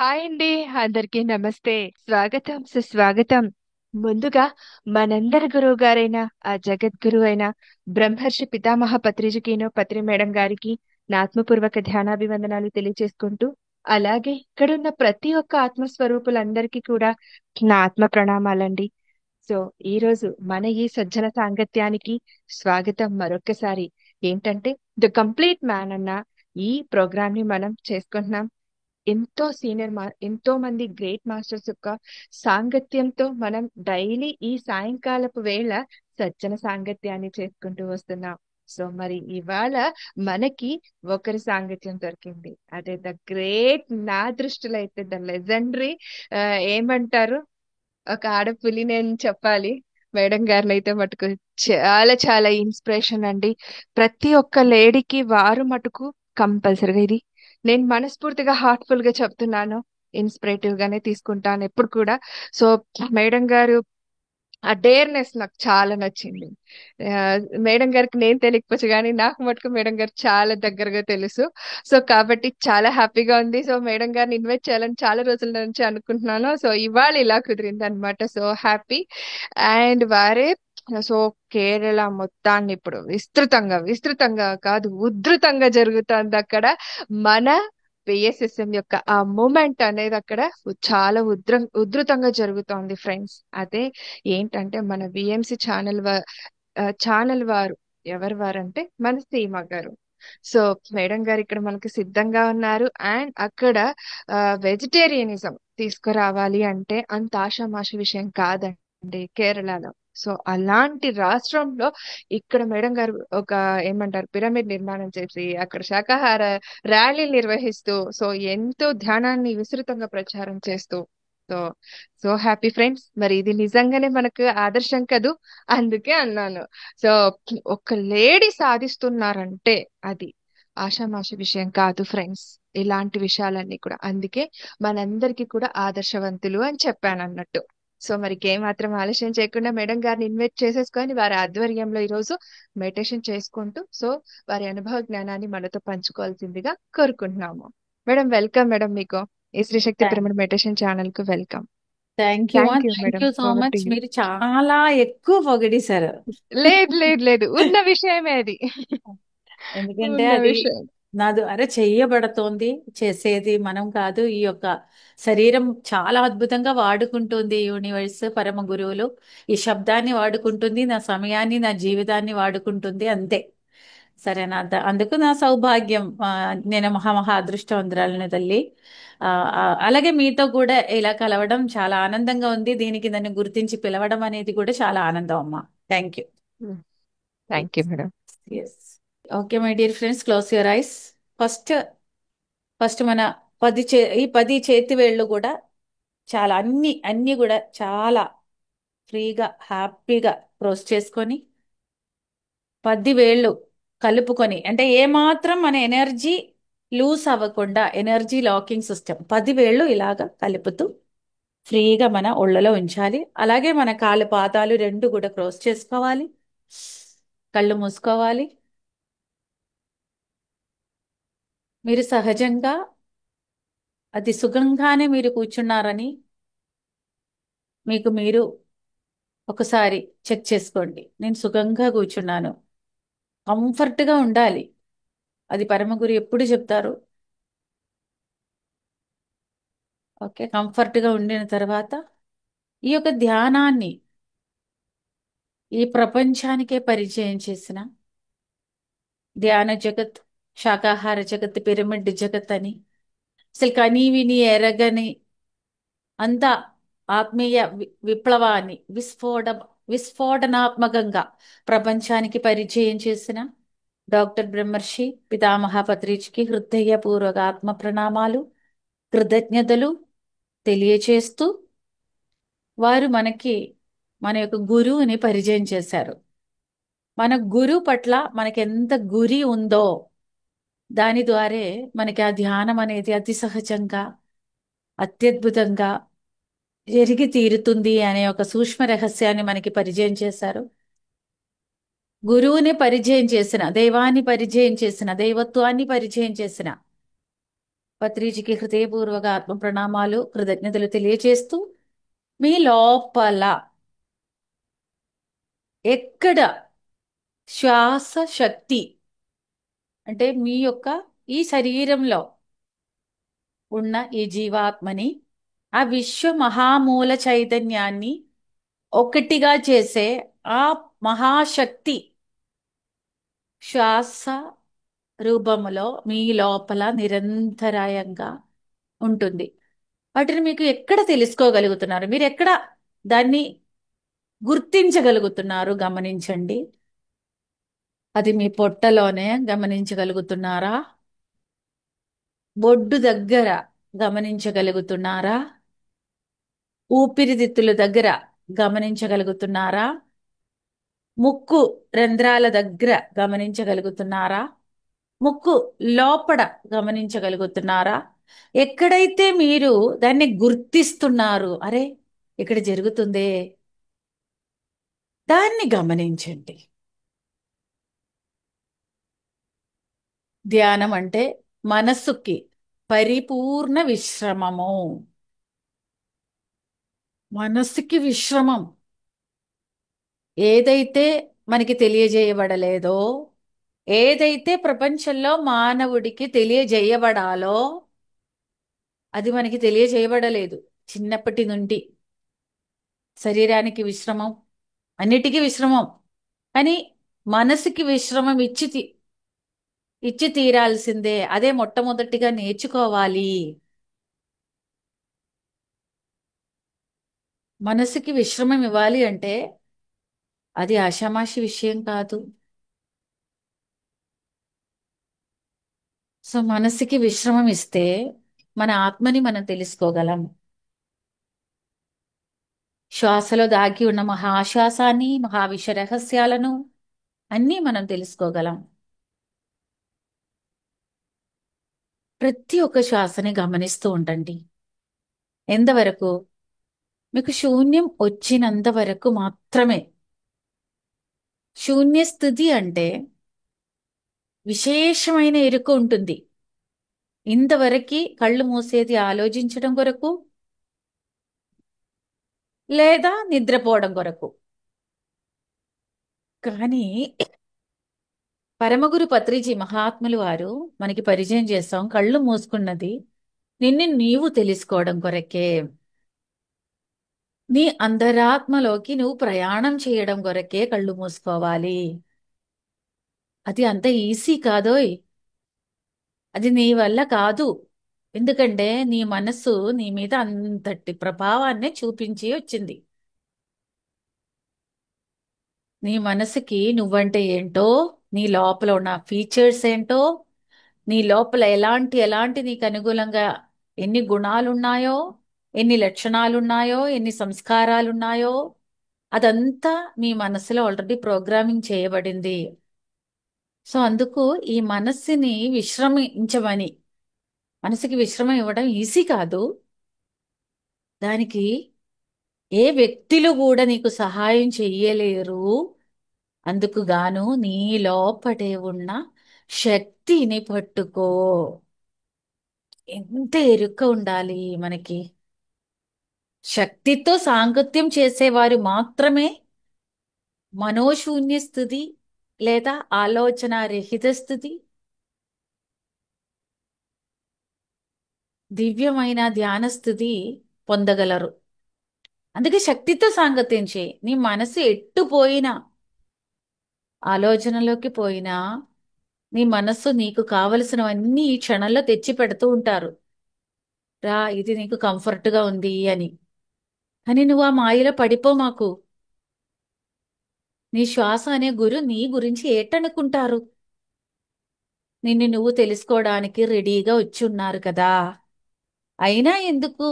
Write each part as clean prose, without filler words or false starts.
Hi అండి. అందరికీ నమస్తే. స్వాగతం సుస్వాగతం. ముందుగా మనందరి గురువు గారైన ఆ జగద్గురు అయిన బ్రహ్మర్షి పితామహ పత్రిజకీను పత్రి మేడం గారికి నా ఆత్మపూర్వక ధ్యానాభివందనాలు తెలియజేసుకుంటూ, అలాగే ఇక్కడున్న ప్రతి ఒక్క ఆత్మస్వరూపులందరికీ కూడా నా ఆత్మ ప్రణామాలండి. సో ఈ రోజు మన ఈ సజ్జన సాంగత్యానికి స్వాగతం మరొక్కసారి. ఏంటంటే ద కంప్లీట్ మ్యాన్ అన్న ఈ ప్రోగ్రామ్ ని మనం చేసుకుంటున్నాం. ఎంతో మంది గ్రేట్ మాస్టర్స్ యొక్క సాంగత్యంతో మనం డైలీ ఈ సాయంకాలపు వేళ సజ్జన సాంగత్యాన్ని చేసుకుంటూ వస్తున్నాం. సో మరి ఇవాళ మనకి ఒకరి సాంగత్యం దొరికింది. అదే ద గ్రేట్, నా దృష్టిలో అయితే ద లెజెండరీ, ఏమంటారు, ఒక ఆడపులి నేను చెప్పాలి. మేడం గారిని అయితే మటుకు చాలా చాలా ఇన్స్పిరేషన్ అండి. ప్రతి ఒక్క లేడీకి వారు మటుకు కంపల్సరిగా ఇది నేను మనస్ఫూర్తిగా హార్ట్ఫుల్ గా చెప్తున్నాను. ఇన్స్పిరేటివ్ గానే తీసుకుంటాను ఎప్పుడు కూడా. సో మేడం గారు ఆ డేర్నెస్ నాకు చాలా నచ్చింది. ఆ, మేడం గారికి నేను తెలియకపోవచ్చు కానీ నాకు మటుకు మేడం గారు చాలా దగ్గరగా తెలుసు. సో కాబట్టి చాలా హ్యాపీగా ఉంది. సో మేడం గారిని ఇన్వైట్ చేయాలని చాలా రోజుల నుంచి అనుకుంటున్నాను. సో ఇవాళ ఇలా కుదిరింది అనమాట. So happy. అండ్ వారే సో కేరళ మొత్తాన్ని ఇప్పుడు విస్తృతంగా విస్తృతంగా కాదు ఉధృతంగా జరుగుతుంది అక్కడ. మన పిఎస్ఎస్ఎం యొక్క ఆ మూమెంట్ అనేది అక్కడ చాలా ఉధృతంగా జరుగుతోంది ఫ్రెండ్స్. అదే ఏంటంటే మన విఎంసి ఛానల్ వారు, ఎవరు వారంటే మన సీమ గారు. సో మేడం గారు ఇక్కడ మనకి సిద్ధంగా ఉన్నారు. అండ్ అక్కడ వెజిటేరియనిజం తీసుకురావాలి అంటే అంత ఆషామాషి విషయం కాదండి కేరళలో. సో అలాంటి రాష్ట్రంలో ఇక్కడ మేడం గారు ఒక, ఏమంటారు, పిరమిడ్ నిర్మాణం చేసి అక్కడ శాకాహార ర్యాలీలు నిర్వహిస్తూ, సో ఎంతో ధ్యానాన్ని విస్తృతంగా ప్రచారం చేస్తూ, సో సో హ్యాపీ ఫ్రెండ్స్. మరి ఇది నిజంగానే మనకు ఆదర్శం కదూ. అందుకే అన్నాను. సో ఒక లేడీ సాధిస్తున్నారంటే అది ఆషామాషి విషయం కాదు ఫ్రెండ్స్. ఇలాంటి విషయాలన్నీ కూడా అందుకే మనందరికీ కూడా ఆదర్శవంతులు అని చెప్పాను అన్నట్టు. సో మరి మాత్రం ఆలస్యం చేయకుండా మేడం గారిని ఇన్వైట్ చేసేసుకొని వారి ఆధ్వర్యంలో ఈరోజు మెడిటేషన్ చేసుకుంటూ, సో వారి అనుభవ జ్ఞానాన్ని మనతో పంచుకోవాల్సిందిగా కోరుకుంటున్నాము. Madam welcome. మేడం మీకు ఈ శ్రీ శక్తి పిరమిడ్ మెడిటేషన్ ఛానల్ కు welcome. Thank you thank you thank madam. You so over too much. You. మీరు చాలా ఎక్కువ పొగిడేశారు. లేదు లేదు లేదు, ఉన్న విషయమే అది. ఎందుకంటే ఉన్న అది విషయం. నా ద్వారా చెయ్యబడుతోంది. చేసేది మనం కాదు. ఈ యొక్క శరీరం చాలా అద్భుతంగా వాడుకుంటుంది. యూనివర్స్, పరమ గురువులు ఈ శబ్దాన్ని వాడుకుంటుంది, నా సమయాన్ని, నా జీవితాన్ని వాడుకుంటుంది. అంతే. సరేనా? అందుకు నా సౌభాగ్యం. నేను మహా అదృష్టవంతురాలిని తల్లి. అలాగే మీతో కూడా ఇలా కలవడం చాలా ఆనందంగా ఉంది. దీనికి నన్ను గుర్తించి పిలవడం అనేది కూడా చాలా ఆనందం అమ్మా. Thank you. Thank you madam. Yes. Okay my dear friends, close your eyes. First first మన ఈ 10 చేతి వేళ్ళు కూడా చాలా అన్ని కూడా చాలా ఫ్రీగా హ్యాపీగా క్లోజ్ చేసుకొని 10 వేళ్ళు కలుపుకొని, అంటే ఏమాత్రం మన ఎనర్జీ లూస్ అవ్వకుండా, ఎనర్జీ లాకింగ్ సిస్టమ్ 10 వేళ్ళు ఇలాగా కలుపుతూ ఫ్రీగా మన ఒళ్ళలో ఉంచాలి. అలాగే మన కాళ్ళు పాదాలు రెండు కూడా క్లోజ్ చేసుకోవాలి. కళ్ళు మూసుకోవాలి. మీరు సహజంగా అతి సుఖంగానే మీరు కూర్చున్నారని మీకు మీరు ఒకసారి చెక్ చేసుకోండి. నేను సుఖంగా కూర్చున్నాను. కంఫర్ట్గా ఉండాలి. అది పరమగురు ఎప్పుడు చెప్తారు. ఓకే, కంఫర్ట్గా ఉండిన తర్వాత ఈ యొక్క ధ్యానాన్ని ఈ ప్రపంచానికే పరిచయం చేసిన ధ్యాన జగత్, శాకాహార జగత్, పిరమిడ్ జగత్ అని అసలు కనీ విని ఎరగని అంత ఆత్మీయ విప్లవాన్ని విస్ఫోటనాత్మకంగా ప్రపంచానికి పరిచయం చేసిన డాక్టర్ బ్రహ్మర్షి పితామహ పత్రిజ్కి హృదయపూర్వక ఆత్మ ప్రణామాలు, కృతజ్ఞతలు తెలియచేస్తూ, వారు మనకి మన యొక్క గురువుని పరిచయం చేశారు. మన గురువు పట్ల మనకి ఎంత గురి ఉందో దాని ద్వారే మనకి ఆ ధ్యానం అనేది అతి సహజంగా, అత్యద్భుతంగా జరిగి తీరుతుంది అనే ఒక సూక్ష్మ రహస్యాన్ని మనకి పరిచయం చేశారు. గురువుని పరిచయం చేసిన, దైవాన్ని పరిచయం చేసిన, దైవత్వాన్ని పరిచయం చేసిన పత్రిజీకి హృదయపూర్వక ఆత్మ ప్రణామాలు, కృతజ్ఞతలు తెలియజేస్తూ, మీ లోపల ఎక్కడ శ్వాస శక్తి అంటే మీ యొక్క ఈ శరీరంలో ఉన్న ఈ జీవాత్మని, ఆ విశ్వ మహామూల చైతన్యాన్ని ఒకటిగా చేసే ఆ మహాశక్తి శ్వాస రూపములో మీ లోపల నిరంతరాయంగా ఉంటుంది. వాటిని మీకు ఎక్కడ తెలుసుకోగలుగుతున్నారు, మీరు ఎక్కడ దాన్ని గుర్తించగలుగుతున్నారు గమనించండి. అది మీ పొట్టలోనే గమనించగలుగుతున్నారా? బొడ్డు దగ్గర గమనించగలుగుతున్నారా? ఊపిరితిత్తుల దగ్గర గమనించగలుగుతున్నారా? ముక్కు రంధ్రాల దగ్గర గమనించగలుగుతున్నారా? ముక్కు లోపల గమనించగలుగుతున్నారా? ఎక్కడైతే మీరు దాన్ని గుర్తిస్తున్నారు, అరే ఇక్కడ జరుగుతుందే, దాన్ని గమనించండి. ధ్యానం అంటే మనస్సుకి పరిపూర్ణ విశ్రమము. మనస్సుకి విశ్రమం. ఏదైతే మనకి తెలియజేయబడలేదో, ఏదైతే ప్రపంచంలో మానవుడికి తెలియజేయబడాలో అది మనకి తెలియజేయబడలేదు. చిన్నప్పటి నుండి శరీరానికి విశ్రమం, అన్నిటికీ విశ్రమం, కానీ మనసుకి విశ్రమం ఇచ్చి తీరాల్సిందే. అదే మొట్టమొదటిగా నేర్చుకోవాలి. మనసుకి విశ్రమం ఇవ్వాలి అంటే అది ఆషామాషి విషయం కాదు. సో మనసుకి విశ్రమం ఇస్తే మన ఆత్మని మనం తెలుసుకోగలం. శ్వాసలో దాగి ఉన్న మహాశ్వాసాన్ని, మహావిష రహస్యాలను అన్నీ మనం తెలుసుకోగలం. ప్రతి ఒక్క శ్వాసని గమనిస్తూ ఉండండి. ఎంతవరకు? మీకు శూన్యం వచ్చినంత వరకు మాత్రమే. శూన్య స్థితి అంటే విశేషమైన ఎరుక ఉంటుంది. ఇంతవరకు కళ్ళు మూసేది ఆలోచించడం కొరకు లేదా నిద్రపోవడం కొరకు. కానీ పరమగురు పత్రిజీ మహాత్ములు వారు మనకి పరిచయం చేస్తాం, కళ్ళు మూసుకున్నది నిన్ను నీవు తెలుసుకోవడం కొరకే. నీ అంతరాత్మలోకి నువ్వు ప్రయాణం చేయడం కొరకే కళ్ళు మూసుకోవాలి. అది అంత ఈజీ కాదోయ్. అది నీ వల్ల కాదు. ఎందుకంటే నీ మనస్సు నీ మీద అంతటి ప్రభావాన్ని చూపించి వచ్చింది. నీ మనసుకి నువ్వంటే ఏంటో, నీ లోపల ఉన్న ఫీచర్స్ ఏంటో, నీ లోపల ఎలాంటి నీకు అనుకూలంగా ఎన్ని గుణాలున్నాయో, ఎన్ని లక్షణాలున్నాయో, ఎన్ని సంస్కారాలున్నాయో, అదంతా మీ మనసులో ఆల్రెడీ ప్రోగ్రామింగ్ చేయబడింది. సో అందుకు ఈ మనస్సుని విశ్రమించమని, మనసుకి విశ్రమం ఇవ్వడం ఈజీ కాదు. దానికి ఏ వ్యక్తులు కూడా నీకు సహాయం చెయ్యలేరు. అందుకు గాను నీ లోపటే ఉన్న శక్తిని పట్టుకో. ఎంత ఎరుక ఉండాలి మనకి. శక్తితో సాంగత్యం చేసేవారు మాత్రమే మనోశూన్య స్థితి లేదా ఆలోచన రహిత స్థితి, దివ్యమైన ధ్యాన స్థితి పొందగలరు. అందుకే శక్తితో సాంగత్యం చేయి. నీ మనసు ఎట్టుపోయినా, ఆలోచనలోకి పోయినా, నీ మనస్సు నీకు కావలసినవన్నీ ఈ క్షణంలో తెచ్చి పెడుతూ ఉంటారు. రా, ఇది నీకు కంఫర్ట్గా ఉంది అని. కానీ నువ్వు ఆ మాయలో పడిపో మాకు. నీ శ్వాస అనే గురు నీ గురించి ఏటనుకుంటారు? నిన్ను నువ్వు తెలుసుకోవడానికి రెడీగా వచ్చి ఉన్నారు కదా. అయినా ఎందుకు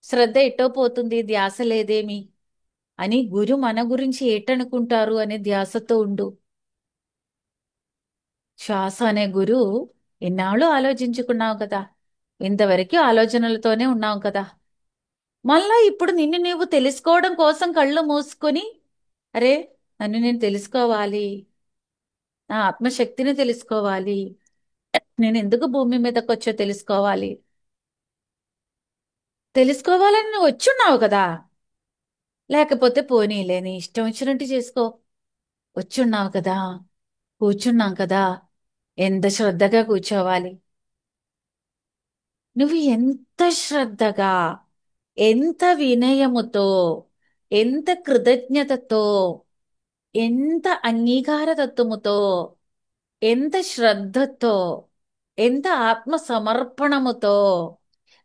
శ్రద్ధ ఎట్టో పోతుంది, ధ్యాస లేదేమి అని గురు మన గురించి ఏటనుకుంటారు అనే ధ్యాసతో ఉండు. శ్వాస అనే గురు ఎన్నాళ్ళు ఆలోచించుకున్నావు కదా, ఇంతవరకు ఆలోచనలతోనే ఉన్నావు కదా. మళ్ళా ఇప్పుడు నిన్ను నువ్వు తెలుసుకోవడం కోసం కళ్ళు మూసుకొని, అరే నన్ను నేను తెలుసుకోవాలి, నా ఆత్మశక్తిని తెలుసుకోవాలి, నేను ఎందుకు భూమి మీదకి వచ్చో తెలుసుకోవాలి. తెలుసుకోవాలని నువ్వు వచ్చున్నావు కదా. లేకపోతే పోనీలే, నీ ఇష్టం వచ్చినట్టు చేసుకో. వచ్చున్నావు కదా, కూర్చున్నాం కదా, ఎంత శ్రద్ధగా కూర్చోవాలి. నువ్వు ఎంత శ్రద్ధగా, ఎంత వినయముతో, ఎంత కృతజ్ఞతతో, ఎంత అంగీకార తత్వముతో, ఎంత శ్రద్ధతో, ఎంత ఆత్మ సమర్పణముతో,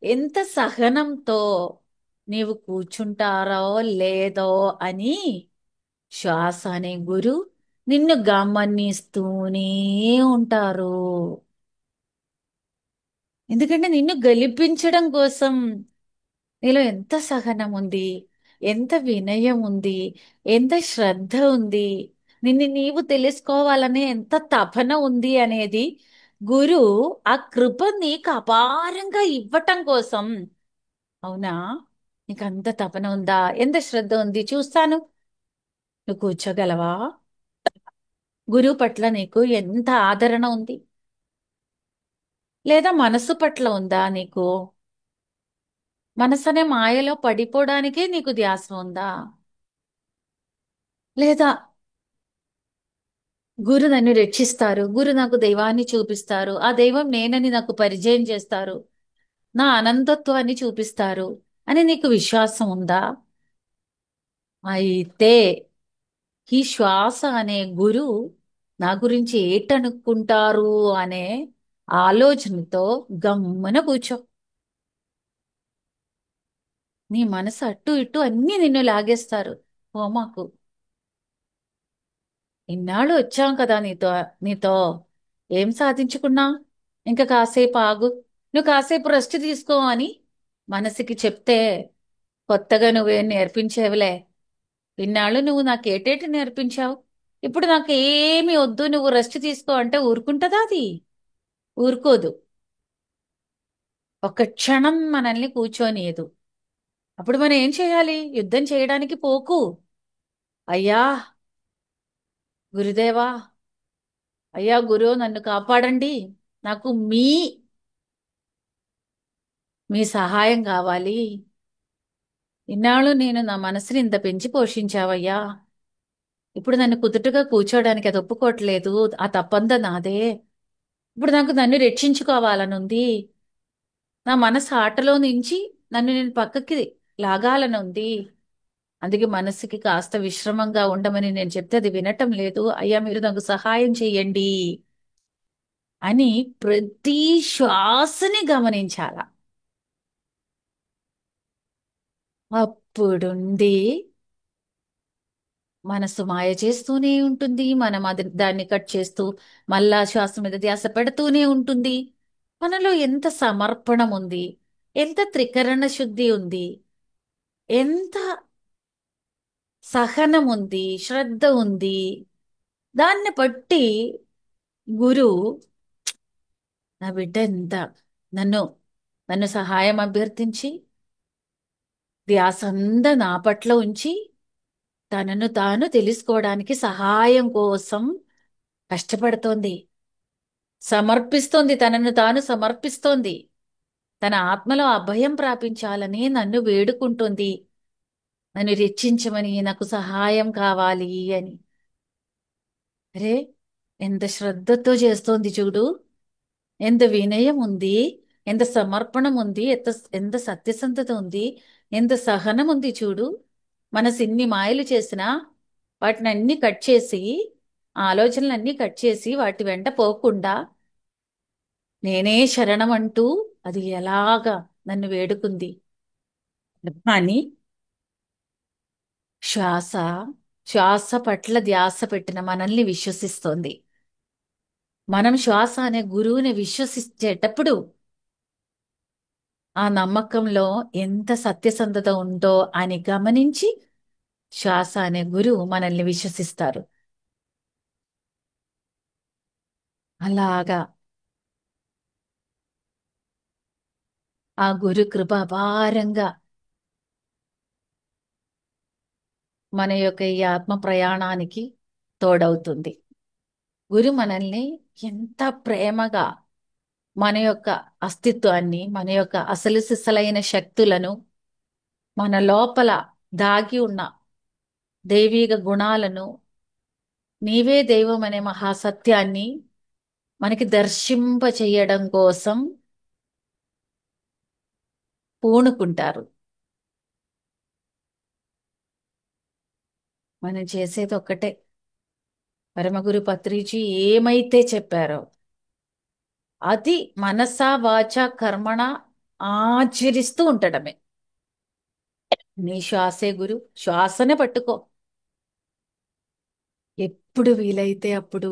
ఎంత సహనంతో నీవు కూర్చుంటారో లేదో అని శ్వాస అనే గురు నిన్ను గమనిస్తూనే ఉంటారు. ఎందుకంటే నిన్ను గెలిపించడం కోసం. నీలో ఎంత సహనం ఉంది, ఎంత వినయం ఉంది, ఎంత శ్రద్ధ ఉంది, నిన్ను నీవు తెలుసుకోవాలనే ఎంత తపన ఉంది అనేది గురు ఆ కృప నీకు అపారంగా ఇవ్వటం కోసం. అవునా? నీకు అంత తపన ఉందా, ఎంత శ్రద్ధ ఉంది చూస్తాను. నువ్వు కూర్చోగలవా? గురువు పట్ల నీకు ఎంత ఆదరణ ఉంది? లేదా మనసు పట్ల ఉందా నీకు? మనసనే మాయలో పడిపోవడానికే నీకు ధ్యాస ఉందా? లేదా గురు నన్ను రక్షిస్తారు, గురు నాకు దైవాన్ని చూపిస్తారు, ఆ దైవం నేనని నాకు పరిచయం చేస్తారు, నా అనంతత్వాన్ని చూపిస్తారు అని నీకు విశ్వాసం ఉందా? అయితే ఈ శ్వాస అనే గురు నా గురించి ఏటనుకుంటారు అనే ఆలోచనతో గమ్మున కూర్చో. నీ మనసు అటు ఇటు అన్నీ నిన్ను లాగేస్తారు. ఓ మాకు ఇన్నాళ్ళు వచ్చాం కదా నీతో, నీతో ఏం సాధించుకున్నా? ఇంకా కాసేపు ఆగు, నువ్వు కాసేపు రెస్ట్ తీసుకో అని మనసుకి చెప్తే కొత్తగా నువ్వేం నేర్పించేవిలే. ఇన్నాళ్ళు నువ్వు నాకేటేటి నేర్పించావు, ఇప్పుడు నాకు ఏమి వద్దు నువ్వు రెస్ట్ తీసుకో అంటే ఊరుకుంటుందా అది? ఊరుకోదు. ఒక్క క్షణం మనల్ని కూర్చోనియదు. అప్పుడు మనం ఏం చేయాలి? యుద్ధం చేయడానికి పోకు. అయ్యా గురుదేవా, అయ్యా గురు నన్ను కాపాడండి, నాకు మీ సహాయం కావాలి. ఇన్నాళ్ళు నేను నా మనసుని ఇంత పెంచి పోషించావయ్యా, ఇప్పుడు నన్ను కుదుటగా కూర్చోడానికి అది ఒప్పుకోవట్లేదు, ఆ తప్పంతా నాదే. ఇప్పుడు నాకు నన్ను రక్షించుకోవాలనుంది. నా మనసు ఆటలో నుంచి నన్ను నేను పక్కకి లాగాలనుంది. అందుకే మనసుకి కాస్త విశ్రమంగా ఉండమని నేను చెప్తే అది వినటం లేదు. అయ్యా మీరు నాకు సహాయం చెయ్యండి అని ప్రతి శ్వాసని గమనించాల. అప్పుడుండి మనసు మాయ చేస్తూనే ఉంటుంది. మనం అది దాన్ని కట్ చేస్తూ మళ్ళా శ్వాస మీద ధ్యాస పెడుతూనే ఉంటుంది. మనలో ఎంత సమర్పణం ఉంది, ఎంత త్రికరణ శుద్ధి ఉంది, ఎంత సహనం ఉంది, శ్రద్ధ ఉంది. దాన్ని బట్టి గురు నా బిడ్డ ఎంత నన్ను నన్ను సహాయం అభ్యర్థించి ధ్యాస అంతా నా పట్ల ఉంచి తనను తాను తెలుసుకోవడానికి సహాయం కోసం కష్టపడుతోంది, సమర్పిస్తోంది, తనను తాను సమర్పిస్తోంది. తన ఆత్మలో అభయం ప్రాపించాలని నన్ను వేడుకుంటుంది, నన్ను రక్షించమని, నాకు సహాయం కావాలి అని. అరే ఎంత శ్రద్ధతో చేస్తోంది చూడు, ఎంత వినయం ఉంది, ఎంత సమర్పణం ఉంది, ఎంత ఎంత సత్యసంధత ఉంది, ఎంత సహనం ఉంది చూడు. మనసు ఇన్ని మాయలు చేసినా వాటిని అన్ని కట్ చేసి, ఆ ఆలోచనలన్నీ కట్ చేసి వాటి వెంట పోకుండా నేనే శరణం అంటూ అది ఎలాగా నన్ను వేడుకుంది అని శ్వాస శ్వాస పట్ల ధ్యాస పెట్టిన మనల్ని విశ్వసిస్తోంది. మనం శ్వాస అనే గురువుని విశ్వసించేటప్పుడు ఆ నమ్మకంలో ఎంత సత్యసంధత ఉందో అని గమనించి శ్వాస అనే గురువు మనల్ని విశ్వసిస్తారు. అలాగా ఆ గురు కృప అపారంగా మన యొక్క ఈ ఆత్మ ప్రయాణానికి తోడవుతుంది. గురు మనల్ని ఎంత ప్రేమగా మన యొక్క అస్తిత్వాన్ని, మన యొక్క అసలు సిసలైన శక్తులను, మన లోపల దాగి ఉన్న దైవీక గుణాలను, నీవే దైవం అనే మహాసత్యాన్ని మనకి దర్శింప చేయడం కోసం పూనుకుంటారు. మనం చేసేది ఒక్కటే. పరమగురు పత్రిజీ ఏమైతే చెప్పారో అది మనసా వాచ కర్మణ ఆచరిస్తూ ఉండడమే. నీ శ్వాసే గురు, శ్వాసనే పట్టుకో. ఎప్పుడు వీలైతే అప్పుడు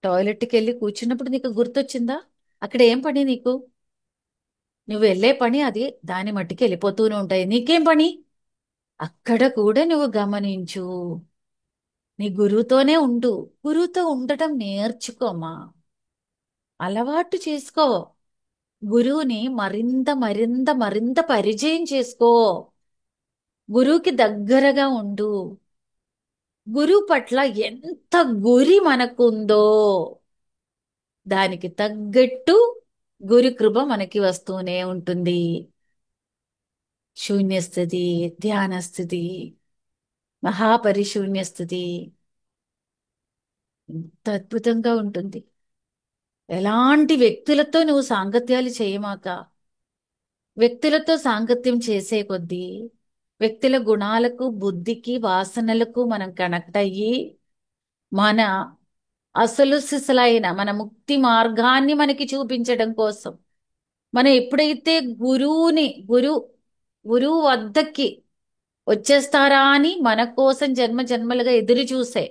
టాయిలెట్కి వెళ్ళి కూర్చున్నప్పుడు నీకు గుర్తొచ్చిందా? అక్కడ ఏం పని నీకు? నువ్వు వెళ్ళే పని అది, దాని మట్టికి వెళ్ళిపోతూనే ఉంటాయి. నీకేం పని? అక్కడ కూడా నువ్వు గమనించు. నీ గురువుతోనే ఉండు. గురువుతో ఉండటం నేర్చుకోమా, అలవాటు చేసుకో. గురువుని మరింత మరింత మరింత పరిచయం చేసుకో. గురువుకి దగ్గరగా ఉండు. గురువు పట్ల ఎంత గురి మనకుందో దానికి తగ్గట్టు గురు కృప మనకి వస్తూనే ఉంటుంది. శూన్యస్థితి, ధ్యానస్థితి, మహాపరిశూన్యస్థితి ఎంత అద్భుతంగా ఉంటుంది. ఎలాంటి వ్యక్తులతో నువ్వు సాంగత్యాలు చేయమాక. వ్యక్తులతో సాంగత్యం చేసే కొద్దీ వ్యక్తుల గుణాలకు, బుద్ధికి, వాసనలకు మనం కనెక్ట్ అయ్యి మన అసలు సిసలైన మన ముక్తి మార్గాన్ని మనకి చూపించడం కోసం మనం ఎప్పుడైతే గురువు వద్దకి వచ్చేస్తారా అని మన కోసం జన్మ జన్మలుగా ఎదురు చూసే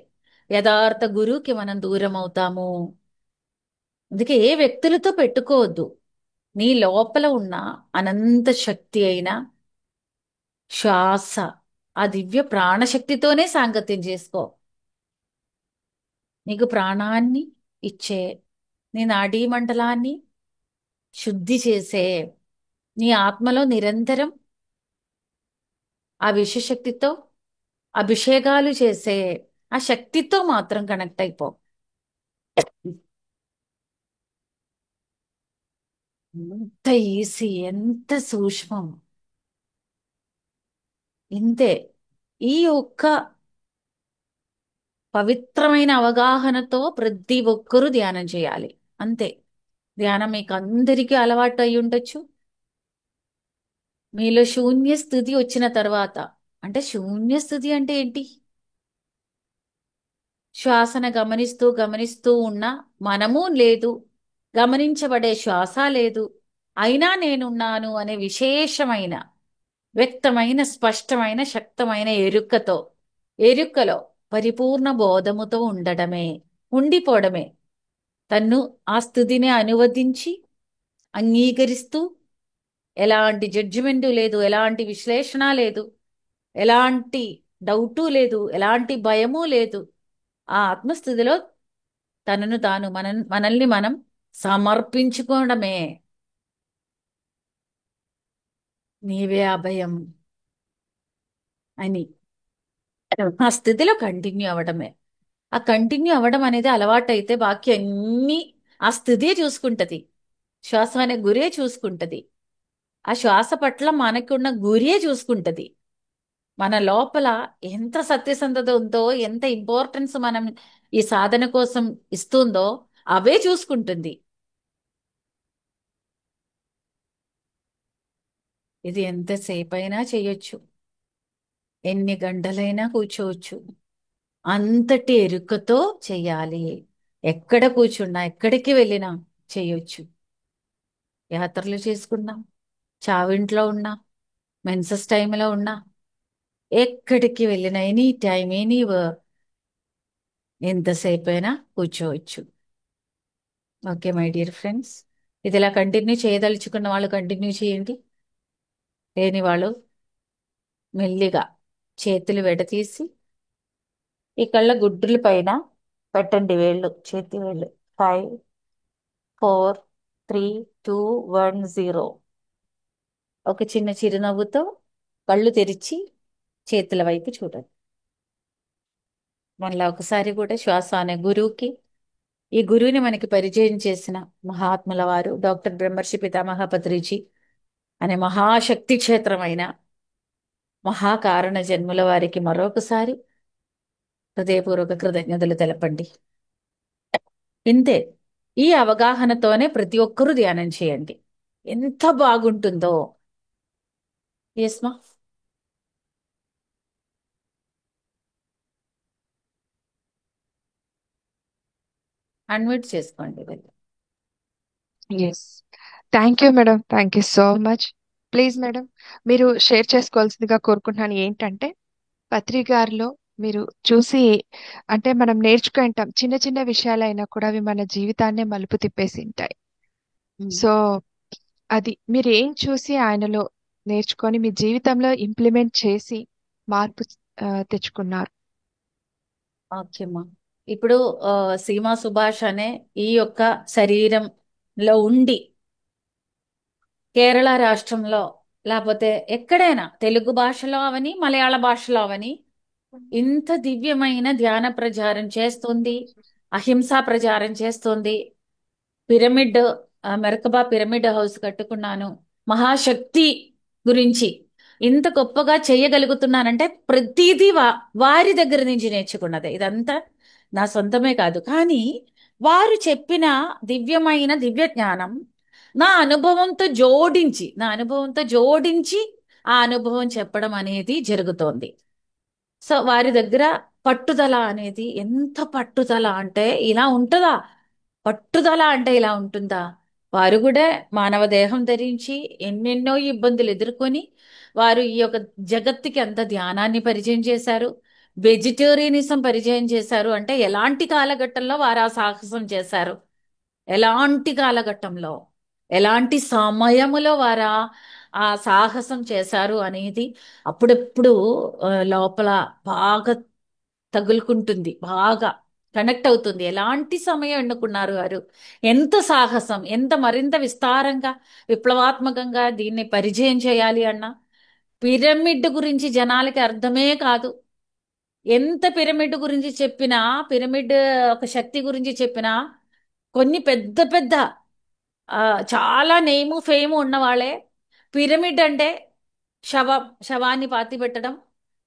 యథార్థ గురువుకి మనం దూరం అవుతాము. అందుకే ఏ వ్యక్తులతో పెట్టుకోవద్దు. నీ లోపల ఉన్న అనంత శక్తి అయిన శ్వాస, ఆ దివ్య ప్రాణశక్తితోనే సాంగత్యం చేసుకో. నీకు ప్రాణాన్ని ఇచ్చే, నీ నాడీ మండలాన్ని శుద్ధి చేసే, నీ ఆత్మలో నిరంతరం ఆ విషశక్తితో అభిషేకాలు చేసే ఆ శక్తితో మాత్రం కనెక్ట్ అయిపో. ఎంత ఈజీ, ఎంత సూక్ష్మం. ఇంతే. ఈ ఒక్క పవిత్రమైన అవగాహనతో ప్రతి ఒక్కరూ ధ్యానం చేయాలి. అంతే. ధ్యానం మీకు అందరికీ అలవాటు అయి ఉండొచ్చు. మీలో శూన్య స్థితి వచ్చిన తర్వాత, అంటే శూన్య స్థితి అంటే ఏంటి? శ్వాసన గమనిస్తూ గమనిస్తూ ఉన్న మనము లేదు, గమనించబడే శ్వాస లేదు, అయినా నేనున్నాను అనే విశేషమైన వ్యక్తమైన స్పష్టమైన శక్తమైన ఎరుకలో పరిపూర్ణ బోధముతో ఉండడమే, ఉండిపోవడమే. తన్ను ఆ స్థితిని అనువదించి అంగీకరిస్తూ ఎలాంటి జడ్జిమెంటు లేదు, ఎలాంటి విశ్లేషణ లేదు, ఎలాంటి డౌటు లేదు, ఎలాంటి భయము లేదు. ఆ ఆత్మస్థితిలో తనను తాను మనల్ని మనం సమర్పించుకోవడమే. నీవే అభయం అని ఆ స్థితిలో కంటిన్యూ అవ్వడమే. ఆ కంటిన్యూ అవ్వడం అనేది అలవాటైతే బాకీ అన్నీ ఆ స్థితే చూసుకుంటది. శ్వాస అనే గురే చూసుకుంటది. ఆ శ్వాస పట్ల మనకున్న గురియే చూసుకుంటది. మన లోపల ఎంత సత్యసంధత ఉందో, ఎంత ఇంపార్టెన్స్ మనం ఈ సాధన కోసం ఇస్తుందో అవే చూసుకుంటుంది. ఇది ఎంతసేపు అయినా చేయొచ్చు, ఎన్ని గంటలైనా కూర్చోవచ్చు. అంతటి ఎరుకతో చెయ్యాలి. ఎక్కడ కూర్చున్నా, ఎక్కడికి వెళ్ళినా చేయొచ్చు. యాత్రలు చేసుకున్నా, చావింట్లో ఉన్నా, మెన్సస్ టైంలో ఉన్నా, ఎక్కడికి వెళ్ళినా, ఎనీ టైం ఎనీ వర్క్, ఎంతసేపు అయినా కూర్చోవచ్చు. ఓకే మై డియర్ ఫ్రెండ్స్, ఇది ఇలా కంటిన్యూ చేయదలుచుకున్న వాళ్ళు కంటిన్యూ చేయండి. లేని వాళ్ళు మెల్లిగా చేతులు విడతీసి ఈ కళ్ళ గుడ్డుల పైన పెట్టండి వేళ్ళు, చేతి వేళ్ళు. 5 4 3 2 1 0. ఒక చిన్న చిరునవ్వుతో కళ్ళు తెరిచి చేతుల వైపు చూడండి. మళ్ళా ఒకసారి కూడా శ్వాస అనే గురువుకి ఈ గురువుని మనకి పరిచయం చేసిన మహాత్ముల వారు డాక్టర్ బ్రహ్మర్షి పితామహ పత్రిజీ అనే మహాశక్తి క్షేత్రమైన మహాకారణ జన్ముల వారికి మరొకసారి హృదయపూర్వక కృతజ్ఞతలు తెలపండి. ఇంతే. ఈ అవగాహనతోనే ప్రతి ఒక్కరూ ధ్యానం చేయండి. ఎంత బాగుంటుందో. ఎస్మా. అన్మ్యూట్ చేసుకోండి. Yes. Thank you madam, thank you so much. Please madam, మీరు షేర్ చేసుకోవాల్సిందిగా కోరుకుంటున్నాను. ఏంటంటే పత్రి గారిలో మీరు చూసి, అంటే మనం నేర్చుకుంటాం చిన్న చిన్న విషయాలైనా కూడా అవి మన జీవితాన్నే మలుపు తిప్పేసి ఉంటాయి. సో అది మీరు ఏం చూసి ఆయనలో నేర్చుకొని మీ జీవితంలో ఇంప్లిమెంట్ చేసి మార్పు తెచ్చుకున్నారు? ఓకేమ్మా. ఇప్పుడు సీమా సుభాష్ అనే ఈ యొక్క శరీరంలో ఉండి కేరళ రాష్ట్రంలో లేకపోతే ఎక్కడైనా తెలుగు భాషలో అవని మలయాళ భాషలో అవని ఇంత దివ్యమైన ధ్యాన ప్రచారం చేస్తుంది, అహింసా ప్రచారం చేస్తుంది. పిరమిడ్ మెరకబా పిరమిడ్ హౌస్ కట్టుకున్నాను, మహాశక్తి గురించి ఇంత గొప్పగా చేయగలుగుతున్నానంటే ప్రతిదీ వారి దగ్గర నుంచి నేర్చుకున్నదే. ఇదంతా నా సొంతమే కాదు, కానీ వారు చెప్పిన దివ్య జ్ఞానం నా అనుభవంతో జోడించి ఆ అనుభవం చెప్పడం అనేది జరుగుతోంది. సో వారి దగ్గర పట్టుదల అనేది, ఎంత పట్టుదల అంటే ఇలా ఉంటుందా? పట్టుదల అంటే ఇలా ఉంటుందా? వారు కూడా మానవ దేహం ధరించి ఎన్నెన్నో ఇబ్బందులు ఎదుర్కొని వారు ఈ యొక్క జగత్తుకి అంత ధ్యానాన్ని పరిచయం చేశారు, వెజిటేరియనిజం పరిచయం చేశారు. అంటే ఎలాంటి కాలఘట్టంలో వారు ఆ సాహసం చేశారు, ఎలాంటి కాలఘట్టంలో ఎలాంటి సమయములో వారు ఆ సాహసం చేశారు అనేది అప్పుడెప్పుడు లోపల బాగా తగులుకుంటుంది, బాగా కనెక్ట్ అవుతుంది. ఎలాంటి సమయం ఎన్నుకున్నారు వారు, ఎంత సాహసం, ఎంత మరింత విస్తారంగా విప్లవాత్మకంగా దీన్ని పరిచయం చేయాలి అన్న పిరమిడ్ గురించి జనాలకి అర్థమే కాదు. ఎంత పిరమిడ్ గురించి చెప్పినా, పిరమిడ్ ఒక శక్తి గురించి చెప్పినా, కొన్ని పెద్ద పెద్ద ఆ, చాలా నేము ఫేము ఉన్నవాళ్ళే పిరమిడ్ అంటే శవాన్ని పాతి పెట్టడం,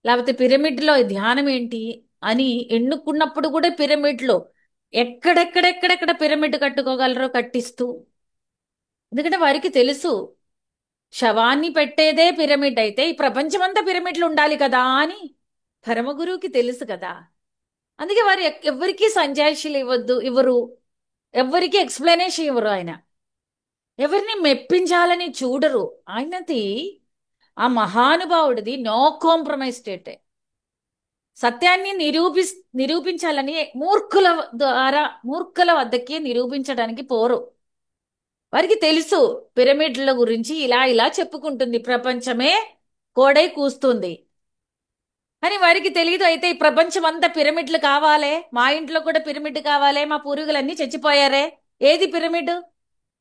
లేకపోతే పిరమిడ్లో ధ్యానం ఏంటి అని ఎన్నుకున్నప్పుడు కూడా పిరమిడ్లో ఎక్కడెక్కడెక్కడెక్కడ పిరమిడ్ కట్టుకోగలరో కట్టిస్తూ, ఎందుకంటే వారికి తెలుసు శవాన్ని పెట్టేదే పిరమిడ్ అయితే ఈ ప్రపంచమంతా పిరమిడ్లు ఉండాలి కదా అని పరమగురువుకి తెలుసు కదా. అందుకే వారు ఎవరికి సంజాయిషీలు ఇవ్వరు, ఎవరికి ఎక్స్ప్లెనేషన్ ఇవ్వరు. ఆయన ఎవరిని మెప్పించాలని చూడరు. ఆయనది, ఆ మహానుభావుడిది నో కాంప్రమైజ్ స్టేటే. సత్యాన్ని నిరూపించాలని మూర్ఖుల వద్దకి నిరూపించడానికి పోరు. వారికి తెలుసు పిరమిడ్ల గురించి ఇలా ఇలా చెప్పుకుంటుంది ప్రపంచమే కోడై కూస్తుంది అని వారికి తెలియదు. అయితే ఈ ప్రపంచం అంతా పిరమిడ్లు కావాలే, మా ఇంట్లో కూడా పిరమిడ్ కావాలే, మా పూర్వీకులన్నీ చచ్చిపోయారే, ఏది పిరమిడ్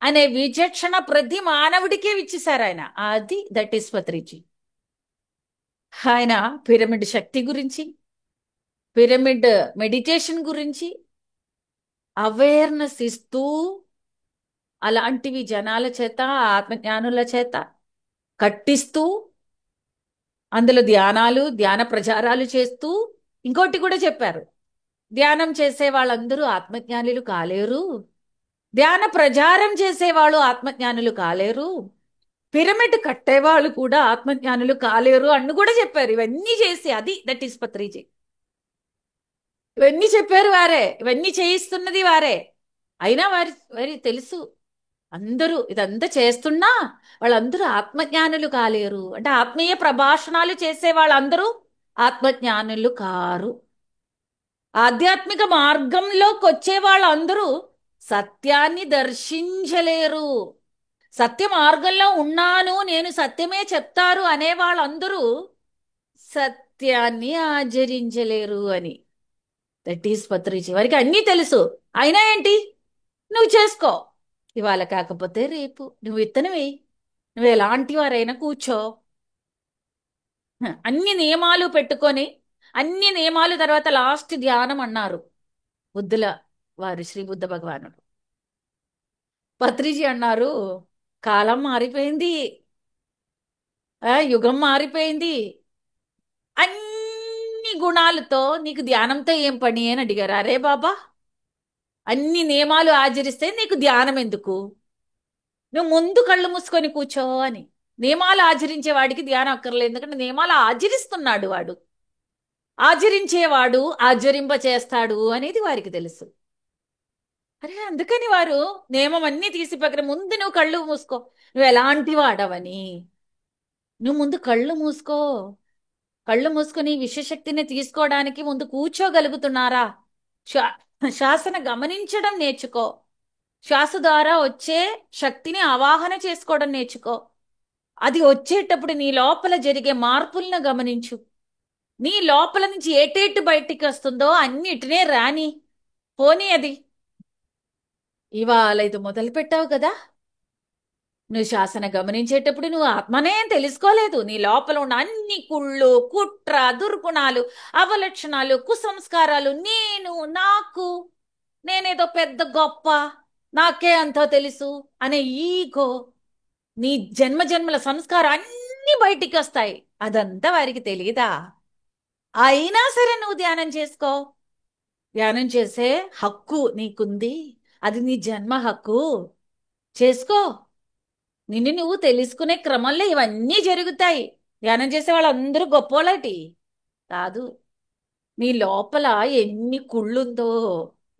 అనే విచక్షణ ప్రతి మానవుడికే ఇచ్చేశారు ఆయన. అది దట్ ఈస్ పత్రిజీ. ఆయన పిరమిడ్ శక్తి గురించి, పిరమిడ్ మెడిటేషన్ గురించి అవేర్నెస్ ఇస్తూ, అలాంటివి జనాల చేత, ఆత్మజ్ఞానుల చేత కట్టిస్తూ, అందులో ధ్యాన ప్రచారాలు చేస్తూ ఇంకోటి కూడా చెప్పారు. ధ్యానం చేసే వాళ్ళందరూ ఆత్మజ్ఞానులు కాలేరు, ధ్యాన ప్రచారం చేసేవాళ్ళు ఆత్మజ్ఞానులు కాలేరు, పిరమిడ్ కట్టేవాళ్ళు కూడా ఆత్మజ్ఞానులు కాలేరు అని కూడా చెప్పారు. ఇవన్నీ చేసి, అది దట్ ఈస్ పత్రిజీ. ఇవన్నీ చెప్పారు వారే, ఇవన్నీ చేయిస్తున్నది వారే. అయినా వారి తెలుసు అందరూ ఇదంతా చేస్తున్నా వాళ్ళందరూ ఆత్మజ్ఞానులు కాలేరు. అంటే ఆత్మీయ ప్రభాషణాలు చేసే వాళ్ళందరూ ఆత్మజ్ఞానులు కారు. ఆధ్యాత్మిక మార్గంలోకి వచ్చే వాళ్ళందరూ సత్యాన్ని దర్శించలేరు. సత్య మార్గంలో ఉన్నాను, నేను సత్యమే చెప్తారు అనే వాళ్ళందరూ సత్యాన్ని ఆచరించలేరు అని. That is Patriji. వారికి అన్నీ తెలుసు. అయినా ఏంటి, నువ్వు చేసుకో, ఇవాళ కాకపోతే రేపు నువ్వు విత్తనం వేయి, నువ్వు ఎలాంటి వారైనా కూర్చో. అన్ని నియమాలు పెట్టుకొని, అన్ని నియమాలు తర్వాత లాస్ట్ ధ్యానం అన్నారు బుద్ధుల వారు శ్రీ బుద్ధ భగవానుడు. పత్రిజీ అన్నారు, కాలం మారిపోయింది, యుగం మారిపోయింది, అన్ని గుణాలతో నీకు ధ్యానంతో ఏం పని అని అడిగారు. అరే బాబా, అన్ని నియమాలు ఆచరిస్తే నీకు ధ్యానం ఎందుకు? నువ్వు ముందు కళ్ళు మూసుకొని కూర్చో అని. నియమాలు ఆచరించే వాడికి ధ్యానం అక్కర్లేదు, ఎందుకంటే నియమాలు ఆచరిస్తున్నాడు వాడు. ఆచరించేవాడు ఆచరింప చేస్తాడు అనేది వారికి తెలుసు. అరే అందుకని వారు నియమం అన్నీ తీసి పక్కన ముందు నువ్వు కళ్ళు మూసుకో, నువ్వు ఎలాంటి వాడవని. నువ్వు ముందు కళ్ళు మూసుకో. కళ్ళు మూసుకొని విశ్వశక్తిని తీసుకోవడానికి ముందు కూర్చోగలుగుతున్నారా? శ్వాసను గమనించడం నేర్చుకో. శ్వాస ద్వారా వచ్చే శక్తిని ఆవాహన చేసుకోవడం నేర్చుకో. అది వచ్చేటప్పుడు నీ లోపల జరిగే మార్పులను గమనించు. నీ లోపల నుంచి ఏటేటు బయటికి వస్తుందో అన్నిటినే రాని పోనీ. అది ఇవాళ ఇది మొదలు పెట్టావు కదా, నువ్వు శాసన గమనించేటప్పుడు నువ్వు ఆత్మనే తెలుసుకోలేదు. నీ లోపల ఉన్న అన్ని కుళ్ళు, కుట్ర, దుర్గుణాలు, అవలక్షణాలు, కుసంస్కారాలు, నేను, నాకు, నేనేదో పెద్ద గొప్ప, నాకే అంతా తెలుసు అనే ఈగో, నీ జన్మ జన్మల సంస్కారం అన్ని బయటికి వస్తాయి. అదంతా వారికి తెలియదా? అయినా సరే నువ్వు ధ్యానం చేసుకో. ధ్యానం చేసే హక్కు నీకుంది, అది నీ జన్మ హక్కు. చేసుకో. నిన్ను నువ్వు తెలుసుకునే క్రమంలో ఇవన్నీ జరుగుతాయి. ధ్యానం చేసే వాళ్ళందరూ గొప్పోళ్ళటి కాదు. నీ లోపల ఎన్ని కుళ్ళుందో,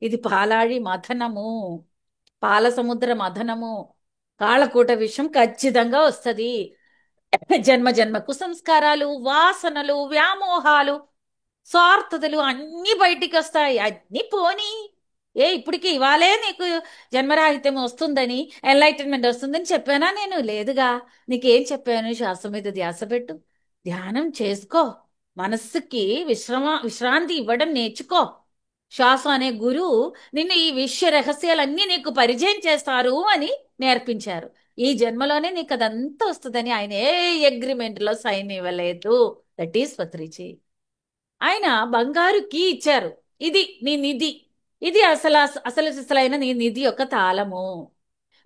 ఇది పాలాడి మథనము, పాల సముద్ర మథనము, కాళకూట విషయం ఖచ్చితంగా వస్తుంది. జన్మ జన్మకు సంస్కారాలు, వాసనలు, వ్యామోహాలు, స్వార్థతలు అన్ని బయటికి వస్తాయి. అన్ని పోనీ. ఇప్పటికి ఇవాళే నీకు జన్మరాహిత్యం వస్తుందని, ఎన్లైటన్మెంట్ వస్తుందని చెప్పానా నేను? లేదుగా. నీకేం చెప్పాను? శ్వాస మీద ధ్యాస పెట్టు, ధ్యానం చేసుకో, మనస్సుకి విశ్రాంతి ఇవ్వడం నేర్చుకో. శ్వాస అనే గురువు నిన్ను ఈ విశ్వ రహస్యాలన్నీ నీకు పరిచయం చేస్తారు అని నేర్పించారు. ఈ జన్మలోనే నీకు అదంతా వస్తుందని ఆయన ఏ అగ్రిమెంట్లో సైన్ ఇవ్వలేదు. That is Patriji. ఆయన బంగారు కీ ఇచ్చారు. ఇది నీ నిధి, ఇది అసలు సిసలైన నీ నిధి యొక్క తాళము.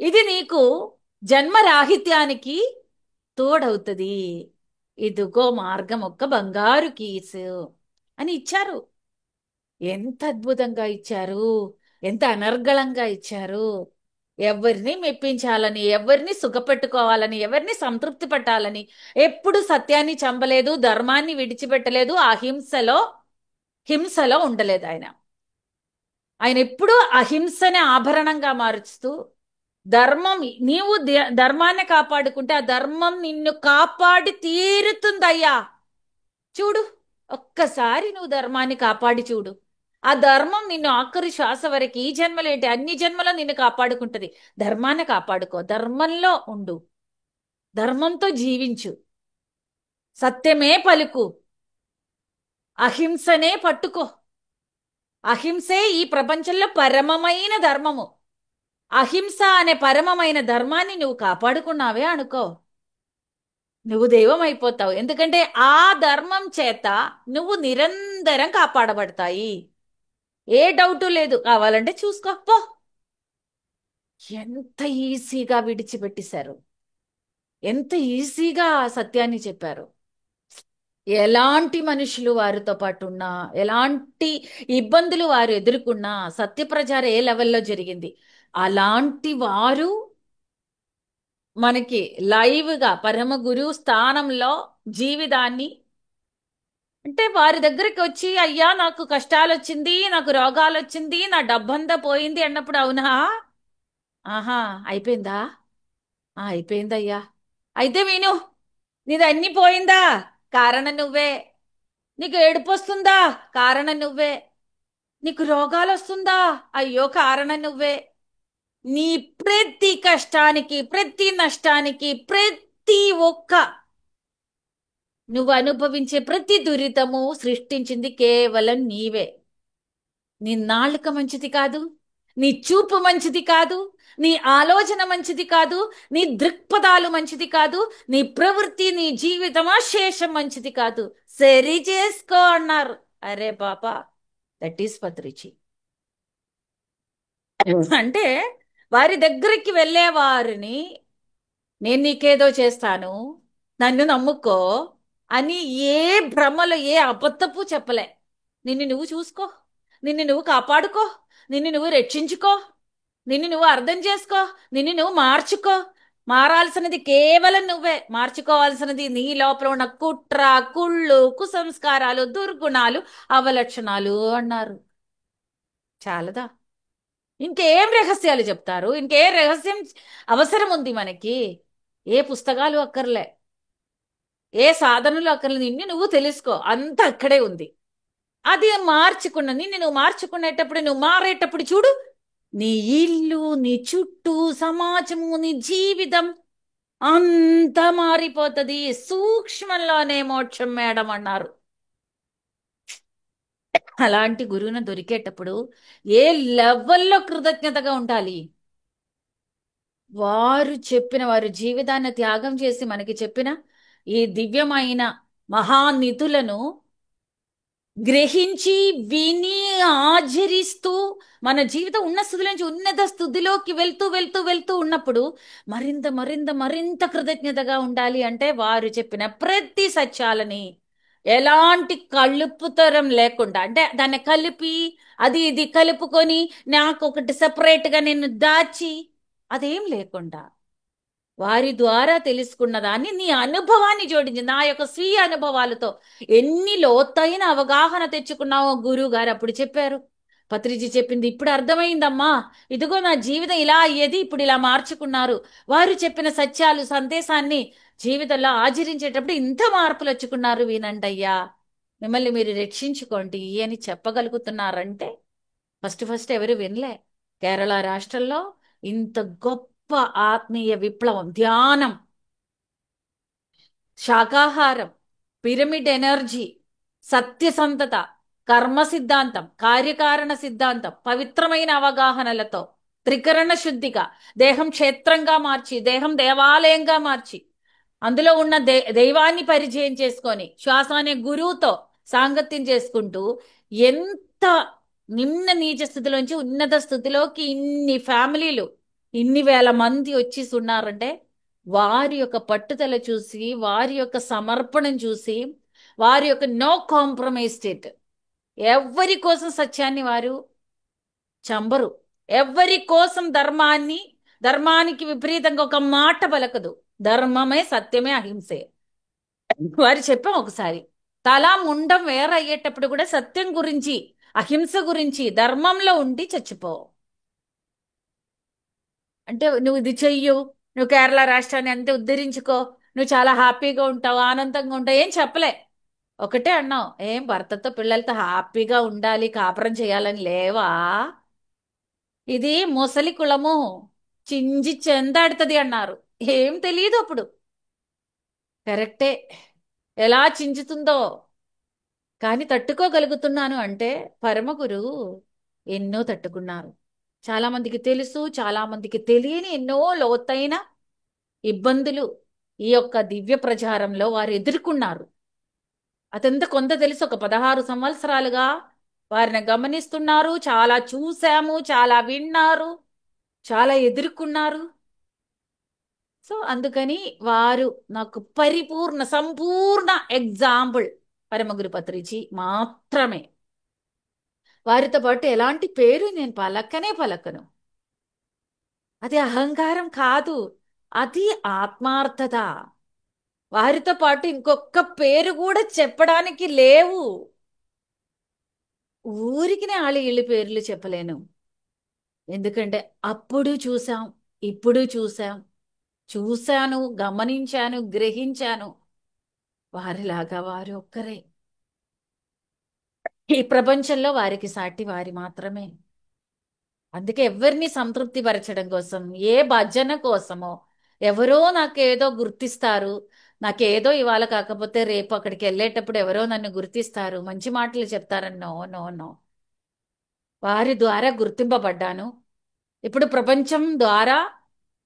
ఇది నీకు జన్మరాహిత్యానికి తోడవుతుంది. ఇదిగో మార్గం ఒక్క బంగారు కీసు అని ఇచ్చారు. ఎంత అద్భుతంగా ఇచ్చారు, ఎంత అనర్గళంగా ఇచ్చారు. ఎవరిని మెప్పించాలని, ఎవరిని సుఖపెట్టుకోవాలని, ఎవరిని సంతృప్తి పెట్టాలని ఎప్పుడు సత్యాన్ని చంపలేదు, ధర్మాన్ని విడిచిపెట్టలేదు, ఆ హింసలో ఉండలేదు ఆయన. ఆయన ఎప్పుడూ అహింసని ఆభరణంగా మారుస్తూ, నీవు ధర్మాన్ని కాపాడుకుంటే ఆ ధర్మం నిన్ను కాపాడి తీరుతుందయ్యా. చూడు, ఒక్కసారి నువ్వు ధర్మాన్ని కాపాడి చూడు. ఆ ధర్మం నిన్ను ఆఖరి శ్వాస వరకు, ఈ జన్మలేంటి అన్ని జన్మలో నిన్ను కాపాడుకుంటది. ధర్మాన్ని కాపాడుకో, ధర్మంలో ఉండు, ధర్మంతో జీవించు, సత్యమే పలుకు, అహింసనే పట్టుకో. అహింసే ఈ ప్రపంచంలో పరమమైన ధర్మము. అహింస అనే పరమమైన ధర్మాన్ని నువ్వు కాపాడుకున్నావే అనుకో, నువ్వు దైవం అయిపోతావు. ఎందుకంటే ఆ ధర్మం చేత నువ్వు నిరంతరం కాపాడబడతాయి. ఏ డౌటు లేదు. కావాలంటే చూసుకోపో. ఎంత ఈజీగా విడిచిపెట్టేశారు, ఎంత ఈజీగా సత్యాన్ని చెప్పారు. ఎలాంటి మనుషులు వారితో పాటు ఉన్నా, ఎలాంటి ఇబ్బందులు వారు ఎదుర్కొన్నా, సత్యప్రచారం ఏ లెవెల్లో జరిగింది, అలాంటి వారు మనకి లైవ్గా పరమ గురువు స్థానంలో జీవితాన్ని, అంటే వారి దగ్గరికి వచ్చి, అయ్యా నాకు కష్టాలు వచ్చింది, నాకు రోగాలు వచ్చింది, నా డబ్బంతా పోయింది అన్నప్పుడు, అవునా, ఆహా అయిపోయిందా, అయిపోయిందయ్యా, అయితే విను, నీది అన్ని పోయిందా, కారణం నువ్వే. నీకు ఏడుపు వస్తుందా, కారణం నువ్వే. నీకు రోగాలు వస్తుందా, అయ్యో కారణం నువ్వే. నీ ప్రతి కష్టానికి, ప్రతి నష్టానికి, ప్రతి ఒక్క నువ్వు అనుభవించే ప్రతి దురితము సృష్టించింది కేవలం నీవే. నీ నాలుక మంచిది కాదు, నీ చూపు మంచిది కాదు, నీ ఆలోచన మంచిది కాదు, నీ దృక్పథాలు మంచిది కాదు, నీ ప్రవృత్తి, నీ జీవితం అశేషం మంచిది కాదు. సరి చేసుకో అన్నారు. అరే బాబా, దట్ ఈస్ పత్రిజీ. అంటే వారి దగ్గరికి వెళ్ళే వారిని నేను నీకేదో చేస్తాను, నన్ను నమ్ముకో అని ఏ భ్రమలో ఏ అబద్ధపు చెప్పలే. నిన్ను నువ్వు చూసుకో, నిన్ను నువ్వు కాపాడుకో, నిన్ను నువ్వు రక్షించుకో, నిన్ను నువ్వు అర్థం చేసుకో, నిన్ను నువ్వు మార్చుకో. మారాల్సినది కేవలం నువ్వే. మార్చుకోవాల్సినది నీ లోపల ఉన్న కుట్ర, కుళ్ళు, కుసంస్కారాలు, దుర్గుణాలు, అవలక్షణాలు అన్నారు. చాలదా? ఇంకేం రహస్యాలు చెప్తారు? ఇంకేం రహస్యం అవసరం ఉంది మనకి? ఏ పుస్తకాలు అక్కర్లే, ఏ సాధనలు అక్కర్లేదు. నిన్ను నువ్వు తెలుసుకో, అంత అక్కడే ఉంది. అది మార్చుకున్న నిన్ను నువ్వు మార్చుకునేటప్పుడు, నువ్వు మారేటప్పుడు చూడు, నీ ఇల్లు, నీ చుట్టూ సమాజము, నీ జీవితం అంతా మారిపోతుంది. సూక్ష్మంలోనే మోక్షం మేడం అన్నారు. అలాంటి గురువును దొరికేటప్పుడు ఏ లెవెల్లో కృతజ్ఞతగా ఉండాలి. వారు చెప్పిన, వారు జీవితాన్ని త్యాగం చేసి మనకి చెప్పిన ఈ దివ్యమైన మహానిధులను గ్రహించి విని ఆచరిస్తూ మన జీవితం ఉన్న స్థితి నుంచి ఉన్నత స్థితిలోకి వెళ్తూ వెళ్తూ వెళ్తూ ఉన్నప్పుడు మరింత మరింత మరింత కృతజ్ఞతగా ఉండాలి. అంటే వారు చెప్పిన ప్రతి సత్యాలని ఎలాంటి కలుపుతరం లేకుండా, అంటే దాన్ని కలిపి అది ఇది కలుపుకొని నాకు ఒకటి సపరేట్గా నేను దాచి అదేం లేకుండా వారి ద్వారా తెలుసుకున్న దాన్ని నీ అనుభవాన్ని జోడించి నా యొక్క స్వీయ అనుభవాలతో ఎన్ని లోతైన అవగాహన తెచ్చుకున్నావో గురువు గారు అప్పుడు చెప్పారు. పత్రిజీ చెప్పింది ఇప్పుడు అర్థమైందమ్మా, ఇదిగో నా జీవితం ఇలా అయ్యేది, ఇప్పుడు ఇలా మార్చుకున్నారు. వారు చెప్పిన సత్యాలు, సందేశాన్ని జీవితంలో ఆచరించేటప్పుడు ఇంత మార్పులు వచ్చుకున్నారు. వినండి అయ్యా, మిమ్మల్ని మీరు రక్షించుకోండి అని చెప్పగలుగుతున్నారంటే ఫస్ట్ ఫస్ట్ ఎవరు వినలే. కేరళ రాష్ట్రంలో ఇంత గొప్ప ఆత్మీయ విప్లవం, ధ్యానం, శాకాహారం, పిరమిడ్ ఎనర్జీ, సత్యసంధత, కర్మ సిద్ధాంతం, కార్యకారణ సిద్ధాంతం, పవిత్రమైన అవగాహనలతో త్రికరణ శుద్ధిగా దేహం క్షేత్రంగా మార్చి, దేహం దేవాలయంగా మార్చి, అందులో ఉన్న దైవాన్ని పరిచయం చేసుకొని శ్వాస అనే గురువుతో సాంగత్యం చేసుకుంటూ ఎంత నిమ్న నీచ స్థితిలోంచి ఉన్నత స్థితిలోకి ఇన్ని ఫ్యామిలీలు, ఇన్ని వేల మంది వచ్చేసి ఉన్నారంటే వారి యొక్క పట్టుదల చూసి, వారి యొక్క సమర్పణం చూసి, వారి యొక్క నో కాంప్రమైజ్ స్టేట్, ఎవరి కోసం సత్యాన్ని వారు చంబరు, ఎవరి కోసం ధర్మానికి విపరీతంగా ఒక మాట పలకదు. ధర్మమే, సత్యమే, అహింసే. వారు చెప్పాం ఒకసారి, తల ముండం వేరయ్యేటప్పుడు కూడా సత్యం గురించి, అహింస గురించి, ధర్మంలో ఉండి చచ్చిపో. అంటే నువ్వు ఇది చెయ్యు, నువ్వు కేరళ రాష్ట్రాన్ని అంతే ఉద్ధరించుకో, నువ్వు చాలా హ్యాపీగా ఉంటావు, ఆనందంగా ఉంటావు, ఏం చెప్పలే. ఒకటే అన్నావు, ఏం భర్తతో పిల్లలతో హ్యాపీగా ఉండాలి, కాపురం చేయాలని లేవా? ఇది ముసలి కులము, చింజి చెందాడుతుంది అన్నారు. ఏం తెలియదు అప్పుడు. కరెక్టే, ఎలా చించుతుందో. కానీ తట్టుకోగలుగుతున్నాను అంటే పరమ గురువు ఎన్నో తట్టుకున్నారు. చాలా మందికి తెలుసు, చాలా మందికి తెలియని ఎన్నో లోతైన ఇబ్బందులు ఈ యొక్క దివ్య ప్రచారంలో వారు ఎదుర్కొన్నారు. అదంతా కొంత తెలుసు. ఒక 16 సంవత్సరాలుగా వారిని గమనిస్తున్నారు, చాలా చూశాము, చాలా విన్నారు, చాలా ఎదుర్కొన్నారు. సో అందుకని వారు నాకు పరిపూర్ణ సంపూర్ణ ఎగ్జాంపుల్ పరమగురు పత్రిజీ మాత్రమే. వారితో పాటు ఎలాంటి పేరు నేను పలకనే పలకను. అది అహంకారం కాదు, అది ఆత్మార్థత. వారితో పాటు ఇంకొక పేరు కూడా చెప్పడానికి లేవు. ఊరికి వాళ్ళ ఇళ్ళ పేర్లు చెప్పలేను. ఎందుకంటే అప్పుడు చూసాం, ఇప్పుడు చూశాను, గమనించాను, గ్రహించాను. వారిలాగా వారు ఒక్కరే. ఈ ప్రపంచంలో వారికి సాటి వారి మాత్రమే. అందుకే ఎవరిని సంతృప్తి పరచడం కోసం, ఏ భజన కోసమో, ఎవరో నాకేదో గుర్తిస్తారు, నాకేదో ఇవాళ కాకపోతే రేపు అక్కడికి వెళ్ళేటప్పుడు ఎవరో నన్ను గుర్తిస్తారు, మంచి మాటలు చెప్తారని నో నో నో. వారి ద్వారా గుర్తింపబడ్డాను. ఇప్పుడు ప్రపంచం ద్వారా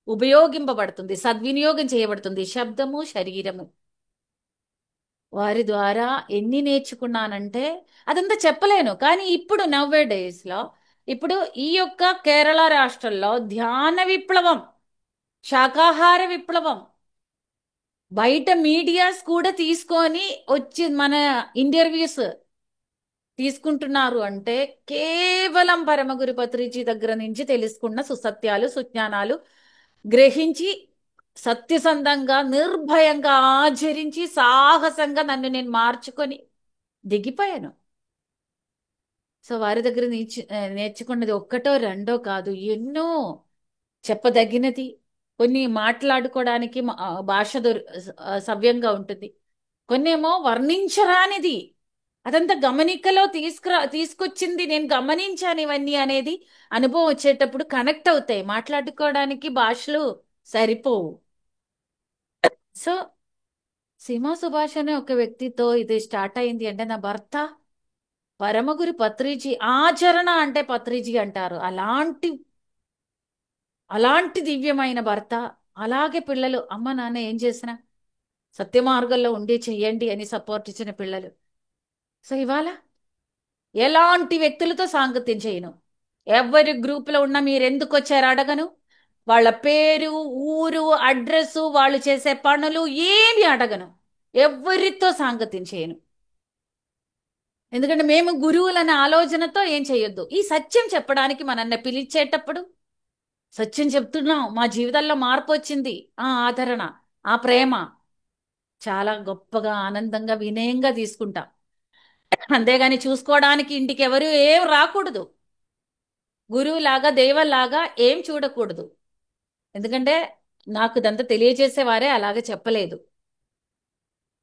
ఉపయోగింపబడుతుంది, సద్వినియోగం చేయబడుతుంది శబ్దము, శరీరము. వారి ద్వారా ఎన్ని నేర్చుకున్నానంటే అదంతా చెప్పలేను. కానీ ఇప్పుడు నవ్వే డేస్లో ఇప్పుడు ఈ యొక్క కేరళ రాష్ట్రంలో ధ్యాన విప్లవం, శాకాహార విప్లవం, బయట మీడియాస్ కూడా తీసుకొని వచ్చి మన ఇంటర్వ్యూస్ తీసుకుంటున్నారు అంటే కేవలం పరమగురు పత్రిజీ దగ్గర నుంచి తెలుసుకున్న సుసత్యాలు సుజ్ఞానాలు గ్రహించి సత్యసంధంగా నిర్భయంగా ఆచరించి సాహసంగా నన్ను నేను మార్చుకొని దిగిపోయాను. సో వారి దగ్గర నేర్చుకున్నది ఒక్కటో రెండో కాదు, ఎన్నో. చెప్పదగినది, కొన్ని మాట్లాడుకోవడానికి భాష సవ్యంగా ఉంటుంది, కొన్నేమో వర్ణించరానిది. అదంతా గమనికలో తీసుకొచ్చింది, నేను గమనించాను ఇవన్నీ అనేది అనుభవం వచ్చేటప్పుడు కనెక్ట్ అవుతాయి. మాట్లాడుకోవడానికి భాషలు సరిపోవు. సో సీమా సుభాష్ అనే ఒక వ్యక్తితో ఇది స్టార్ట్ అయింది అంటే నా భర్త పరమగురు పత్రిజీ, ఆచరణ అంటే పత్రిజీ అంటారు. అలాంటి దివ్యమైన భర్త, అలాగే పిల్లలు, అమ్మ నాన్న ఏం చేసినా సత్య మార్గంలో ఉండి చెయ్యండి అని సపోర్ట్ ఇచ్చిన పిల్లలు. సో ఇవాళ ఎలాంటి వ్యక్తులతో సాంగత్యం చేయను. ఎవరి గ్రూపులో ఉన్నా మీరు ఎందుకు వచ్చారు అడగను. వాళ్ళ పేరు, ఊరు, అడ్రస్, వాళ్ళు చేసే పనులు ఏమి అడగను. ఎవరితో సాంగత్యం చేయను. ఎందుకంటే మేము గురువులనే ఆలోచనతో ఏం చేయొద్దు. ఈ సత్యం చెప్పడానికి మనల్ని పిలిచేటప్పుడు సత్యం చెప్తున్నాం, మా జీవితాల్లో మార్పు వచ్చింది, ఆ ఆదరణ, ఆ ప్రేమ చాలా గొప్పగా ఆనందంగా వినయంగా తీసుకుంటాం. అంతేగాని చూసుకోవడానికి ఇంటికి ఎవరు ఏం రాకూడదు. గురువులాగా దైవంలాగా ఏం చూడకూడదు. ఎందుకంటే నాకు ఇదంతా తెలియజేసేవారే అలాగే చెప్పలేదు.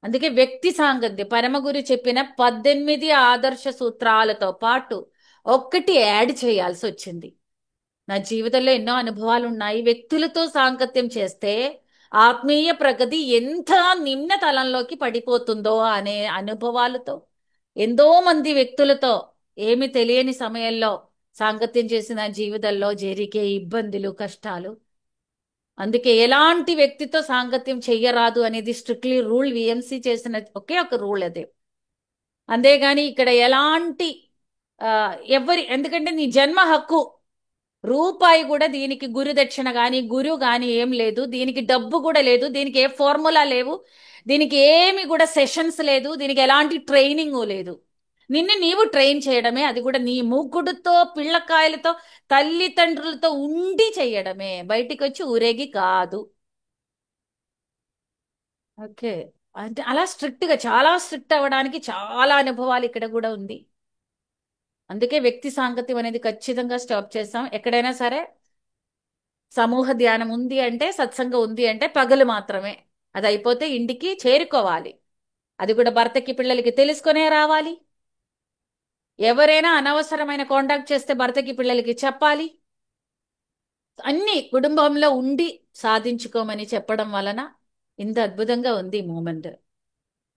అందుకే వ్యక్తి సాంగత్యం, పరమగురు చెప్పిన 18 ఆదర్శ సూత్రాలతో పాటు ఒక్కటి యాడ్ చేయాల్సి వచ్చింది. నా జీవితంలో ఎన్నో అనుభవాలు ఉన్నాయి. వ్యక్తులతో సాంగత్యం చేస్తే ఆత్మీయ ప్రగతి ఎంత నిమ్న తలంలోకి పడిపోతుందో అనే అనుభవాలతో ఎంతో మంది వ్యక్తులతో ఏమి తెలియని సమయంలో సాంగత్యం చేసిన జీవితంలో జరిగే ఇబ్బందులు, కష్టాలు. అందుకే ఎలాంటి వ్యక్తితో సాంగత్యం చెయ్యరాదు అనేది స్ట్రిక్ట్లీ రూల్. విఎంసి చేసిన ఒకే ఒక రూల్ అదే. అంతేగాని ఇక్కడ ఎలాంటి ఎందుకంటే నీ జన్మ హక్కు, రూపాయి కూడా దీనికి గురుదక్షిణ కానీ గురువు కానీ ఏం లేదు. దీనికి డబ్బు కూడా లేదు, దీనికి ఏ ఫార్ములా లేవు, దీనికి ఏమి కూడా సెషన్స్ లేదు, దీనికి ఎలాంటి ట్రైనింగ్ లేదు. నిన్ను నీవు ట్రైన్ చేయడమే, అది కూడా నీ మూకుడుతో పిల్లకాయలతో తల్లిదండ్రులతో ఉండి చెయ్యడమే, బయటికి వచ్చి ఊరేగి కాదు. ఓకే. అంటే అలా స్ట్రిక్ట్గా, చాలా స్ట్రిక్ట్ అవ్వడానికి చాలా అనుభవాలు ఇక్కడ కూడా ఉంది. అందుకే వ్యక్తి సాంగత్యం అనేది ఖచ్చితంగా స్టాప్ చేస్తాం. ఎక్కడైనా సరే సమూహ ధ్యానం ఉంది అంటే, సత్సంగం ఉంది అంటే పగలు మాత్రమే. అది అయిపోతే ఇంటికి చేరుకోవాలి. అది కూడా భర్తకి పిల్లలకి తెలుసుకునే రావాలి. ఎవరైనా అనవసరమైన కాంటాక్ట్ చేస్తే భర్తకి పిల్లలకి చెప్పాలి. అన్ని కుటుంబంలో ఉండి సాధించుకోమని చెప్పడం వలన ఇంత అద్భుతంగా ఉంది మూమెంట్.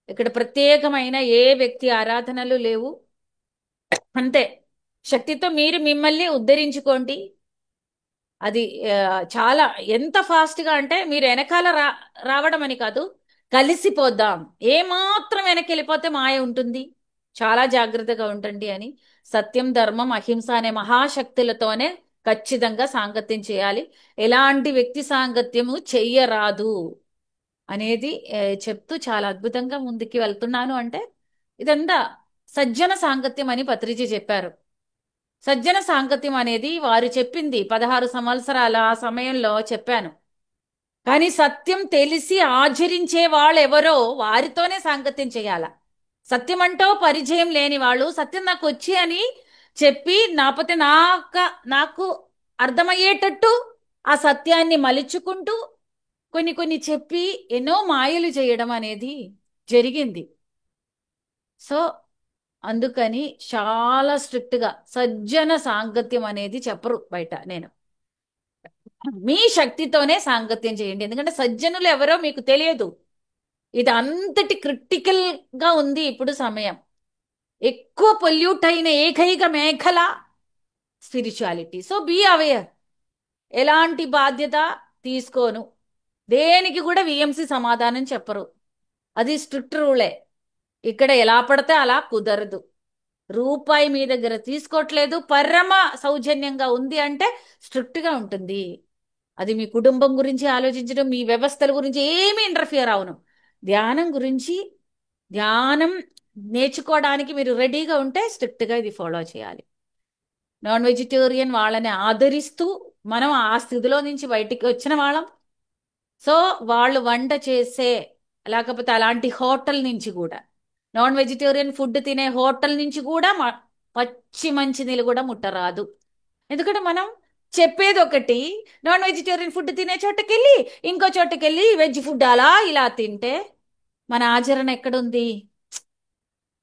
ఇక్కడ ప్రత్యేకమైన ఏ వ్యక్తి ఆరాధనలు లేవు. అంతే, శక్తితో మీరు మిమ్మల్ని ఉద్ధరించుకోండి. అది చాలా ఎంత ఫాస్ట్గా అంటే మీరు వెనకాల రావడం అని కాదు, కలిసిపోద్దాం. ఏమాత్రం వెనక్కి వెళ్ళిపోతే మాయ ఉంటుంది, చాలా జాగ్రత్తగా ఉండండి అని. సత్యం, ధర్మం, అహింస అనే మహాశక్తులతోనే ఖచ్చితంగా సాంగత్యం చేయాలి. ఎలాంటి వ్యక్తి సాంగత్యము చెయ్యరాదు అనేది చెప్తూ చాలా అద్భుతంగా ముందుకి వెళ్తున్నాను. అంటే ఇదంతా సజ్జన సాంగత్యం అని పత్రిజీ చెప్పారు. సజ్జన సాంగత్యం అనేది వారు చెప్పింది 16 సంవత్సరాల ఆ సమయంలో చెప్పాను. కానీ సత్యం తెలిసి ఆచరించే వాళ్ళు ఎవరో వారితోనే సాంగత్యం చేయాల. సత్యం అంటూ పరిచయం లేని వాళ్ళు సత్యం నాకు వచ్చి అని చెప్పి నాపతే నాకు అర్థమయ్యేటట్టు ఆ సత్యాన్ని మలుచుకుంటూ కొన్ని కొన్ని చెప్పి ఎన్నో మాయలు చేయడం అనేది జరిగింది. సో అందుకని చాలా స్ట్రిక్ట్గా సజ్జన సాంగత్యం అనేది చెప్పరు బయట. నేను మీ శక్తితోనే సాంగత్యం చేయండి, ఎందుకంటే సజ్జనులు ఎవరో మీకు తెలియదు. ఇది అంతటి క్రిటికల్ గా ఉంది ఇప్పుడు సమయం. ఎక్కువ పొల్యూట్ అయిన ఏకైక మేఖల స్పిరిచువాలిటీ. So be aware. ఎలాంటి బాధ్యత తీసుకోను, దేనికి కూడా విఎంసి సమాధానం చెప్పరు. అది స్ట్రిక్ట్ రూలే. ఇక్కడ ఎలా పడితే అలా కుదరదు. రూపాయి మీ దగ్గర తీసుకోవట్లేదు, పరమ సౌజన్యంగా ఉంది అంటే స్ట్రిక్ట్ గా ఉంటుంది. అది మీ కుటుంబం గురించి ఆలోచించడం, మీ వ్యవస్థల గురించి ఏమి ఇంటర్ఫియర్ అవును. ధ్యానం గురించి, ధ్యానం నేర్చుకోవడానికి మీరు రెడీగా ఉంటే స్ట్రిక్ట్ గా ఇది ఫాలో చేయాలి. నాన్ వెజిటేరియన్ వాళ్ళని ఆదరిస్తూ మనం ఆ స్థితిలో నుంచి బయటికి వచ్చిన వాళ్ళం. సో వాళ్ళు వంట చేసే, లేకపోతే అలాంటి హోటల్ నుంచి కూడా, నాన్ వెజిటేరియన్ ఫుడ్ తినే హోటల్ నుంచి కూడా పచ్చి మంచినీళ్ళు కూడా ముట్టరాదు. ఎందుకంటే మనం చెప్పేది ఒకటి, నాన్ వెజిటేరియన్ ఫుడ్ తినే చోటకెళ్ళి ఇంకో చోటకెళ్ళి వెజ్ ఫుడ్ అలా ఇలా తింటే మన ఆచరణ ఎక్కడుంది?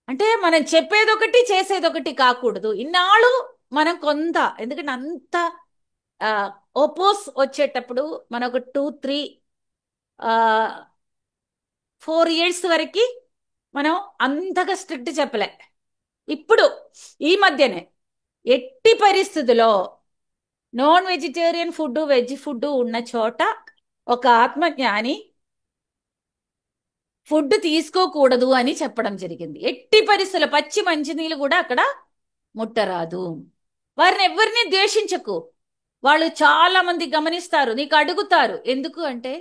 అంటే మనం చెప్పేది ఒకటి చేసేది ఒకటి కాకూడదు. ఇన్నాళ్ళు మనం కొంత, ఎందుకంటే అంత ఓపోస్ వచ్చేటప్పుడు మనం ఒక 2, 3, 4 ఇయర్స్ వరకు మనం అంతగా స్ట్రిక్ట్ చెప్పలే. ఇప్పుడు ఈ మధ్యనే ఎట్టి పరిస్థితుల్లో non vegetarian food veg food ఉన్న చోట ఒక ఆత్మజ్ఞాని ఫుడ్ తీసుకోకూడదు అని చెప్పడం జరిగింది. ఎట్టి పరిస్థితుల్లో పచ్చి మంచినీళ్ళు కూడా అక్కడ ముట్టరాదు. వారిని ఎవరిని ద్వేషించకు. వాళ్ళు చాలా మంది గమనిస్తారు, నీకు అడుగుతారు ఎందుకు అంటే,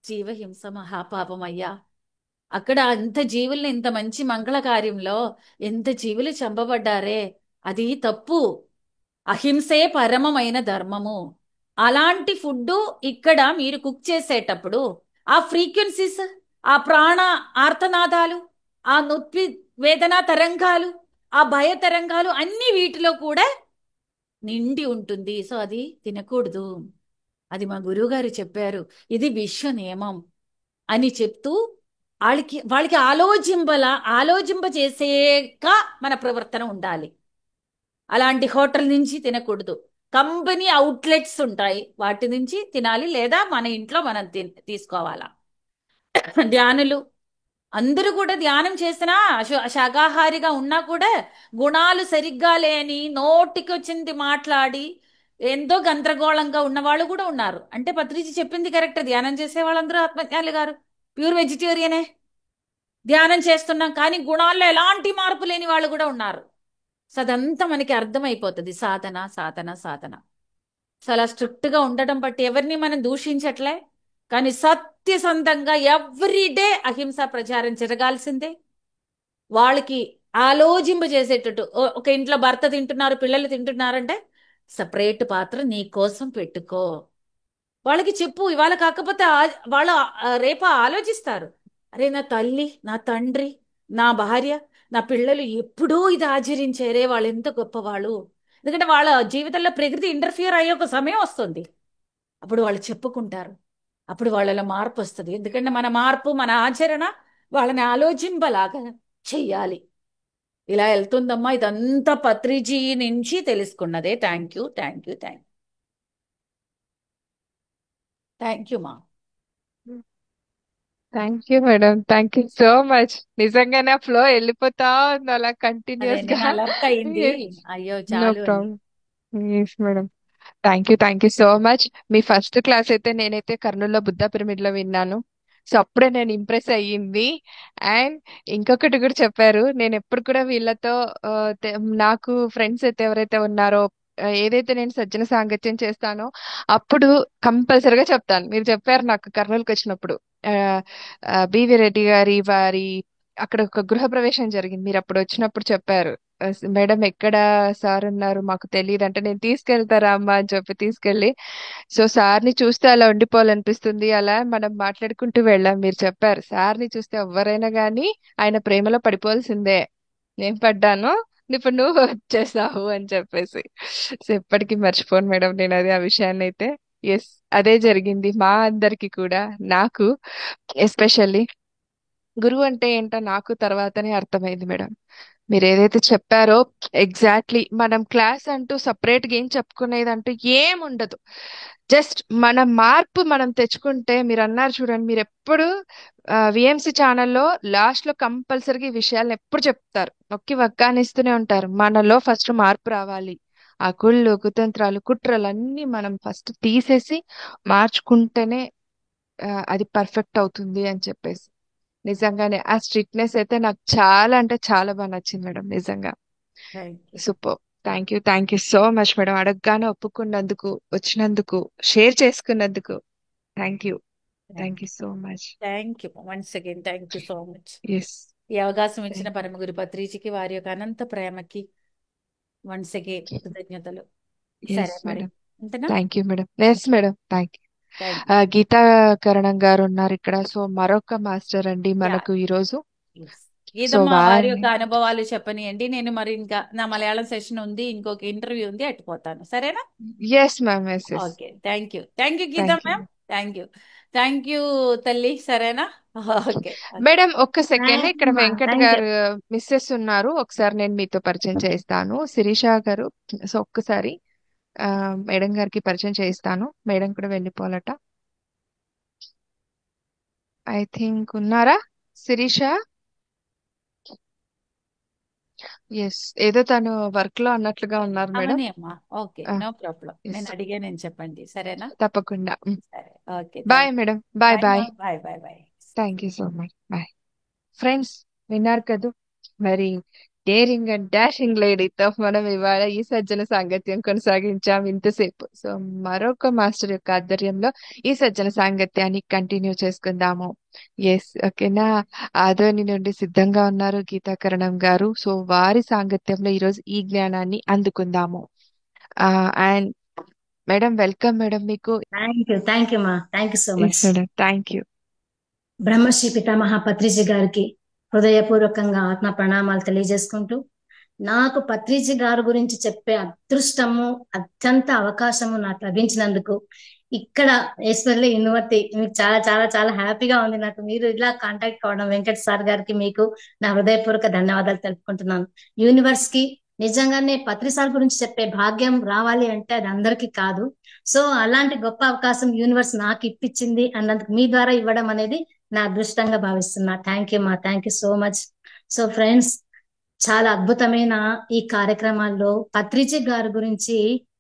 జీవహింస మహాపాపం అయ్యా. అక్కడ అంత జీవుల్ని, ఇంత మంచి మంగళ కార్యంలో ఎంత జీవులు చంపబడ్డారే, అది తప్పు. అహింసే పరమమైన ధర్మము. అలాంటి ఫుడ్ ఇక్కడ మీరు కుక్ చేసేటప్పుడు ఆ ఫ్రీక్వెన్సీస్, ఆ ప్రాణ ఆర్తనాదాలు, ఆ నొప్పి వేదనా తరంగాలు, ఆ భయ తరంగాలు అన్ని వీటిలో కూడా నిండి ఉంటుంది. సో అది తినకూడదు. అది మా గురువు గారు చెప్పారు, ఇది విశ్వ నియమం అని చెప్తూ వాళ్ళకి ఆలోచింప చేసేక మన ప్రవర్తన ఉండాలి. అలాంటి హోటల్ నుంచి తినకూడదు. కంపెనీ అవుట్లెట్స్ ఉంటాయి, వాటి నుంచి తినాలి, లేదా మన ఇంట్లో మనం తీసుకోవాలా. ధ్యానులు అందరూ కూడా ధ్యానం చేసినా, శాకాహారిగా ఉన్నా కూడా గుణాలు సరిగ్గా లేని, నోటికి వచ్చింది మాట్లాడి ఎంతో గందరగోళంగా ఉన్న వాళ్ళు కూడా ఉన్నారు. అంటే పత్రిజీ చెప్పింది కరెక్ట్, ధ్యానం చేసే వాళ్ళందరూ ఆత్మజ్ఞానులు గారు, ప్యూర్ వెజిటేరియనే. ధ్యానం చేస్తున్నాం కానీ గుణాల్లో ఎలాంటి మార్పు లేని వాళ్ళు కూడా ఉన్నారు. సో అదంతా మనకి అర్థమైపోతుంది. సాధన సాధన సాధన. చాలా స్ట్రిక్ట్ గా ఉండటం బట్టి ఎవరిని మనం దూషించట్లే, కానీ సత్యసంధంగా ఎవ్రీడే అహింస ప్రచారం జరగాల్సిందే. వాళ్ళకి ఆలోచింపజేసేటట్టు, ఒక ఇంట్లో భర్త తింటున్నారు, పిల్లలు తింటున్నారంటే సపరేట్ పాత్ర నీ కోసం పెట్టుకో. వాళ్ళకి చెప్పు, ఇవాళ కాకపోతే వాళ్ళు రేపు ఆలోచిస్తారు, అరే నా తల్లి, నా తండ్రి, నా భార్య, నా పిల్లలు ఎప్పుడూ ఇది ఆచరించారే, వాళ్ళు ఎంత గొప్పవాళ్ళు. ఎందుకంటే వాళ్ళ జీవితంలో ప్రకృతి ఇంటర్ఫియర్ అయ్యే ఒక సమయం వస్తుంది, అప్పుడు వాళ్ళు చెప్పుకుంటారు, అప్పుడు వాళ్ళలో మార్పు వస్తుంది. ఎందుకంటే మన మార్పు, మన ఆచరణ వాళ్ళని ఆలోచింపలాగా చెయ్యాలి. ఇలా వెళ్తుందమ్మా. ఇదంతా పత్రిజీ నుంచి తెలుసుకున్నదే. Thank you, thank you, thank you, thank you మా. Thank you madam, thank you so much. నిజంగానే ఆ ఫ్లో వెళ్ళిపోతా ఉంది అలా అదే కంటిన్యూస్ గా. నేను అలర్ట్ అయింది, అయ్యో నో చాలు అని. Problem. Yes madam. Thank you so much. మీ ఫస్ట్ క్లాస్ అయితే నేనైతే కర్నూలులో బుద్ధ పిరమిడ్ లో విన్నాను. సో అప్పుడే నేను ఇంప్రెస్ అయ్యింది. అండ్ ఇంకొకటి కూడా చెప్పారు, నేను ఎప్పుడు కూడా వీళ్ళతో ఆ, నాకు ఫ్రెండ్స్ అయితే ఎవరైతే ఉన్నారో, ఏదైతే నేను సజ్జన సాంగత్యం చేస్తానో అప్పుడు కంపల్సరిగా చెప్తాను. మీరు చెప్పారు నాకు కర్నూలుకి వచ్చినప్పుడు, ఆ, బివి రెడ్డి గారి వారి అక్కడ ఒక గృహ ప్రవేశం జరిగింది, మీరు అప్పుడు వచ్చినప్పుడు చెప్పారు, మేడం ఎక్కడ సార్ ఉన్నారు మాకు తెలియదు అంటే, నేను తీసుకెళ్తారా అమ్మా అని చెప్పి తీసుకెళ్ళి, సో సార్ని చూస్తే అలా ఉండిపోవాలనిపిస్తుంది, అలా మనం మాట్లాడుకుంటూ వెళ్ళాం. మీరు చెప్పారు సార్ని చూస్తే ఎవరైనా కానీ ఆయన ప్రేమలో పడిపోవాల్సిందే, నేను పడ్డాను, ఇప్పుడు నువ్వు వచ్చేసావు అని చెప్పేసి. సో ఎప్పటికీ మర్చిపోను మేడం నేను అది, ఆ విషయాన్ని అయితే. ఎస్, అదే జరిగింది మా అందరికి కూడా. నాకు ఎస్పెషల్లీ గురువు అంటే ఏంటో నాకు తర్వాతనే అర్థమైంది మేడం. మీరు ఏదైతే చెప్పారో ఎగ్జాక్ట్లీ, మనం క్లాస్ అంటూ సపరేట్ గా ఏం చెప్పుకునేది అంటూ ఏం ఉండదు. జస్ట్ మన మార్పు మనం తెచ్చుకుంటే, మీరు అన్నారు చూడండి, మీరు ఎప్పుడు విఎంసి ఛానల్లో లాస్ట్ లో కంపల్సరీగా ఈ విషయాలను ఎప్పుడు చెప్తారు, నొక్కి వక్కానిస్తూనే ఉంటారు. మనలో ఫస్ట్ మార్పు రావాలి. ఆ కుళ్ళు కుతంత్రాలు కుట్రలు అన్ని మనం ఫస్ట్ తీసేసి మార్చుకుంటేనే అది పర్ఫెక్ట్ అవుతుంది అని చెప్పేసి. నిజంగానే ఆ స్ట్రిక్ట్నెస్ అయితే నాకు చాలా అంటే చాలా బాగా నచ్చింది మేడం, నిజంగా. Thank you. Super. Thank you so much madam. అడగగానే ఒప్పుకున్నందుకు, వచ్చినందుకు, షేర్ చేసుకున్నందుకు thank you. Thank thank you so much. Thank you once again. Thank you so much. Yes. ఈ అవకాశం ఇచ్చిన పరమగురు పత్రిజికి వారి యొక్క అనంత ప్రేమకి వన్స్ అగైన్ కృతజ్ఞతలు. ఎస్ సరే మరి మేడం. అంతేనా? Thank you madam. Yes madam. Thank you. Thank you. Geeta Karanam గారు ఉన్నారు ఇక్కడ. సో మరొక మాస్టర్ అండి యా, మనకు ఈరోజు. ఎస్. సో గీతమ్మ వారి వారిని యొక్క అనుభవాలు చెప్పనియండి. నేను మరి ఇంకా నా మలయాళం సెషన్ ఉంది, ఇంకొక ఇంటర్వ్యూ ఉంది, అట్టుపోతాను. సరేనా? Yes ma'am. Yes yes. Okay. Thank you Geetha thank you ma'am. Thank you తల్లి. సరేనా? ఓకే. మేడం. ఒక్క సెకండ్, థ్యాంక్ ఇక్కడ యూ మా వెంకట్ థ్యాంక్ యూ. గారు మిస్సెస్ ఉన్నారు. ఒకసారి నేను మీతో పరిచయం చేస్తాను. శిరీష గారు. సో ఒక్కసారి మేడం గారికి పరిచయం చేయిస్తాను. మేడం కూడా వెళ్ళిపోవాలట. ఐ థింక్ ఉన్నారా శిరీష? ఎస్, ఏదో తను వర్క్ లో అన్నట్లుగా ఉన్నారు మేడం. అవని అమ్మా. Okay, no problem. నేను అడిగానని చెప్పండి. సరేనా? తప్పకుండా. సరే. Okay. Bye madam. Bye bye. Bye. Thank you so much. Bye. Friends, విన్నారు కదూ, మరి డేరింగ్ అండ్ డాషింగ్ లేడీతో మనం ఇవాళ ఈ సజ్జన సాంగత్యం కొనసాగించాం ఇంతసేపు. సో మరొక మాస్టర్ యొక్క ఆధ్వర్యంలో ఈ సజ్జన సాంగత్యాన్ని కంటిన్యూ చేసుకుందాము. ఎస్, ఓకేనా. ఆదోని నుండి సిద్ధంగా ఉన్నారు గీతాకరణం గారు. సో వారి సాంగత్యంలో ఈరోజు ఈ జ్ఞానాన్ని అందుకుందాము. అండ్ మేడం, వెల్కమ్ మేడం మీకు. థ్యాంక్ యూ మా thank you so much. Thank you. Brahmashri పితామహ పత్రిజీ గారికి హృదయపూర్వకంగా ఆత్మ ప్రణామాలు తెలియజేసుకుంటూ, నాకు పత్రిజీ గారి గురించి చెప్పే అదృష్టము, అత్యంత అవకాశము నాకు లభించినందుకు ఇక్కడ ఈశ్వర్లో యూనివర్సిటీ మీకు చాలా చాలా చాలా హ్యాపీగా ఉంది. నాకు మీరు ఇలా కాంటాక్ట్ కావడం, వెంకట్ సార్ గారికి మీకు నా హృదయపూర్వక ధన్యవాదాలు తెలుపుకుంటున్నాను. యూనివర్స్ కి నిజంగానే పత్రి సార్ గురించి చెప్పే భాగ్యం రావాలి అంటే అది అందరికీ కాదు. సో అలాంటి గొప్ప అవకాశం యూనివర్స్ నాకు ఇప్పించింది అన్నందుకు మీ ద్వారా ఇవ్వడం అనేది నా అదృష్టంగా భావిస్తున్నా. థ్యాంక్ యూ మా thank you so much. So friends, చాలా అద్భుతమైన ఈ కార్యక్రమాల్లో పత్రిజీ గారి గురించి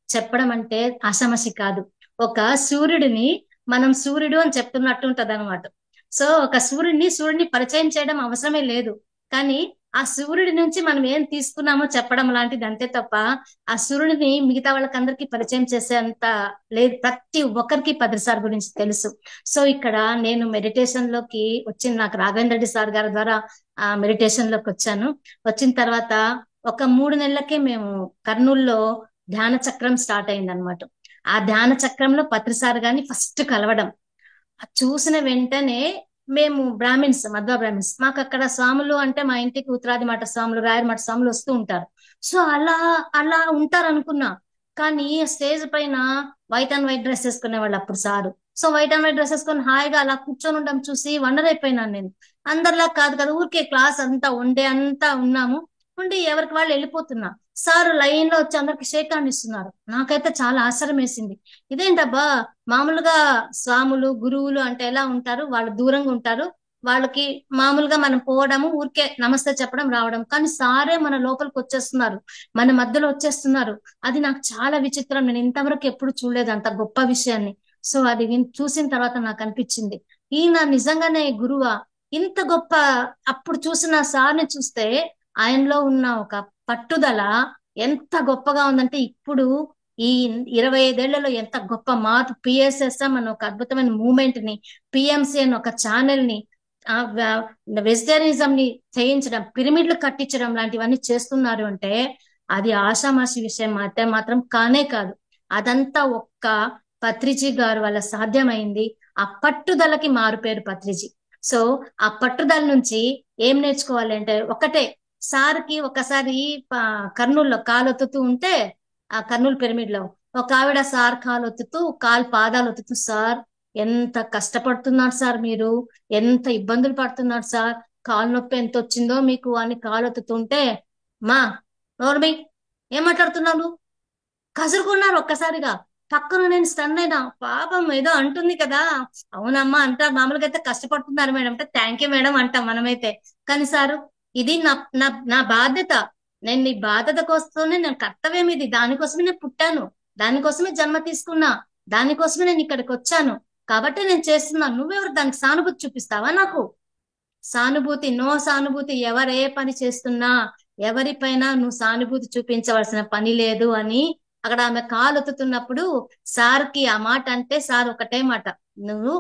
చెప్పడం అంటే ఆషామాషి కాదు. ఒక సూర్యుడిని మనం సూర్యుడు అని చెప్తున్నట్టు ఉంటది అనమాట. సో ఒక సూర్యుడిని పరిచయం చేయడం అవసరమే లేదు, కానీ ఆ సూర్యుడి నుంచి మనం ఏం తీసుకున్నామో చెప్పడం లాంటిది అంతే తప్ప ఆ సూర్యుడిని మిగతా వాళ్ళకందరికీ పరిచయం చేసే అంత లేదు. ప్రతి ఒక్కరికి పత్రి సార్ గురించి తెలుసు. సో ఇక్కడ నేను మెడిటేషన్ లోకి వచ్చింది, నాకు రాఘవేంద్ర రెడ్డి సార్ గారి ద్వారా మెడిటేషన్ లోకి వచ్చాను. వచ్చిన తర్వాత ఒక 3 నెలలకే మేము కర్నూలులో ధ్యాన చక్రం స్టార్ట్ అయింది అనమాట. ఆ ధ్యాన చక్రంలో పత్రి సార్ గారిని ఫస్ట్ కలవడం, చూసిన వెంటనే మేము బ్రాహ్మిన్స్, మధ్వ బ్రాహ్మిన్స్, మాకు అక్కడ స్వాములు అంటే మా ఇంటికి ఉత్తరాది మఠ స్వాములు, రాయర్ మఠ స్వాములు వస్తూ ఉంటారు. సో అలా అలా ఉంటారు అనుకున్నా, కానీ స్టేజ్ పైన వైట్ అండ్ వైట్ డ్రెస్ వేసుకునే వాళ్ళు అప్పుడు sir. So white and white dress వేసుకొని హాయిగా అలా కూర్చొని ఉండడం చూసి వండర్ అయిపోయినాను నేను. అందరిలా కాదు కదా, ఊరికే క్లాస్ అంతా అంతా ఉన్నాము, ఉండి ఎవరికి వాళ్ళు వెళ్ళిపోతున్నా. సార్ లైన్ లో వచ్చి అందరికి షేక్ హ్యాండ్ ఇస్తున్నారు. నాకైతే చాలా ఆశ్చర్యం వేసింది. ఇదేంటబ్బా, మామూలుగా స్వాములు గురువులు అంటే ఎలా ఉంటారు, వాళ్ళు దూరంగా ఉంటారు, వాళ్ళకి మామూలుగా మనం పోవడము, ఊరికే నమస్తే చెప్పడం రావడం, కానీ సారే మన లోపలికి వచ్చేస్తున్నారు, మన మధ్యలో వచ్చేస్తున్నారు. అది నాకు చాలా విచిత్రం. నేను ఇంతవరకు ఎప్పుడు చూడలేదు అంత గొప్ప విషయాన్ని. సో అది చూసిన తర్వాత నాకు అనిపించింది, ఈయన నిజంగానే గురువా, ఇంత గొప్ప. అప్పుడు చూసిన సార్ని చూస్తే ఆయనలో ఉన్న ఒక పట్టుదల ఎంత గొప్పగా ఉందంటే, ఇప్పుడు ఈ 25 ఏళ్లలో ఎంత గొప్ప మార్పు. పిఎస్ఎస్ఎం అని ఒక అద్భుతమైన మూవ్మెంట్ ని, పిఎంసి అని ఒక ఛానల్ ని, వెజిటేరియనిజం ని చేయించడం, పిరమిడ్లు కట్టించడం లాంటివన్నీ చేస్తున్నారు అంటే అది ఆషామాషి విషయం అయితే మాత్రం కానే కాదు. అదంతా ఒక్క పత్రిజీ గారు వల్ల సాధ్యమైంది. ఆ పట్టుదలకి మారుపేరు పత్రిజీ. సో ఆ పట్టుదల నుంచి ఏం నేర్చుకోవాలి అంటే ఒకటే, సార్కి ఒకసారి కర్నూలులో కాలొత్తుతూ ఉంటే, ఆ కర్నూలు పిరమిడ్ లో ఒక ఆవిడ సార్ కాలొత్తుతూ పాదాలు ఒత్తుతూ, సార్ ఎంత కష్టపడుతున్నారు సార్, మీరు ఎంత ఇబ్బందులు పడుతున్నారు సార్, కాలు నొప్పి ఎంత వచ్చిందో మీకు అని కాలొత్తుతుంటే, మా నోర్మి ఏం మాట్లాడుతున్నావు, కసురుకున్నారు ఒక్కసారిగా. పక్కన నేను స్టన్ అయినా, పాపం ఏదో అంటుంది కదా, అవునమ్మా అంటారు, మామూలుగా అయితే కష్టపడుతున్నారు మేడం అంటే థ్యాంక్ యూ మేడం అంటాం మనమైతే, కానీ సారు ఇది నా నా నా బాధ్యత, నేను నీ బాధ్యత కోసమే, నేను కర్తవ్యం ఇది, దానికోసమే నేను పుట్టాను, దానికోసమే జన్మ తీసుకున్నా, దానికోసమే నేను ఇక్కడికి వచ్చాను, కాబట్టి నేను చేస్తున్నాను. నువ్వెవరు దానికి సానుభూతి చూపిస్తావా నాకు? సానుభూతి, నో సానుభూతి. ఎవరు ఏ పని చేస్తున్నా ఎవరిపైన నువ్వు సానుభూతి చూపించవలసిన పని లేదు అని అక్కడ ఆమె కాలు ఒత్తుతున్నప్పుడు సార్కి ఆ మాట అంటే సార్ ఒకటే మాట, నువ్వు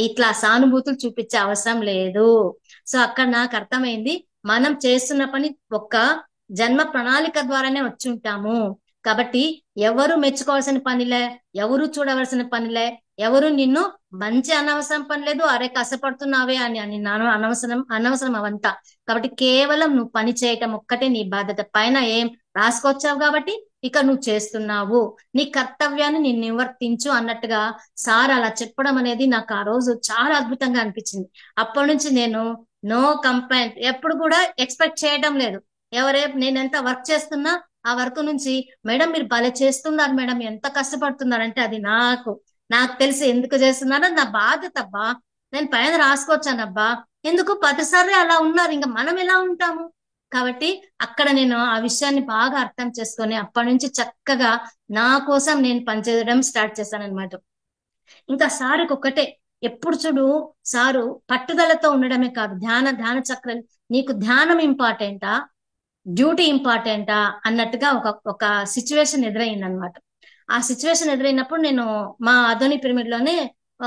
ఇట్లా సానుభూతులు చూపించే అవసరం లేదు. సో అక్కడ నాకు అర్థమైంది, మనం చేస్తున్న పని ఒక్క జన్మ ప్రణాళిక ద్వారానే వచ్చి ఉంటాము. కాబట్టి ఎవరు మెచ్చుకోవాల్సిన పనిలే, ఎవరు చూడవలసిన పనిలే, ఎవరు నిన్ను మంచి అనవసరం పని లేదు, అరే కష్టపడుతున్నావే అని అని అనవసరం అవంతా. కాబట్టి కేవలం నువ్వు పని చేయటం ఒక్కటే నీ బాధ్యత. పైన ఏం రాసుకొచ్చావు కాబట్టి ఇక నువ్వు చేస్తున్నావు, నీ కర్తవ్యాన్ని నేను నివర్తించు అన్నట్టుగా సార్ అలా చెప్పడం అనేది నాకు ఆ రోజు చాలా అద్భుతంగా అనిపించింది. అప్పటి నుంచి నేను నో కంప్లైంట్ ఎప్పుడు కూడా ఎక్స్పెక్ట్ చేయడం లేదు. నేను ఎంత వర్క్ చేస్తున్నా ఆ వర్క్ నుంచి మేడం మీరు భలే చేస్తున్నారు మేడం, ఎంత కష్టపడుతున్నారంటే అది నాకు తెలిసి ఎందుకు చేస్తున్నారో నా బాధ్యత అబ్బా, నేను పైన రాసుకొచ్చానబ్బా, ఎందుకు ప్రతిసారి అలా ఉన్నారు, ఇంకా మనం ఎలా ఉంటాము. కాబట్టి అక్కడ నేను ఆ విషయాన్ని బాగా అర్థం చేసుకొని అప్పటి నుంచి చక్కగా నా కోసం నేను పనిచేయడం స్టార్ట్ చేశాను అనమాట. ఇంకా సారుకి ఒక్కటే, ఎప్పుడు చూడు సారు పట్టుదలతో ఉండడమే కాదు, ధ్యాన చక్రం, నీకు ధ్యానం ఇంపార్టెంటా డ్యూటీ ఇంపార్టెంటా అన్నట్టుగా ఒక సిచ్యువేషన్ ఎదురైంది అనమాట. ఆ సిచ్యువేషన్ ఎదురైనప్పుడు నేను మా అదోని పిరమిడ్ లోనే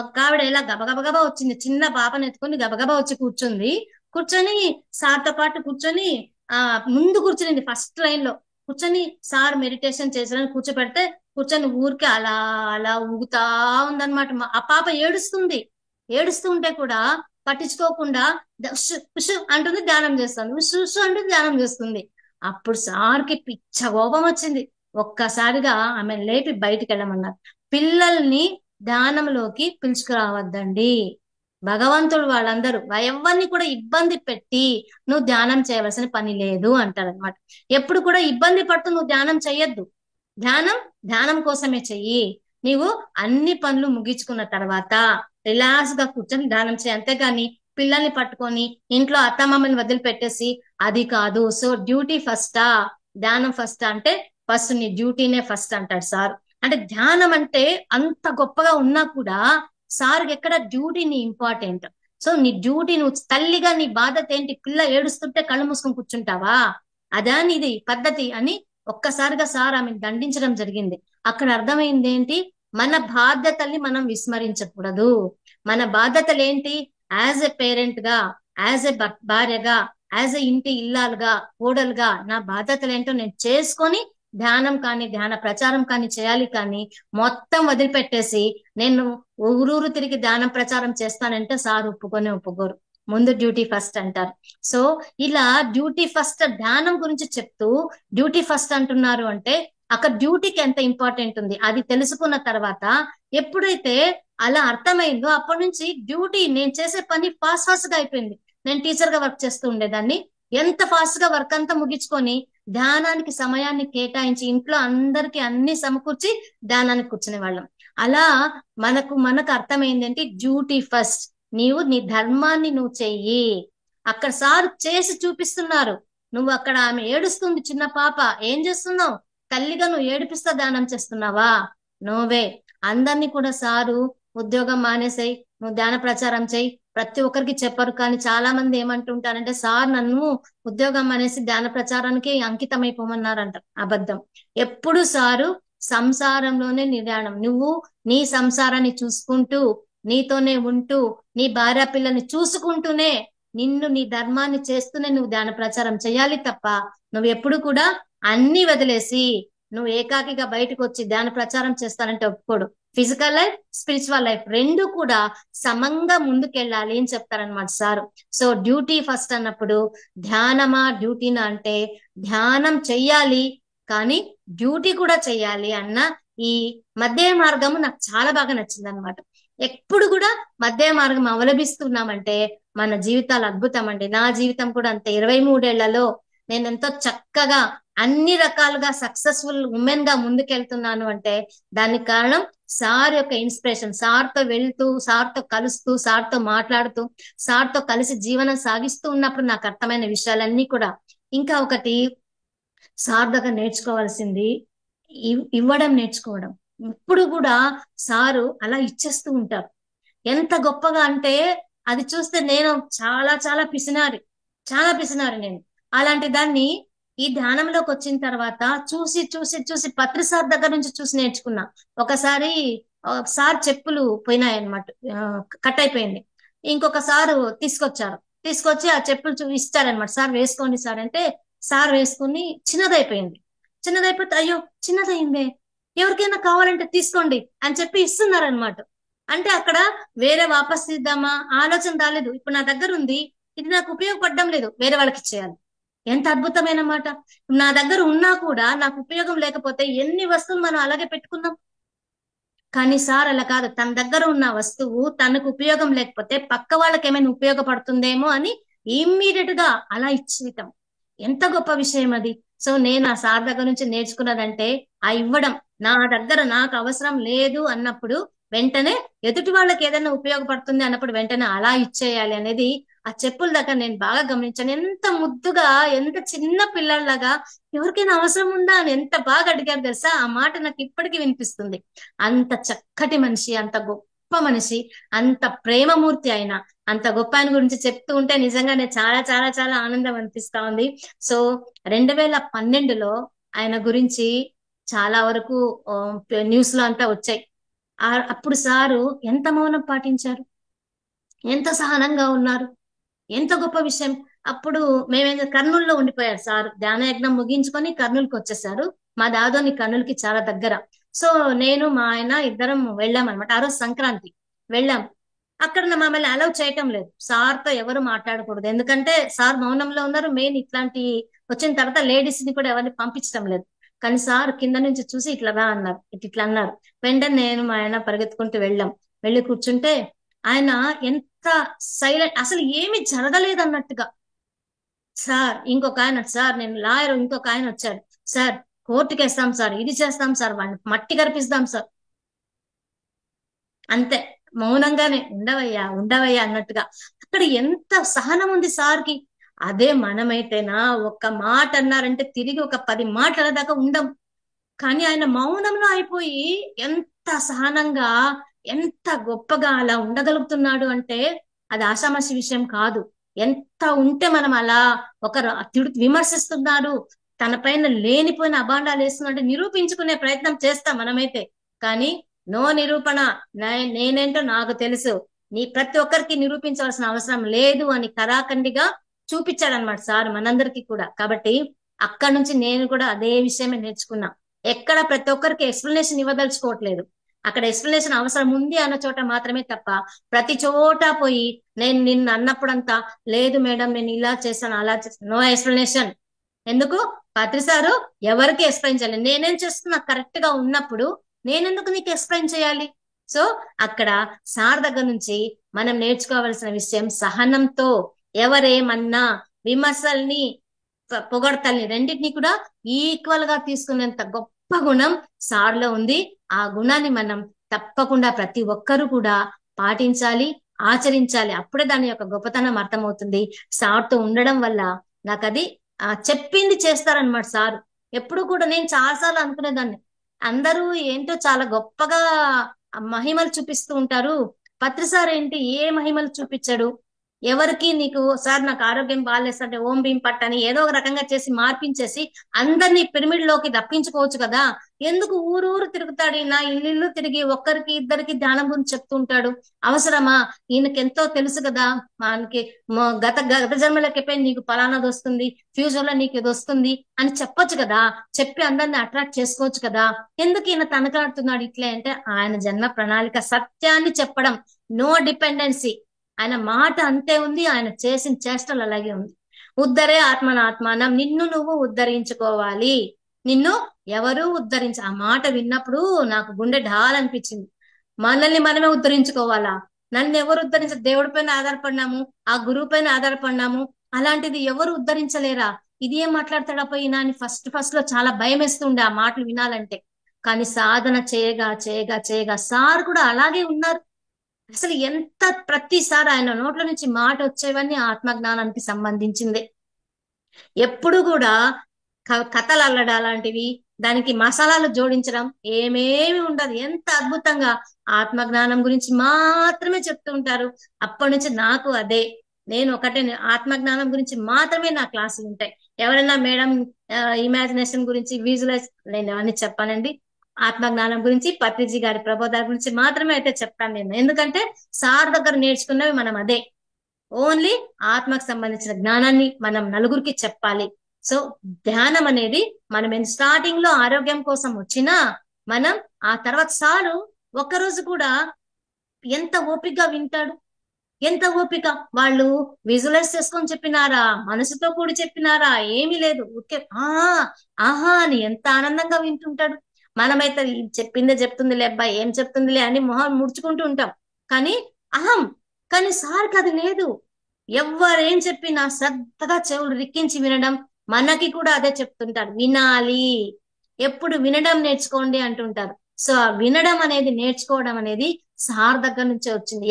ఒక ఆవిడ ఇలా గబగబగబా వచ్చింది, చిన్న పాపను ఎత్తుకొని గబగబా వచ్చి కూర్చొని సార్తో పాటు కూర్చొని ముందు కూర్చునింది, ఫస్ట్ లైన్ లో కూర్చొని సార్ మెడిటేషన్ చేసారని కూర్చోపెడితే కూర్చొని ఊరికే అలా అలా ఊగుతా ఉందన్నమాట. ఆ పాప ఏడుస్తూ ఉంటే కూడా పట్టించుకోకుండా ఉషు అంటుంది, ధ్యానం చేస్తుంది, ఉషు అంటుంది, ధ్యానం చేస్తుంది. అప్పుడు సార్కి పిచ్చ కోపం వచ్చింది. ఒక్కసారిగా ఆమె లేపి బయటికి వెళ్ళమన్నారు. పిల్లల్ని ధ్యానంలోకి పిలుచుకురావద్దండి, భగవంతుడు వాళ్ళందరూ ఎవరిని కూడా ఇబ్బంది పెట్టి నువ్వు ధ్యానం చేయవలసిన పని లేదు అంటారనమాట. ఎప్పుడు కూడా ఇబ్బంది పడుతూ నువ్వు ధ్యానం చెయ్యొద్దు, ధ్యానం కోసమే చెయ్యి. నీవు అన్ని పనులు ముగించుకున్న తర్వాత రిలాక్స్ గా కూర్చొని ధ్యానం చేయి, అంతేగాని పిల్లల్ని పట్టుకొని ఇంట్లో అత్తమామని వదిలిపెట్టేసి అది కాదు. సో డ్యూటీ ఫస్టా ధ్యానం ఫస్ట్ అంటే ఫస్ట్ నీ డ్యూటీనే ఫస్ట్ అంటాడు సార్. అంటే ధ్యానం అంటే అంత గొప్పగా ఉన్నా కూడా సార్కి ఎక్కడ డ్యూటీని ఇంపార్టెంట్. సో నీ డ్యూటీ, నువ్వు తల్లిగా నీ బాధ్యత ఏంటి, పిల్ల ఏడుస్తుంటే కళ్ళు మూసుకొని కూర్చుంటావా, అదా నీది పద్ధతి అని ఒక్కసారిగా సార్ ఆమెను దండించడం జరిగింది. అక్కడ అర్థమైంది ఏంటి, మన బాధ్యతల్ని మనం విస్మరించకూడదు. మన బాధ్యతలు ఏంటి, యాజ్ ఎ పేరెంట్ గా, యాజ్ ఎ భార్యగా, యాజ్ ఎ ఇంటి ఇల్లాలుగా, కోడలుగా నా బాధ్యతలు ఏంటో నేను చేసుకొని ధ్యానం కానీ ధ్యాన ప్రచారం కానీ చేయాలి. కానీ మొత్తం వదిలిపెట్టేసి నేను ఊరూరు తిరిగి ధ్యానం ప్రచారం చేస్తానంటే సార్ ఒప్పుకోరు, ముందు డ్యూటీ ఫస్ట్ అంటారు. సో ఇలా డ్యూటీ ఫస్ట్ ధ్యానం గురించి చెప్తూ డ్యూటీ ఫస్ట్ అంటున్నారు అంటే అక్కడ డ్యూటీకి ఎంత ఇంపార్టెంట్ ఉంది అది తెలుసుకున్న తర్వాత ఎప్పుడైతే అలా అర్థమైందో అప్పటి నుంచి డ్యూటీ, నేను చేసే పని ఫాస్ట్ గా అయిపోయింది. నేను టీచర్ గా వర్క్ చేస్తూ ఉండేదాన్ని, ఎంత ఫాస్ట్ గా వర్క్ అంతా ముగించుకొని ధ్యానానికి సమయాన్ని కేటాయించి ఇంట్లో అందరికి అన్ని సమకూర్చి ధ్యానానికి కూర్చునే వాళ్ళం. అలా మనకు అర్థమైంది ఏంటి, డ్యూటీ ఫస్ట్, నీవు నీ ధర్మాన్ని నువ్వు చెయ్యి. అక్కడ సార్ చేసి చూపిస్తున్నారు. నువ్వు అక్కడ ఆమె ఏడుస్తుంది చిన్న పాప, ఏం చేస్తున్నావు, తల్లిగా నువ్వు ఏడిపిస్తా ధ్యానం చేస్తున్నావా, నోవే. అందరినీ కూడా సారు ఉద్యోగం మానేసాయి, నువ్వు ధ్యాన ప్రచారం చేయి, ప్రతి ఒక్కరికి చెప్పరు. కానీ చాలా మంది ఏమంటుంటారంటే సార్ నన్ను ఉద్యోగం అనేసి ధ్యాన ప్రచారానికి అంకితం అయిపోమన్నారంట. అబద్ధం. ఎప్పుడు సారు సంసారంలోనే నిర్యాణం, నువ్వు నీ సంసారాన్ని చూసుకుంటూ నీతోనే ఉంటూ నీ భార్య పిల్లల్ని చూసుకుంటూనే నిన్ను నీ ధర్మాన్ని చేస్తూనే నువ్వు ధ్యాన ప్రచారం చేయాలి తప్ప నువ్వు ఎప్పుడు కూడా అన్ని వదిలేసి నువ్వు ఏకాకిగా బయటకు వచ్చి ధ్యాన ప్రచారం చేస్తానంటే ఒప్పుకోడు. ఫిజికల్ లైఫ్, స్పిరిచువల్ లైఫ్ రెండు కూడా సమంగా ముందుకెళ్ళాలి అని చెప్తారనమాట సారు. సో డ్యూటీ ఫస్ట్ అన్నప్పుడు ధ్యానమా డ్యూటీనా అంటే ధ్యానం చెయ్యాలి కానీ డ్యూటీ కూడా చెయ్యాలి అన్న ఈ మధ్య మార్గము నాకు చాలా బాగా నచ్చింది అనమాట. ఎప్పుడు కూడా మధ్య మార్గం అవలంబిస్తున్నామంటే మన జీవితాలు అద్భుతం అండి. నా జీవితం కూడా అంతే. 23 ఏళ్లలో నేను ఎంతో చక్కగా అన్ని రకాలుగా సక్సెస్ఫుల్ ఉమెన్ గా ముందుకెళ్తున్నాను అంటే దానికి కారణం సార్ యొక్క ఇన్స్పిరేషన్. సార్తో వెళ్తూ, సార్తో కలుస్తూ, సార్తో మాట్లాడుతూ, సార్తో కలిసి జీవనం సాగిస్తూ ఉన్నప్పుడు నాకు అర్థమైన విషయాలన్నీ కూడా. ఇంకా ఒకటి సార్ దగ్గర నేర్చుకోవాల్సింది ఇవ్వడం నేర్చుకోవడం. ఇప్పుడు కూడా సారు అలా ఇచ్చేస్తూ ఉంటారు. ఎంత గొప్పగా అంటే అది చూస్తే నేను చాలా చాలా పిసినారి నేను. అలాంటి దాన్ని ఈ ధ్యానంలోకి వచ్చిన తర్వాత చూసి చూసి చూసి పత్రి సార్ దగ్గర నుంచి చూసి నేర్చుకున్నా. ఒకసారి సార్ చెప్పులు పోయినాయి అనమాట, కట్ అయిపోయింది. ఇంకొక సారు తీసుకొచ్చి ఆ చెప్పులు ఇస్తారనమాట. సార్ వేసుకోండి సార్ అంటే సార్ వేసుకుని చిన్నదైపోతే అయ్యో చిన్నదైందే, ఎవరికైనా కావాలంటే తీసుకోండి అని చెప్పి ఇస్తున్నారనమాట. అంటే అక్కడ వేరే వాపస్ ఇద్దామా ఆలోచన రాలేదు. ఇప్పుడు నా దగ్గర ఉంది, ఇది నాకు ఉపయోగపడడం లేదు, వేరే వాళ్ళకి ఇచ్చేయాలి. ఎంత అద్భుతమైన మాట. నా దగ్గర ఉన్నా కూడా నాకు ఉపయోగం లేకపోతే ఎన్ని వస్తువులు మనం అలాగే పెట్టుకున్నాం. కానీ సార్ అలా కాదు, తన దగ్గర ఉన్న వస్తువు తనకు ఉపయోగం లేకపోతే పక్క వాళ్ళకి ఏమైనా ఉపయోగపడుతుందేమో అని ఇమ్మీడియట్ గా అలా ఇచ్చేయటం ఎంత గొప్ప విషయం అది. సో నేను ఆ సార్ దగ్గర నుంచి నేర్చుకున్నదంటే ఆ ఇవ్వడం. నా దగ్గర నాకు అవసరం లేదు అన్నప్పుడు వెంటనే ఎదుటి వాళ్ళకి ఏదైనా ఉపయోగపడుతుంది అన్నప్పుడు వెంటనే అలా ఇచ్చేయాలి అనేది ఆ చెప్పుల దగ్గర నేను బాగా గమనించాను. ఎంత ముద్దుగా, ఎంత చిన్న పిల్లల్లాగా ఎవరికైనా అవసరం ఉందా అని ఎంత బాగా అడిగారు తెలుసా. ఆ మాట నాకు ఇప్పటికీ వినిపిస్తుంది. అంత చక్కటి మనిషి, అంత గొప్ప మనిషి, అంత ప్రేమమూర్తి ఆయన. అంత గొప్ప ఆయన గురించి చెప్తూ ఉంటే నిజంగానే చాలా చాలా చాలా ఆనందం అనిపిస్తా ఉంది. సో 2012లో ఆయన గురించి చాలా వరకు న్యూస్ లో అంతా వచ్చాయి. అప్పుడు సారు ఎంత మౌనం పాటించారు, ఎంత సహనంగా ఉన్నారు, ఎంత గొప్ప విషయం. అప్పుడు మేమేం కర్నూలులో ఉండిపోయారు సార్. ధ్యానయజ్ఞం ముగించుకొని కర్నూలుకి వచ్చేసారు. మా దాదోని కర్నూలుకి చాలా దగ్గర. సో నేను మా ఆయన ఇద్దరం వెళ్ళాం అనమాట. ఆ రోజు సంక్రాంతి వెళ్ళాం. అక్కడ మమ్మల్ని అలౌ చేయటం లేదు, సార్తో ఎవరు మాట్లాడకూడదు, ఎందుకంటే సార్ మౌనంలో ఉన్నారు. మెయిన్ ఇట్లాంటి వచ్చిన తర్వాత లేడీస్ ని కూడా ఎవరిని పంపించడం లేదు. కానీ సార్ కింద నుంచి చూసి ఇట్లా రా అన్నారు, ఇట్లా అన్నారు. వెంటనే నేను మా ఆయన పరిగెత్తుకుంటూ వెళ్ళి కూర్చుంటే ఆయన ఎంత సైలెంట్, అసలు ఏమి జరగలేదు అన్నట్టుగా. సార్ ఇంకొక ఆయన, సార్ నేను లాయర్, ఇంకొక ఆయన వచ్చాడు, సార్ కోర్టుకి వేస్తాం సార్, ఇది చేస్తాం సార్, వాళ్ళని మట్టి కరిపిస్తాం సార్. అంతే, మౌనంగానే ఉండవయ్యా అన్నట్టుగా. అక్కడ ఎంత సహనం ఉంది సార్కి. అదే మనమైతేనా ఒక్క మాట అన్నారంటే తిరిగి ఒక 10 మాటల దాకా ఉండం. కానీ ఆయన మౌనంలో అయిపోయి ఎంత సహనంగా, ఎంత గొప్పగా అలా ఉండగలుగుతున్నాడు అంటే అది ఆషామాషి విషయం కాదు. ఎంత ఉంటే మనం అలా ఒకరు విమర్శిస్తున్నారు, తన పైన లేనిపోయిన అభాండాలు వేస్తున్నట్టు నిరూపించుకునే ప్రయత్నం చేస్తాం మనమైతే. కానీ నో నిరూపణ, నేనేంటో నాకు తెలుసు, ప్రతి ఒక్కరికి నిరూపించవలసిన అవసరం లేదు అని కరాఖండిగా చూపించాడనమాట సార్ మనందరికీ కూడా. కాబట్టి అక్కడి నుంచి నేను కూడా అదే విషయమే నేర్చుకున్నా. ఎక్కడ ప్రతి ఒక్కరికి ఎక్స్ప్లెనేషన్ ఇవ్వదలుచుకోవట్లేదు. అక్కడ ఎక్స్ప్లెనేషన్ అవసరం ఉంది అన్న చోట మాత్రమే తప్ప ప్రతి చోట పోయి నేను నిన్ను అన్నప్పుడంతా లేదు మేడం నేను ఇలా చేశాను అలా చేశాను, నో ఎక్స్ప్లెనేషన్. ఎందుకు పత్రి సారు ఎవరికి ఎక్స్ప్లెయిన్ చేయాలి? నేనేం చేస్తున్నా కరెక్ట్ గా ఉన్నప్పుడు నేనెందుకు నీకు ఎక్స్ప్లెయిన్ చేయాలి? సో అక్కడ సార్ దగ్గర నుంచి మనం నేర్చుకోవాల్సిన విషయం సహనంతో ఎవరేమన్నా విమర్శల్ని పొగడతల్ని రెండింటినీ కూడా ఈక్వల్ గా తీసుకునేంత గొప్ప గుణం సార్లో ఉంది. ఆ గుణాన్ని మనం తప్పకుండా ప్రతి ఒక్కరూ కూడా పాటించాలి, ఆచరించాలి. అప్పుడే దాని యొక్క గొప్పతనం అర్థమవుతుంది. సార్తో ఉండడం వల్ల నాకు అది చెప్పింది చేస్తారనమాట సారు. ఎప్పుడు కూడా నేను చాలాసార్లు అనుకునేదాన్ని, అందరూ ఏంటో చాలా గొప్పగా మహిమలు చూపిస్తూ ఉంటారు, పత్రి సార్ ఏంటి ఏ మహిమలు చూపించాడు? ఎవరికి నీకు సార్ నాకు ఆరోగ్యం బాగాలేస్తుంటే ఓం భీం పట్ అని ఏదో ఒక రకంగా చేసి మార్పించేసి అందరినీ పిరమిడ్ లోకి రప్పించుకోవచ్చు కదా, ఎందుకు ఊరూరు తిరుగుతాడు ఈయన, ఇల్లు తిరిగి ఒక్కరికి ఇద్దరికి ధ్యానం గురించి చెప్తుంటాడు? అవసరమా? ఈయనకి ఎంతో తెలుసు కదా, మనకి గత జన్మలకి నీకు పలానాది వస్తుంది, ఫ్యూచర్ లో నీకు ఇది వస్తుంది అని చెప్పొచ్చు కదా, చెప్పి అందరిని అట్రాక్ట్ చేసుకోవచ్చు కదా, ఎందుకు ఈయన తనకాడుతున్నాడు ఇట్లే అంటే ఆయన జన్మ ప్రణాళిక సత్యాన్ని చెప్పడం, నో డిపెండెన్సీ. ఆయన మాట అంతే ఉంది, ఆయన చేసిన చేష్టలు అలాగే ఉంది. ఉద్ధరే ఆత్మానం, నిన్ను నువ్వు ఉద్ధరించుకోవాలి, నిన్ను ఎవరు ఆ మాట విన్నప్పుడు నాకు గుండె ఢాలనిపించింది. మనల్ని మనమే ఉద్ధరించుకోవాలా? నన్ను ఎవరు దేవుడి పైన ఆధారపడినాము, ఆ గురువు పైన ఆధారపడినాము, అలాంటిది ఎవరు ఉద్ధరించలేరా? ఇది ఏం మాట్లాడతాడా పోయినా అని ఫస్ట్ లో చాలా భయం వేస్తుండే ఆ మాటలు వినాలంటే. కానీ సాధన చేయగా చేయగా చేయగా సార్ కూడా అలాగే ఉన్నారు. అసలు ఎంత ప్రతిసారి ఆయన నోట్ల నుంచి మాట వచ్చేవన్నీ ఆత్మజ్ఞానానికి సంబంధించింది. ఎప్పుడు కూడా కథలు అల్లడా లాంటివి, దానికి మసాలాలు జోడించడం ఏమేమి ఉండదు. ఎంత అద్భుతంగా ఆత్మజ్ఞానం గురించి మాత్రమే చెప్తూ ఉంటారు. అప్పటి నుంచి నాకు అదే నేను ఒకటే ఆత్మజ్ఞానం గురించి మాత్రమే నా క్లాసులు ఉంటాయి. ఎవరైనా మేడం ఇమాజినేషన్ గురించి విజువలైజ్ నేను అవన్నీ చెప్పానండి. ఆత్మజ్ఞానం గురించి పత్రిజీ గారి ప్రబోధాల గురించి మాత్రమే అయితే చెప్తాను నేను. ఎందుకంటే సార్ దగ్గర నేర్చుకున్నవి మనం అదే. ఓన్లీ ఆత్మకు సంబంధించిన జ్ఞానాన్ని మనం నలుగురికి చెప్పాలి. సో ధ్యానం అనేది మనం స్టార్టింగ్ లో ఆరోగ్యం కోసం వచ్చినా మనం ఆ తర్వాత సారు ఒక్కరోజు కూడా ఎంత ఓపికగా వింటాడు, ఎంత ఓపిక. వాళ్ళు విజువలైజ్ చేసుకొని చెప్పినారా, మనసుతో కూడి చెప్పినారా, ఏమీ లేదు, ఊరికే ఆహా అని ఎంత ఆనందంగా వింటుంటాడు. మనమైతే ఇది చెప్పిందే చెప్తుందిలే అబ్బాయి, ఏం చెప్తుందిలే అని మొహం ముడుచుకుంటూ ఉంటాం. కానీ అహం, కానీ సార్కి అది లేదు. ఎవరేం చెప్పినా శ్రద్ధగా చెవులు రిక్కించి వినడం. మనకి కూడా అదే చెప్తుంటారు, వినాలి, ఎప్పుడు వినడం నేర్చుకోండి అంటుంటారు. సో ఆ వినడం అనేది నేర్చుకోవడం అనేది సార్ దగ్గర నుంచే వచ్చింది.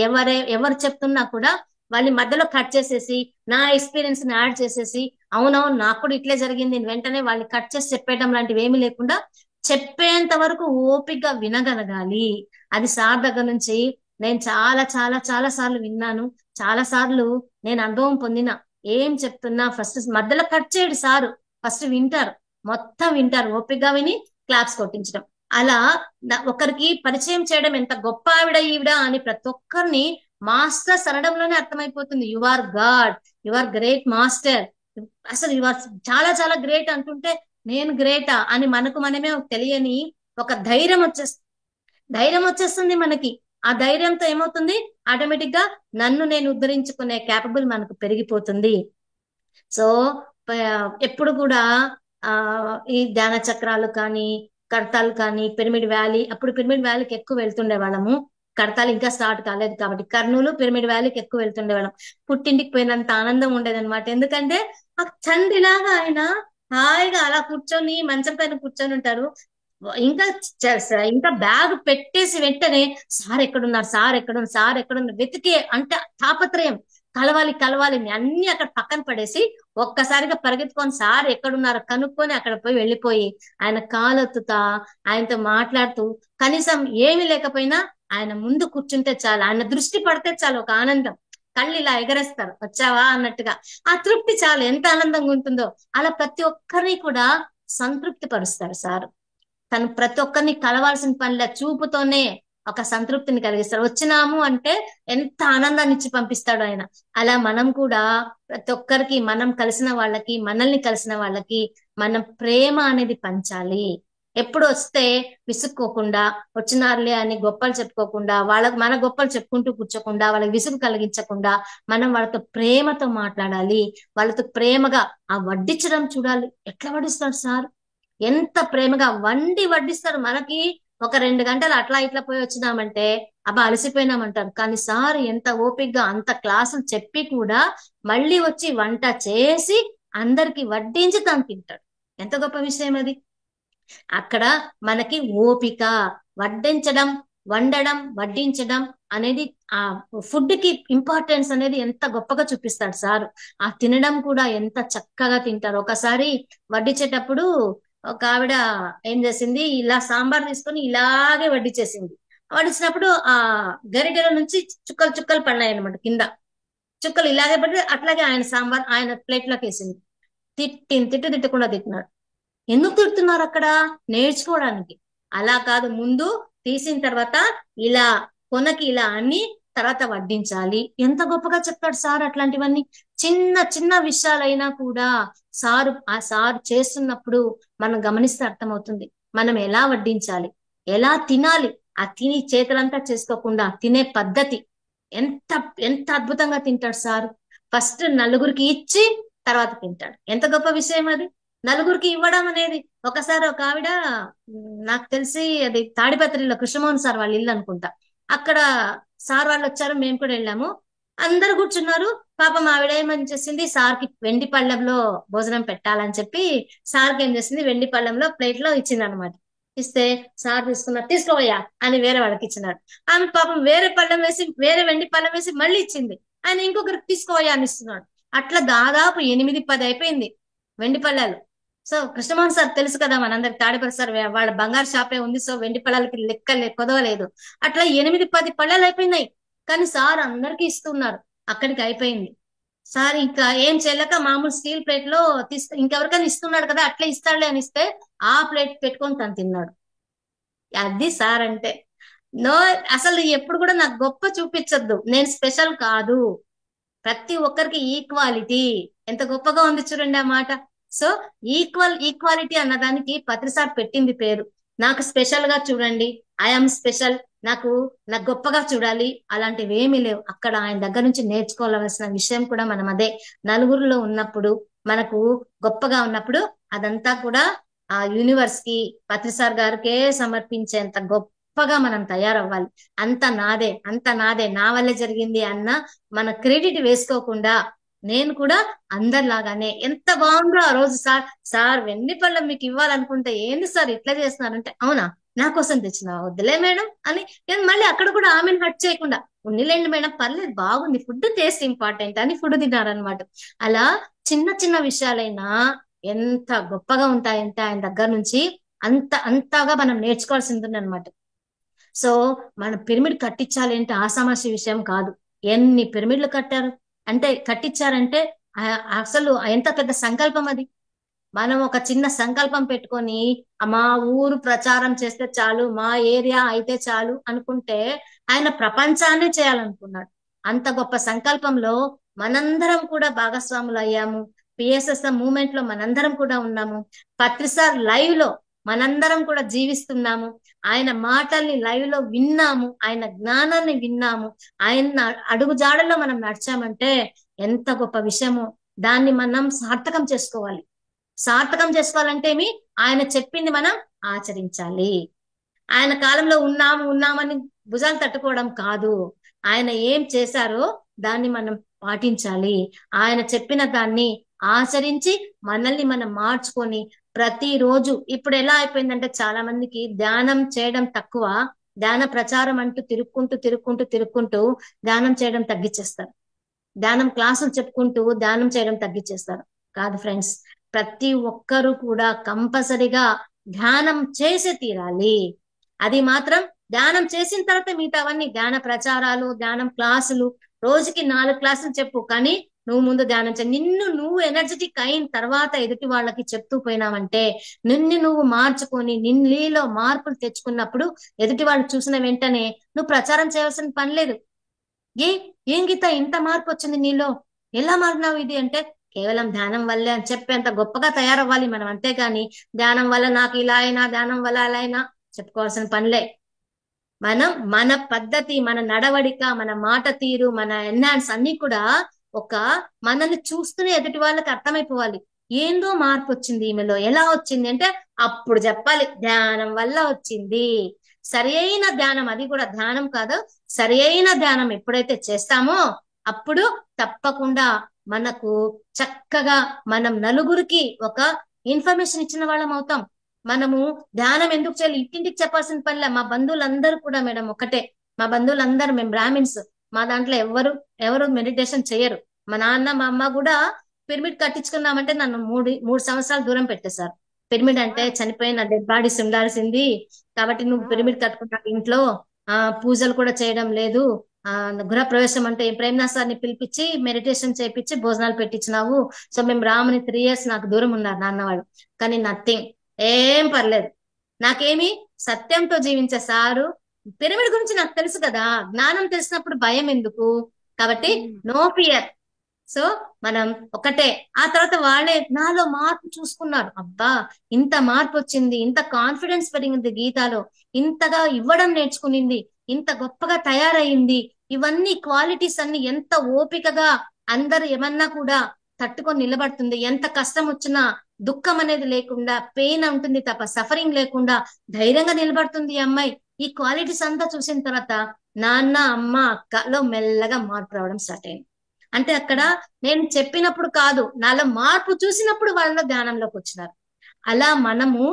ఎవరు చెప్తున్నా కూడా వాళ్ళని మధ్యలో కట్ చేసేసి నా ఎక్స్పీరియన్స్ ని యాడ్ చేసేసి అవునవును నాకు కూడా ఇట్లే జరిగింది వెంటనే వాళ్ళని కట్ చేసి చెప్పేయడం లాంటివి ఏమీ లేకుండా చెప్పేంత వరకు ఓపికగా వినగలగాలి. అది సార్ దగ్గర నుంచి నేను చాలా చాలా చాలా సార్లు విన్నాను. చాలా సార్లు నేను అనుభవం పొందిన. ఏం చెప్తున్నా ఫస్ట్ మధ్యలో కట్ చేయడు సారు, ఫస్ట్ వింటారు, మొత్తం వింటారు, ఓపికగా విని క్లాప్స్ కొట్టించడం. అలా ఒకరికి పరిచయం చేయడం, ఎంత గొప్ప ఆవిడ ఈవిడ అని ప్రతి ఒక్కరిని మాస్టర్స్ అనడంలోనే అర్థమైపోతుంది. You are God, you are great master, అసలు యు ఆర్ చాలా చాలా గ్రేట్ అంటుంటే నేను గ్రేటా అని మనకు మనమే తెలియని ఒక ధైర్యం వచ్చేస్తుంది మనకి. ఆ ధైర్యంతో ఏమవుతుంది, ఆటోమేటిక్ గా నన్ను నేను ఉద్ధరించుకునే క్యాపబుల్ మనకు పెరిగిపోతుంది. సో ఎప్పుడు కూడా ఆ ఈ ధ్యాన చక్రాలు కానీ కడతాలు కానీ పిరమిడ్ వ్యాలీ, అప్పుడు పిరమిడ్ వ్యాలీకి ఎక్కువ వెళ్తుండే వాళ్ళము. కడతాలు ఇంకా స్టార్ట్ కాలేదు కాబట్టి కర్నూలు పిరమిడ్ వ్యాలీకి ఎక్కువ వెళ్తుండే వాళ్ళం. పుట్టింటికి పోయినంత ఆనందం ఉండేది అనమాట. ఎందుకంటే ఆ తండ్రిలాగా ఆయన హాయిగా అలా కూర్చొని మంచం పైన కూర్చొని ఉంటారు. ఇంకా ఇంకా బ్యాగ్ పెట్టేసి వెంటనే సార్ ఎక్కడున్నారు, సార్ ఎక్కడున్నారు, సార్ ఎక్కడున్నారు వెతికే అంటే తాపత్రయం, కలవాలి కలవాలి అన్ని అక్కడ పక్కన పడేసి ఒక్కసారిగా పరిగెత్తుకొని సార్ ఎక్కడున్నారో కనుక్కొని అక్కడ పోయి వెళ్ళిపోయి ఆయన కాలొత్తుతా ఆయనతో మాట్లాడుతూ కనీసం ఏమీ లేకపోయినా ఆయన ముందు కూర్చుంటే చాలు, ఆయన దృష్టి పడితే చాలు ఒక ఆనందం, కళ్ళు ఇలా ఎగరేస్తారు వచ్చావా అన్నట్టుగా. ఆ తృప్తి చాలు, ఎంత ఆనందంగా ఉంటుందో. అలా ప్రతి ఒక్కరిని కూడా సంతృప్తి పరుస్తారు సార్. తను ప్రతి ఒక్కరిని కలవాల్సిన పనిలే, చూపుతోనే ఒక సంతృప్తిని కలిగిస్తాడు. వచ్చినాము అంటే ఎంత ఆనందాన్ని ఇచ్చి పంపిస్తాడు ఆయన. అలా మనం కూడా ప్రతి ఒక్కరికి, మనం కలిసిన వాళ్ళకి, మనల్ని కలిసిన వాళ్ళకి మనం ప్రేమ అనేది పంచాలి. ఎప్పుడు వస్తే విసుక్కోకుండా, వచ్చినారులే అని గొప్పలు చెప్పుకోకుండా, మన గొప్పలు చెప్పుకుంటూ కూర్చోకుండా, వాళ్ళకి విసుగు కలిగించకుండా మనం వాళ్ళతో ప్రేమతో మాట్లాడాలి. వాళ్ళతో ప్రేమగా ఆ వడ్డించడం చూడాలి. ఎట్లా వడ్డిస్తాడు సార్, ఎంత ప్రేమగా వండి వడ్డిస్తారు. మనకి ఒక 2 గంటలు అట్లా ఇట్లా పోయి వచ్చినామంటే అబ్బా అలసిపోయినామంటారు. కానీ సార్ ఎంత ఓపికగా అంత క్లాసులు చెప్పి కూడా మళ్ళీ వచ్చి వంట చేసి అందరికి వడ్డించి తను తింటాడు. ఎంత గొప్ప విషయం అది. అక్కడ మనకి ఓపిక, వడ్డించడం, వండడం, వడ్డించడం అనేది ఆ ఫుడ్ కి ఇంపార్టెన్స్ అనేది ఎంత గొప్పగా చూపిస్తాడు సార్. ఆ తినడం కూడా ఎంత చక్కగా తింటారు. ఒకసారి వడ్డించేటప్పుడు ఒక ఆవిడ ఏం చేసింది, ఇలా సాంబార్ తీసుకొని ఇలాగే వడ్డించేసింది. వడ్డించినప్పుడు ఆ గరిటెల నుంచి చుక్కలు చుక్కలు పడినాయి అనమాట కింద. చుక్కలు ఇలాగే పడి అట్లాగే ఆయన సాంబార్ ఆయన ప్లేట్ లోకి వేసింది. తిట్టకుండా తిట్టినాడు. ఎందుకు తిడుతున్నారు అక్కడ, నేర్చుకోవడానికి. అలా కాదు, ముందు తీసిన తర్వాత ఇలా కొనకి ఇలా అన్ని తర్వాత వడ్డించాలి. ఎంత గొప్పగా చెప్తాడు సార్ అట్లాంటివన్నీ. చిన్న చిన్న విషయాలైనా కూడా ఆ సారు చేస్తున్నప్పుడు మనం గమనిస్తే అర్థమవుతుంది. మనం ఎలా వడ్డించాలి, ఎలా తినాలి, ఆ తిని చేతులంతా చేసుకోకుండా తినే పద్ధతి ఎంత ఎంత అద్భుతంగా తింటాడు సార్. ఫస్ట్ నలుగురికి ఇచ్చి తర్వాత తింటాడు. ఎంత గొప్ప విషయం అది, నలుగురికి ఇవ్వడం అనేది. ఒకసారి ఒక ఆవిడ నాకు తెలిసి అది తాడిపత్రిలో కృష్ణమోహన్ సార్ వాళ్ళ ఇల్లు అనుకుంటా, అక్కడ సార్ వాళ్ళు వచ్చారు, మేము కూడా వెళ్ళాము. అందరు కూర్చున్నారు. పాపం ఆవిడ ఏమని చేసింది, సార్కి వెండి పళ్ళెంలో భోజనం పెట్టాలని చెప్పి సార్కి ఏం చేసింది, వెండి పళ్ళెంలో ప్లేట్ లో ఇచ్చింది అనమాట. ఇస్తే సార్ తీసుకోవయ్యా అని వేరే వాళ్ళకి ఇచ్చినాడు. ఆమె పాపం వేరే పళ్ళెం వేసి, వేరే వెండి పళ్ళెం వేసి మళ్ళీ ఇచ్చింది. ఆయన ఇంకొకరికి తీసుకోవయ్యా అని ఇస్తున్నాడు. అట్లా దాదాపు 8-10 అయిపోయింది వెండి పళ్ళాలు. సో కృష్ణమోహన్ సార్ తెలుసు కదా మనందరికి, తాడిపత్రి సార్ వాళ్ళ బంగారు షాపే ఉంది. సో వెండి పళ్ళాలకి లెక్క కొదవలేదు. అట్లా 8-10 పళ్ళాలు అయిపోయినాయి. కానీ సార్ అందరికి ఇస్తున్నారు. అక్కడికి అయిపోయింది. సార్ ఇంకా ఏం చేయలేక మామూలు స్టీల్ ప్లేట్ లో ఇంకెవరికైనా ఇస్తున్నాడు కదా అట్లా ఇస్తాడులే అని ఇస్తే ఆ ప్లేట్ పెట్టుకొని తను తిన్నాడు. అది సార్ అంటే. నో, అసలు ఎప్పుడు కూడా నాకు గొప్ప చూపించొద్దు, నేను స్పెషల్ కాదు, ప్రతి ఒక్కరికి ఈక్వాలిటీ. ఎంత గొప్పగా ఉంది చూడండి ఆ మాట. సో ఈక్వాలిటీ అన్నదానికి పత్రిసార్ పెట్టింది పేరు. నాకు స్పెషల్ గా చూడండి, ఐఎమ్ స్పెషల్, నాకు గొప్పగా చూడాలి, అలాంటివి ఏమీ లేవు. అక్కడ ఆయన దగ్గర నుంచి నేర్చుకోవాల్సిన విషయం కూడా మనం అదే. నలుగురిలో ఉన్నప్పుడు మనకు గొప్పగా ఉన్నప్పుడు అదంతా కూడా ఆ యూనివర్స్ కి పత్రిసార్ గారికే సమర్పించేంత గొప్పగా మనం తయారవ్వాలి. అంత నాదే, నా వల్లే జరిగింది అన్న మన క్రెడిట్ వేసుకోకుండా, నేను కూడా అందరిలాగానే ఎంత బాగుందో ఆ రోజు సార్ వెండి పళ్ళం మీకు ఇవ్వాలనుకుంటే ఏంది సార్ ఇట్లా చేస్తున్నారంటే, అవునా నా కోసం తెచ్చినా, వద్దులే మేడం అని నేను మళ్ళీ అక్కడ కూడా ఆమెను హట్ చేయకుండా, ఉన్నిలేండి మేడం పర్లేదు బాగుంది, ఫుడ్ టేస్ట్ ఇంపార్టెంట్ అని ఫుడ్ తిన్నారనమాట. అలా చిన్న చిన్న విషయాలైనా ఎంత గొప్పగా ఉంటాయంటే ఆయన దగ్గర నుంచి అంతగా మనం నేర్చుకోవాల్సింది అనమాట. సో మన పిరమిడ్ కట్టించాలి అంటే ఆసామాసి విషయం కాదు. ఎన్ని పిరమిడ్లు కట్టించారంటే అసలు ఎంత పెద్ద సంకల్పం అది. మనం ఒక చిన్న సంకల్పం పెట్టుకొని మా ఊరు ప్రచారం చేస్తే చాలు, మా ఏరియా అయితే చాలు అనుకుంటే ఆయన ప్రపంచాన్ని చేయాలనుకున్నాడు. అంత గొప్ప సంకల్పంలో మనందరం కూడా భాగస్వాములు అయ్యాము. పిఎస్ఎస్ఎం మూవ్మెంట్ లో మనందరం కూడా ఉన్నాము. పత్రిసార్ లైవ్ లో మనందరం కూడా జీవిస్తున్నాము. ఆయన మాటల్ని లైవ్ లో విన్నాము, ఆయన జ్ఞానాన్ని విన్నాము, ఆయన అడుగుజాడల్లో మనం నడిచామంటే ఎంత గొప్ప విషయమో. దాన్ని మనం సార్థకం చేసుకోవాలంటే ఆయన చెప్పింది మనం ఆచరించాలి. ఆయన కాలంలో ఉన్నామని భుజాలు తట్టుకోవడం కాదు, ఆయన ఏం చేశారో దాన్ని మనం పాటించాలి. ఆయన చెప్పిన దాన్ని ఆచరించి మనల్ని మనం మార్చుకొని ప్రతిరోజు, ఇప్పుడు ఎలా అయిపోయిందంటే చాలా మందికి ధ్యానం చేయడం తక్కువ, ధ్యాన ప్రచారం అంటూ తిరుక్కుంటూ ధ్యానం చేయడం తగ్గించేస్తారు. ధ్యానం క్లాసులు చెప్పుకుంటూ ధ్యానం చేయడం తగ్గించేస్తారు. కాదు ఫ్రెండ్స్, ప్రతి ఒక్కరూ కూడా కంపల్సరిగా ధ్యానం చేసి తీరాలి. అది మాత్రం ధ్యానం చేసిన తర్వాత మిగతావన్నీ ధ్యాన ప్రచారాలు, ధ్యానం క్లాసులు, రోజుకి 4 క్లాసులు చెప్పు, కానీ నువ్వు ముందు ధ్యానం చేయి. నువ్వు ఎనర్జెటిక్ అయిన తర్వాత ఎదుటి వాళ్ళకి చెప్తూ పోయినావంటే, నువ్వు మార్చుకొని నీలో మార్పులు తెచ్చుకున్నప్పుడు ఎదుటి వాళ్ళు చూసిన వెంటనే నువ్వు ప్రచారం చేయాల్సిన పని లేదు. ఏం గీత ఇంత మార్పు వచ్చింది నీలో, ఎలా మారినావు ఇది అంటే, కేవలం ధ్యానం వల్లే అని చెప్పేంత గొప్పగా తయారవ్వాలి మనం. అంతేగాని ధ్యానం వల్ల నాకు ఇలా అయినా, ధ్యానం వల్ల అలా అయినా చెప్పుకోవాల్సిన పనిలే. మన పద్ధతి, మన నడవడిక, మన మాట తీరు, మన ఎన్హాన్స్ అన్ని కూడా మనల్ని చూస్తూనే ఎదుటి వాళ్ళకి అర్థమైపోవాలి. ఏందో మార్పు వచ్చింది ఈమెలో, ఎలా వచ్చింది అంటే అప్పుడు చెప్పాలి, ధ్యానం వల్ల వచ్చింది. సరి అయిన ధ్యానం, అది కూడా ధ్యానం కాదు, సరి అయిన ధ్యానం ఎప్పుడైతే చేస్తామో అప్పుడు తప్పకుండా మనకు చక్కగా మనం నలుగురికి ఒక ఇన్ఫర్మేషన్ ఇచ్చిన వాళ్ళం అవుతాం. మనము ధ్యానం ఎందుకు చేయాలి ఇంటింటికి చెప్పాల్సిన పనిలే. మా బంధువులందరూ కూడా మేడం ఒకటే, మా బంధువులందరూ, మేము బ్రాహ్మిన్స్, మా దాంట్లో ఎవరు మెడిటేషన్ చేయరు. మా నాన్న మా అమ్మ కూడా పిరమిడ్ కట్టించుకున్నామంటే నన్ను 3 సంవత్సరాలు దూరం పెట్టేశారు. పిరమిడ్ అంటే చనిపోయిన డెడ్ బాడీస్ ఉండాల్సింది, కాబట్టి నువ్వు పిరమిడ్ కట్టుకున్నావు ఇంట్లో, పూజలు కూడా చేయడం లేదు, గృహ ప్రవేశం అంటే ప్రేమ్నాథ్ సార్ని పిలిపించి మెడిటేషన్ చేయించి భోజనాలు పెట్టించినావు. సో మేము రాముని 3 years నాకు దూరం ఉన్నారు నాన్నవాడు. కానీ నథింగ్, ఏం పర్లేదు, నాకేమి సత్యంతో జీవించే సారు. పిరమిడ్ గురించి నాకు తెలుసు కదా, జ్ఞానం తెలిసినప్పుడు భయం ఎందుకు, కాబట్టి నో ఫియర్. సో మనం ఒకటే. ఆ తర్వాత వాళ్ళే నాలో మార్పు చూసుకున్నారు. అబ్బా ఇంత మార్పు వచ్చింది, ఇంత కాన్ఫిడెన్స్ పెరిగింది గీతాలో, ఇంతగా ఇవ్వడం నేర్చుకునింది, ఇంత గొప్పగా తయారయింది, ఇవన్నీ క్వాలిటీస్ అన్ని ఎంత ఓపికగా అందరు ఏమన్నా కూడా తట్టుకొని నిలబడుతుంది, ఎంత కష్టం వచ్చినా దుఃఖం అనేది లేకుండా, పెయిన్ ఉంటుంది తప్ప సఫరింగ్ లేకుండా ధైర్యంగా నిలబడుతుంది ఈ అమ్మాయి. ఈ క్వాలిటీస్ అంతా చూసిన తర్వాత నాన్న, అమ్మ, అక్కలో మెల్లగా మార్పు రావడం స్టార్ట్ అయింది. అంటే అక్కడ నేను చెప్పినప్పుడు కాదు, నాలో మార్పు చూసినప్పుడు వాళ్ళలో ధ్యానంలోకి వచ్చినారు. అలా మనము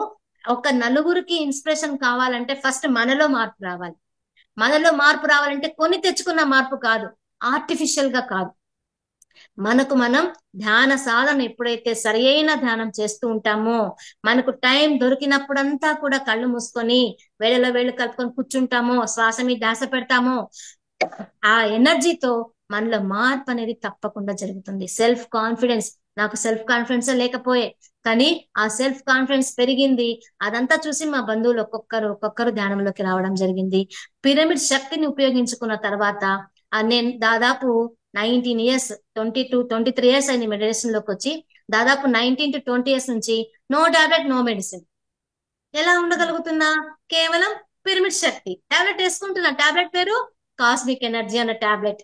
ఒక నలుగురికి ఇన్స్పిరేషన్ కావాలంటే ఫస్ట్ మనలో మార్పు రావాలి. మనలో మార్పు రావాలంటే కొని తెచ్చుకున్న మార్పు కాదు, ఆర్టిఫిషియల్ గా కాదు. మనకు మనం ధ్యాన సాధన ఎప్పుడైతే సరి అయిన ధ్యానం చేస్తూ ఉంటామో, మనకు టైం దొరికినప్పుడంతా కూడా కళ్ళు మూసుకొని వేళలో వేళ్ళు కలుపుకొని కూర్చుంటామో, శ్వాస మీద ధ్యాస పెడతామో, ఆ ఎనర్జీతో మనలో మార్పు అనేది తప్పకుండా జరుగుతుంది. సెల్ఫ్ కాన్ఫిడెన్స్, నాకు సెల్ఫ్ కాన్ఫిడెన్స్ లేకపోయే, కానీ ఆ సెల్ఫ్ కాన్ఫిడెన్స్ పెరిగింది. అదంతా చూసి మా బంధువులు ఒక్కొక్కరు ధ్యానంలోకి రావడం జరిగింది. పిరమిడ్ శక్తిని ఉపయోగించుకున్న తర్వాత నేను దాదాపు 19 years, 23 years అయింది మెడిటేషన్ లోకి వచ్చి. దాదాపు 19 to 20 years నుంచి నో టాబ్లెట్, నో మెడిసిన్. ఎలా ఉండగలుగుతున్నా? కేవలం పిరమిడ్ శక్తి. టాబ్లెట్ వేసుకుంటున్నా, టాబ్లెట్ పేరు కాస్మిక్ ఎనర్జీ అన్న టాబ్లెట్.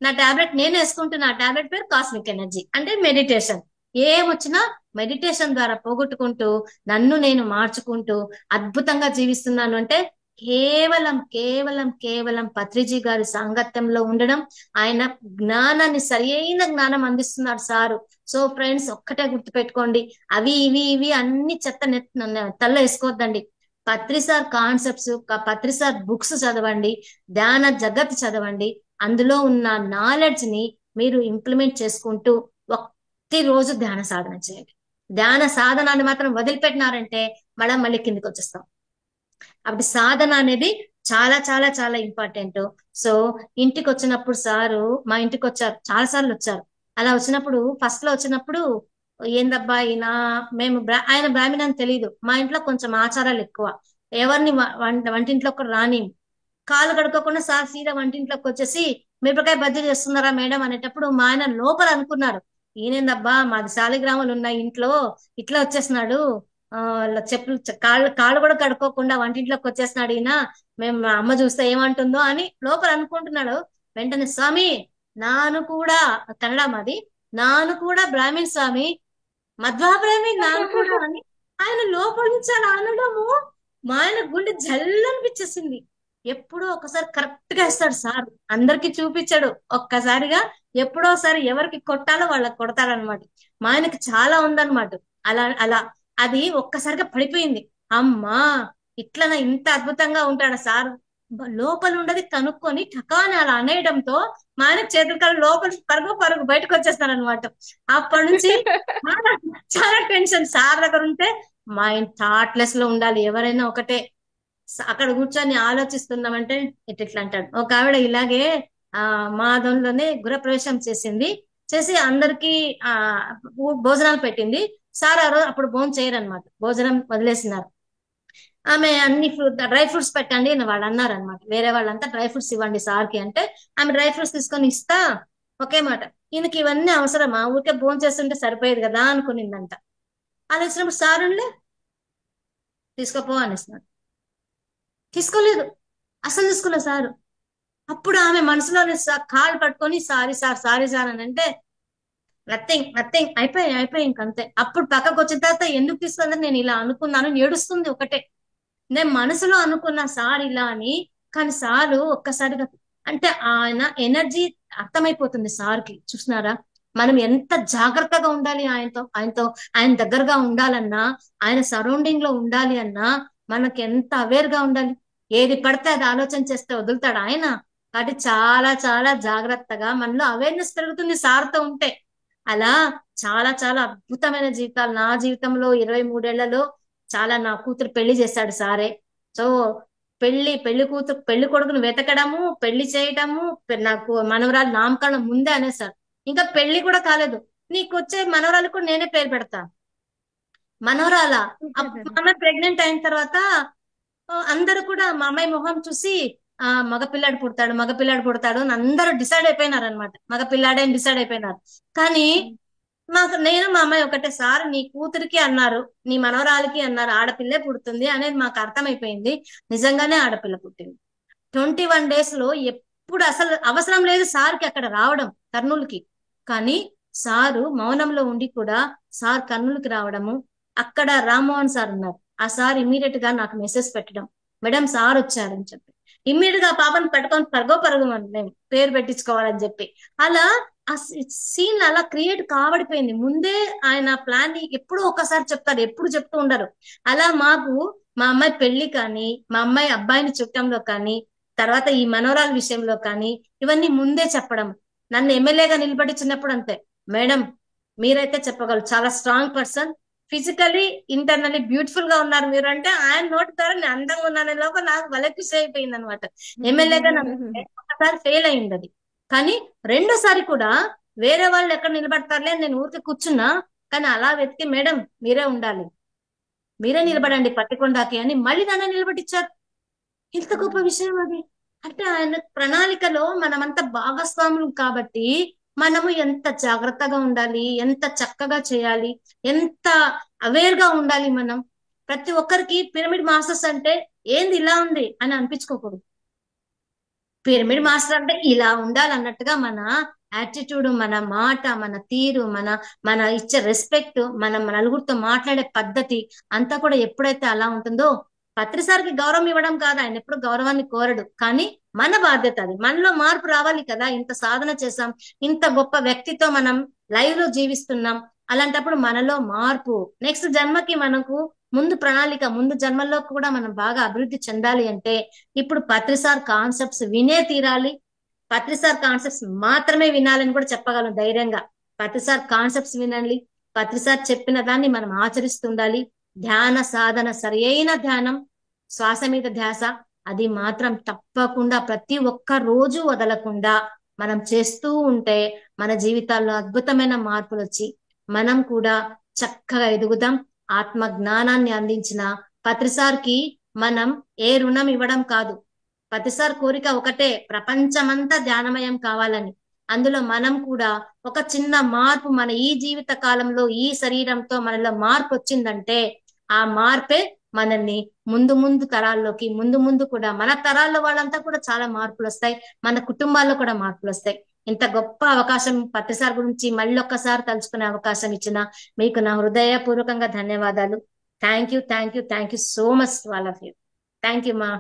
నా టాబ్లెట్ నేను వేసుకుంటున్నా, టాబ్లెట్ పేరు కాస్మిక్ ఎనర్జీ, అంటే మెడిటేషన్. ఏమొచ్చినా మెడిటేషన్ ద్వారా పోగొట్టుకుంటూ నన్ను నేను మార్చుకుంటూ అద్భుతంగా జీవిస్తున్నాను. అంటే కేవలం కేవలం కేవలం పత్రిజీ గారి సాంగత్యంలో ఉండడం, ఆయన జ్ఞానాన్ని, సరియైన జ్ఞానం అందిస్తున్నారు సారు. సో ఫ్రెండ్స్, ఒక్కటే గుర్తుపెట్టుకోండి, అవి ఇవి ఇవి అన్ని చెత్త తల్ల వేసుకోవద్దండి. పత్రి సార్ కాన్సెప్ట్స్, పత్రి సార్ బుక్స్ చదవండి, ధ్యాన జగత్ చదవండి. అందులో ఉన్న నాలెడ్జ్ ని మీరు ఇంప్లిమెంట్ చేసుకుంటూ ప్రతిరోజు ధ్యాన సాధన చేయండి. ధ్యాన సాధనాన్ని మాత్రం వదిలిపెట్టినారంటే మళ్ళీ కిందికి వచ్చేస్తాం. అప్పుడు సాధన అనేది చాలా చాలా చాలా ఇంపార్టెంట్. సో ఇంటికి వచ్చినప్పుడు సారు మా ఇంటికి వచ్చారు, చాలా సార్లు వచ్చారు. అలా వచ్చినప్పుడు ఫస్ట్ లో వచ్చినప్పుడు ఏందబ్బా ఈయన, ఆయన బ్రాహ్మణ అని తెలియదు. మా ఇంట్లో కొంచెం ఆచారాలు ఎక్కువ, ఎవరిని వంటింట్లో కూడా రాని. కాలు కడుక్కోకుండా సార్ సీదా వంటింట్లోకి వచ్చేసి మిరపకాయ బజ్జీ చేస్తున్నారా మేడం అనేటప్పుడు మా ఆయన లోపల అనుకున్నారు, ఈయనేందబ్బా మాది శాలిగ్రామాలు ఉన్నాయి ఇంట్లో, ఇట్లా వచ్చేస్తున్నాడు, చెప్పులు కాళ్ళు కూడా కడుక్కోకుండా వంటింట్లోకి వచ్చేస్తున్నాడు ఈయన, మేము మా అమ్మ చూస్తే ఏమంటుందో అని లోపల అనుకుంటున్నాడు. వెంటనే స్వామి నాను కూడా, కన్నడ మాది, నాను కూడా బ్రాహ్మణ్ స్వామి, మధ్వా బ్రాహ్మణ్ నాను కూడా అని ఆయన లోపల నుంచి అలా అనడము మా ఆయన గుండె జల్లనిపించేసింది. ఎప్పుడో ఒకసారి కరెక్ట్ గా వేస్తాడు సార్, అందరికి చూపించాడు. ఒక్కసారిగా ఎప్పుడోసారి ఎవరికి కొట్టాలో వాళ్ళకి కొడతారనమాట. మా ఆయనకి చాలా ఉందన్నమాట. అలా అలా అది ఒక్కసారిగా పడిపోయింది. అమ్మా ఇట్లా ఇంత అద్భుతంగా ఉంటాడా సార్, లోపల ఉండది కనుక్కొని టకాని అలా అనేయడంతో మా ఆయన చేతుల కాళ్ళు లోపల పరుగు బయటకు వచ్చేస్తాను అనమాట. అప్పటి నుంచి చాలా చాలా టెన్షన్. సార్ దగ్గర ఉంటే మైండ్ థాట్లెస్ లో ఉండాలి. ఎవరైనా ఒకటే, అక్కడ కూర్చొని ఆలోచిస్తున్నామంటే ఇట్లా అంటాడు. ఒక ఆవిడ ఇలాగే మాదంలోనే గృహప్రవేశం చేసి అందరికి భోజనాలు పెట్టింది. సార్ అప్పుడు భోజనం చేయరనమాట, భోజనం వదిలేసినారు. ఆమె అన్ని డ్రై ఫ్రూట్స్ పెట్టండి అని వాళ్ళు అన్నారు అనమాట. వేరే వాళ్ళంతా డ్రై ఫ్రూట్స్ ఇవ్వండి సార్కి అంటే ఆమె డ్రై ఫ్రూట్స్ తీసుకొని ఇస్తా, ఒకే మాట, ఈయనకి ఇవన్నీ అవసరమా, ఊరికే భోజనం చేస్తుంటే సరిపోయేది కదా అనుకునిందంట. అలా వచ్చినప్పుడు సార్ ఉండే తీసుకోపో అనేసినాడు. తీసుకోలేదు, అసలు తీసుకోలేదు సారు. అప్పుడు ఆమె మనసులోనే కాళ్ళు పట్టుకొని సారీ సార్ అని అంటే నథింగ్ అయిపోయి ఇంకంతే. అప్పుడు పక్కకు వచ్చిన తర్వాత ఎందుకు తీసుకోలేదు, నేను ఇలా అనుకున్నాను, ఏడుస్తుంది ఒకటే. నేను మనసులో అనుకున్నా సార్ ఇలా అని, కానీ సారు ఒక్కసారిగా అంటే ఆయన ఎనర్జీ అర్థమైపోతుంది సార్కి. చూసినారా, మనం ఎంత జాగ్రత్తగా ఉండాలి ఆయన దగ్గరగా ఉండాలన్నా, ఆయన సరౌండింగ్ లో ఉండాలి అన్నా మనకి ఎంత అవేర్ గా ఉండాలి. ఏది పడితే అది ఆలోచన చేస్తే వదులుతాడు ఆయన. కాబట్టి చాలా చాలా జాగ్రత్తగా మనలో అవేర్నెస్ పెరుగుతుంది సార్తో ఉంటే. అలా చాలా చాలా అద్భుతమైన జీవితాలు నా జీవితంలో 23 ఏళ్లలో చాలా. నా కూతురు పెళ్లి చేశాడు సారే. సో పెళ్లి కొడుకును వెతకడము, పెళ్లి చేయడము, నాకు మనవరాలు నామకరణం ముందే అనేసారు. ఇంకా పెళ్లి కూడా కాలేదు, నీకు వచ్చే మనవరాలు కూడా నేనే పేరు పెడతా. మనవరాల మా అమ్మాయి ప్రెగ్నెంట్ అయిన తర్వాత అందరూ కూడా మా అమ్మాయి మొహం చూసి మగపిల్లాడు పుడతాడు అని అందరూ డిసైడ్ అయిపోయినారు అనమాట. మగపిల్లాడే అని డిసైడ్ అయిపోయినారు. కానీ నేను మా అమ్మాయి ఒకటే, సార్ నీ కూతురికి అన్నారు, నీ మనవరాలకి అన్నారు ఆడపిల్లే పుడుతుంది అనేది మాకు అర్థమైపోయింది. నిజంగానే ఆడపిల్ల పుట్టింది. 21 days లో ఎప్పుడు అసలు అవసరం లేదు సార్కి అక్కడ రావడం కర్నూలుకి. కానీ సారు మౌనంలో ఉండి కూడా సార్ కర్నూలుకి రావడము. అక్కడ రామ్మోహన్ సార్ ఉన్నారు, ఆ సార్ ఇమీడియట్ గా నాకు మెసేజ్ పెట్టడం, మేడం సార్ వచ్చారని చెప్పి. ఇమ్మీడియట్ గా పాపను పెట్టుకొని పరుగు మేము పేరు పెట్టించుకోవాలని చెప్పి అలా ఆ సీన్ అలా క్రియేట్ కాబడిపోయింది. ముందే ఆయన ప్లాన్ ని ఎప్పుడో ఒకసారి చెప్తారు, ఎప్పుడు చెప్తూ ఉండరు. అలా మాకు మా అమ్మాయి పెళ్లి కానీ, మా అమ్మాయి అబ్బాయిని చుట్టంలో కానీ, తర్వాత ఈ మనోరాల విషయంలో కానీ ఇవన్నీ ముందే చెప్పడం. నన్ను ఎమ్మెల్యేగా నిలబడించినప్పుడు అంతే, మేడం మీరైతే చెప్పగలరు, చాలా strong person, physically internally beautiful గా ఉన్నారు మీరు అంటే, ఆయన నోటి ద్వారా నేను అందంగా ఉన్నానే లోపల నాకు భలే ఖుషి అయిపోయింది అనమాట. ఎమ్మెల్యేగా ఒకసారి ఫెయిల్ అయింది అది. కానీ రెండోసారి కూడా వేరే వాళ్ళు ఎక్కడ నిలబడతారులే అని నేను ఊరికి కూర్చున్నా, కానీ అలా వెతికి మేడం మీరే ఉండాలి, మీరే నిలబడండి పత్తికొండకి అని మళ్ళీ నన్ను నిలబడిచ్చారు. ఎంత గొప్ప విషయం అది. అంటే ఆయన ప్రణాళికలో మనమంతా భాగస్వాములు కాబట్టి మనము ఎంత జాగ్రత్తగా ఉండాలి, ఎంత చక్కగా చేయాలి, ఎంత అవేర్ గా ఉండాలి. మనం ప్రతి ఒక్కరికి పిరమిడ్ మాస్టర్స్ అంటే ఏంది ఇలా ఉంది అని అనిపించుకోకూడదు. పిరమిడ్ మాస్టర్ అంటే ఇలా ఉండాలి అన్నట్టుగా మన యాటిట్యూడ్, మన మాట, మన తీరు, మన ఇచ్చే రెస్పెక్ట్, మనం నలుగురితో మాట్లాడే పద్ధతి అంతా కూడా ఎప్పుడైతే అలా ఉంటుందో, పత్రిసారికి గౌరవం ఇవ్వడం కాదు, ఆయన ఎప్పుడు గౌరవాన్ని కోరడు, కానీ మన బాధ్యత అది. మనలో మార్పు రావాలి కదా. ఇంత సాధన చేసాం, ఇంత గొప్ప వ్యక్తితో మనం లైవ్ లో జీవిస్తున్నాం, అలాంటప్పుడు మనలో మార్పు నెక్స్ట్ జన్మకి మనకు ముందు ప్రణాళిక, ముందు జన్మల్లో కూడా మనం బాగా అభివృద్ధి చెందాలి అంటే ఇప్పుడు పత్రిసార్ కాన్సెప్ట్స్ వినే తీరాలి. పత్రిసార్ కాన్సెప్ట్స్ మాత్రమే వినాలని కూడా చెప్పగలం ధైర్యంగా. పత్రిసార్ కాన్సెప్ట్స్ వినండి, పత్రిసార్ చెప్పిన దాన్ని మనం ఆచరిస్తుండాలి. ధ్యాన సాధన, సరి అయిన ధ్యానం, శ్వాస మీద ధ్యాస, అది మాత్రం తప్పకుండా ప్రతి ఒక్క రోజు వదలకుండా మనం చేస్తూ ఉంటే మన జీవితాల్లో అద్భుతమైన మార్పులు వచ్చి మనం కూడా చక్కగా ఎదుగుదాం. ఆత్మ జ్ఞానాన్ని అందించిన పత్రిసార్కి మనం ఏ రుణం ఇవ్వడం కాదు. ప్రతిసారి కోరిక ఒకటే, ప్రపంచమంతా ధ్యానమయం కావాలని. అందులో మనం కూడా ఒక చిన్న మార్పు, మన ఈ జీవిత కాలంలో ఈ శరీరంతో మనలో మార్పు వచ్చిందంటే ఆ మార్పే మనల్ని ముందు ముందు తరాల్లోకి, ముందు ముందు కూడా మన తరాల్లో వాళ్ళంతా కూడా చాలా మార్పులు వస్తాయి, మన కుటుంబాల్లో కూడా మార్పులు వస్తాయి. ఇంత గొప్ప అవకాశం పత్రిసార్ గురించి మళ్ళీ ఒక్కసారి తలుచుకునే అవకాశం ఇచ్చిన మీకు నా హృదయపూర్వకంగా ధన్యవాదాలు. Thank you, thank you, thank you so much to all of you. Thank you మా.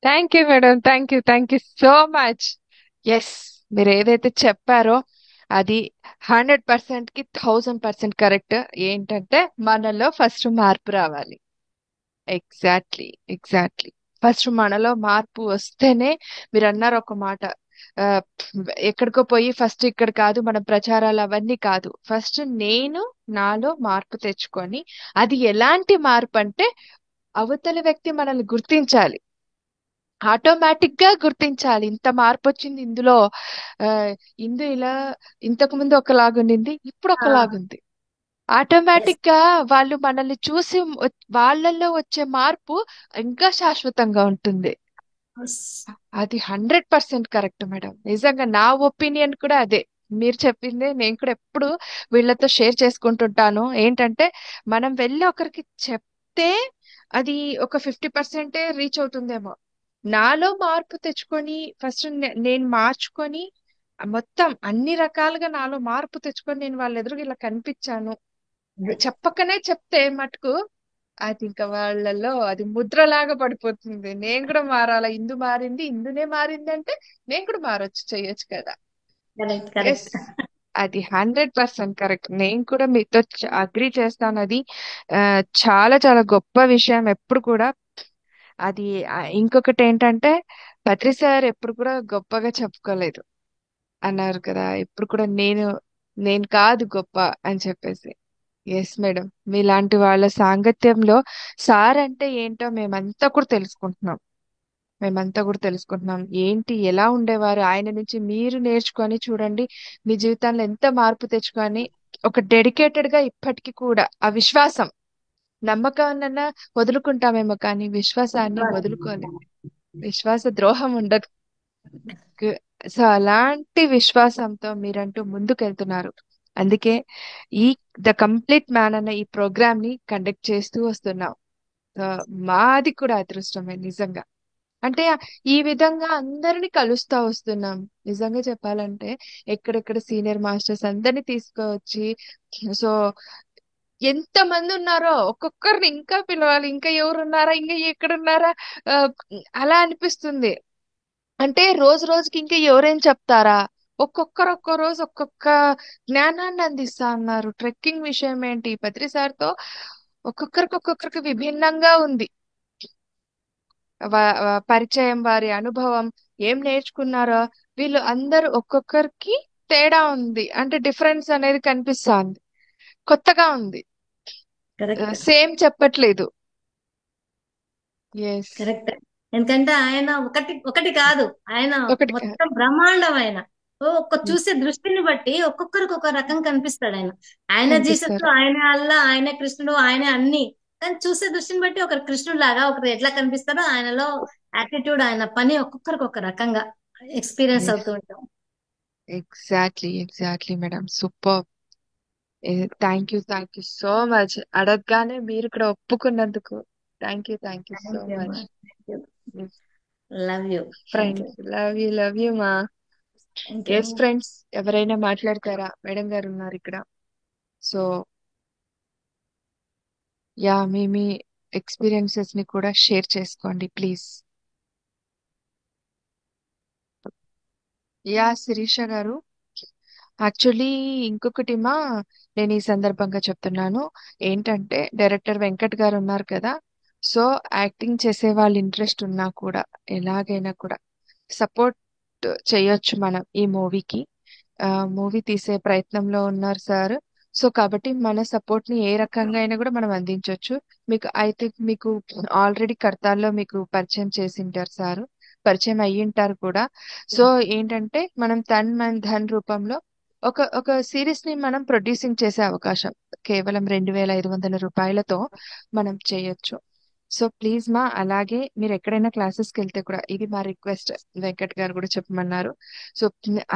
Thank you madam, thank you so much. Yes, మీరు ఏదైతే చెప్పారో అది 100% కి 1000% కరెక్ట్. ఏంటంటే మనలో ఫస్ట్ మార్పు రావాలి. ఎగ్జాక్ట్లీ ఫస్ట్ మనలో మార్పు వస్తేనే, మీరు అన్నారు ఒక మాట, ఆ, ఎక్కడికో పోయి ఫస్ట్ ఇక్కడ కాదు, మన ప్రచారాలు అవన్నీ కాదు, ఫస్ట్ నేను నాలో మార్పు తెచ్చుకొని, అది ఎలాంటి మార్పు అంటే అవతలి వ్యక్తి మనల్ని గుర్తించాలి, ఆటోమేటిక్ గా గుర్తించాలి. ఇంత మార్పు వచ్చింది ఇందులో, ఆ ఇందు ఇలా ఇంతకు ముందు ఒకలాగుండింది, ఇప్పుడు ఒకలాగుంది. ఆటోమేటిక్ గా వాళ్ళు మనల్ని చూసి వాళ్ళల్లో వచ్చే మార్పు ఇంకా శాశ్వతంగా ఉంటుంది. అది 100% కరెక్ట్ మేడం. నిజంగా నా ఒపీనియన్ కూడా అదే. మీరు చెప్పిందే నేను కూడా ఎప్పుడు వీళ్ళతో షేర్ చేసుకుంటుంటాను. ఏంటంటే మనం వెళ్ళి ఒకరికి చెప్తే అది ఒక 50% రీచ్ అవుతుందేమో. నాలో మార్పు తెచ్చుకొని ఫస్ట్ నేను మార్చుకొని, మొత్తం అన్ని రకాలుగా నాలో మార్పు తెచ్చుకొని నేను వాళ్ళ ఎదురుగా ఇలా కనిపించాను, చెప్పకనే చెప్తే మటుకు అది ఇంకా వాళ్ళలో అది ముద్రలాగా పడిపోతుంది. నేను కూడా మారాలా, ఇందు మారింది, ఇందునే మారింది అంటే నేను కూడా మారొచ్చు, చెయ్యొచ్చు కదా. ఎస్, అది 100% కరెక్ట్. నేను కూడా మీతో అగ్రి చేస్తాను. అది చాలా చాలా గొప్ప విషయం. ఎప్పుడు కూడా అది ఇంకొకటి ఏంటంటే, పత్రి సార్ ఎప్పుడు కూడా గొప్పగా చెప్పుకోలేదు అన్నారు కదా, ఎప్పుడు కూడా నేను కాదు గొప్ప అని చెప్పేసి. ఎస్ మేడం, మీలాంటి వాళ్ళ సాంగత్యంలో సార్ అంటే ఏంటో మేమంతా కూడా తెలుసుకుంటున్నాం. ఏంటి, ఎలా ఉండేవారు, ఆయన నుంచి మీరు నేర్చుకొని చూడండి, మీ జీవితంలో ఎంత మార్పు తెచ్చుకొని ఒక డెడికేటెడ్ గా ఇప్పటికీ కూడా ఆ విశ్వాసం, నమ్మకాన్నన్నా వదులుకుంటామేమో కానీ విశ్వాసాన్ని వదులుకోలేదు. విశ్వాస ద్రోహం ఉండదు. సో అలాంటి విశ్వాసంతో మీరంటూ ముందుకెళ్తున్నారు. అందుకే ఈ ద కంప్లీట్ మ్యాన్ అన్న ఈ ప్రోగ్రామ్ ని కండక్ట్ చేస్తూ వస్తున్నాం. మాది కూడా అదృష్టమే నిజంగా. అంటే ఈ విధంగా అందరిని కలుస్తా వస్తున్నాం. నిజంగా చెప్పాలంటే ఎక్కడెక్కడ సీనియర్ మాస్టర్స్ అందరిని తీసుకువచ్చి, సో ఎంత మంది ఉన్నారో ఒక్కొక్కరిని ఇంకా పిలవాలి, ఇంకా ఎవరున్నారా, ఇంకా ఎక్కడున్నారా, అలా అనిపిస్తుంది. అంటే రోజు రోజుకి ఇంకా ఎవరేం చెప్తారా, ఒక్కొక్కరు ఒక్కో రోజు ఒక్కొక్క జ్ఞానాన్ని అందిస్తా అన్నారు. ట్రెక్కింగ్ విషయం ఏంటి, పత్రి సార్తో ఒక్కొక్కరికి విభిన్నంగా ఉంది. పరిచయం, వారి అనుభవం, ఏం నేర్చుకున్నారో, వీళ్ళు అందరూ ఒక్కొక్కరికి తేడా ఉంది. అంటే డిఫరెన్స్ అనేది కనిపిస్తుంది, కొత్తగా ఉంది, సేమ్ చెప్పట్లేదు. Yes correct. ఎందుకంటే ఆయన ఒకటి ఒకటి కాదు, ఆయన ఒకటి మొత్తం బ్రహ్మాండం ఆయన. ఒక్క చూసే దృష్టిని బట్టి ఒక్కొక్కరికి ఒక రకం కనిపిస్తాడు ఆయన. ఆయన జీసస్, కనిపిస్తారు. ఆయన అల్లా, ఆయన కృష్ణుడు, ఆయన అన్ని. కానీ చూసే దృష్టిని బట్టి ఒకరు కృష్ణుడు లాగా, ఒకరు ఎట్లా కనిపిస్తారో ఆయనలో యాటిట్యూడ్, ఆయన పని ఒక్కొక్కరికి ఒక రకంగా ఎక్స్పీరియన్స్ అవుతూ ఉంటాం. Exactly madam, super. Thank you so much. అడగగానే మీరు కూడా ఒప్పుకున్నందుకు thank you so thank you అమ్మా. Much. Love you. Thank you. Friends, love you మా. Thank you. ఎస్ ఫ్రెండ్స్, ఎవరైనా మాట్లాడతారా? మేడం గారు ఉన్నారు ఇక్కడ. సో యా, మీ ఎక్స్పీరియన్సెస్ ని కూడా షేర్ చేసుకోండి ప్లీజ్. యా శిరీష గారు, యాక్చువల్లీ ఇంకొకటి మా, నేను ఈ సందర్భంగా చెప్తున్నాను. ఏంటంటే డైరెక్టర్ వెంకట్ గారు ఉన్నారు కదా, సో యాక్టింగ్ చేసే వాళ్ళ ఇంట్రెస్ట్ ఉన్నా కూడా ఎలాగైనా కూడా సపోర్ట్ చేయొచ్చు మనం ఈ మూవీకి. మూవీ తీసే ప్రయత్నంలో ఉన్నారు సార్. సో కాబట్టి మన సపోర్ట్ ని ఏ రకంగా అయినా కూడా మనం అందించవచ్చు. మీకు అయితే మీకు ఆల్రెడీ కర్తాల్లో మీకు పరిచయం చేసింటారు సార్, పరిచయం అయ్యింటారు కూడా. సో ఏంటంటే మనం తన్ మన్ ధన్ రూపంలో ఒక సిరీస్ ని మనం ప్రొడ్యూసింగ్ చేసే అవకాశం కేవలం 2,500 రూపాయలతో మనం చేయొచ్చు. సో ప్లీజ్ మా, అలాగే మీరు ఎక్కడైనా క్లాసెస్కి వెళ్తే కూడా ఇది మా రిక్వెస్ట్. వెంకట్ గారు కూడా చెప్పమన్నారు. సో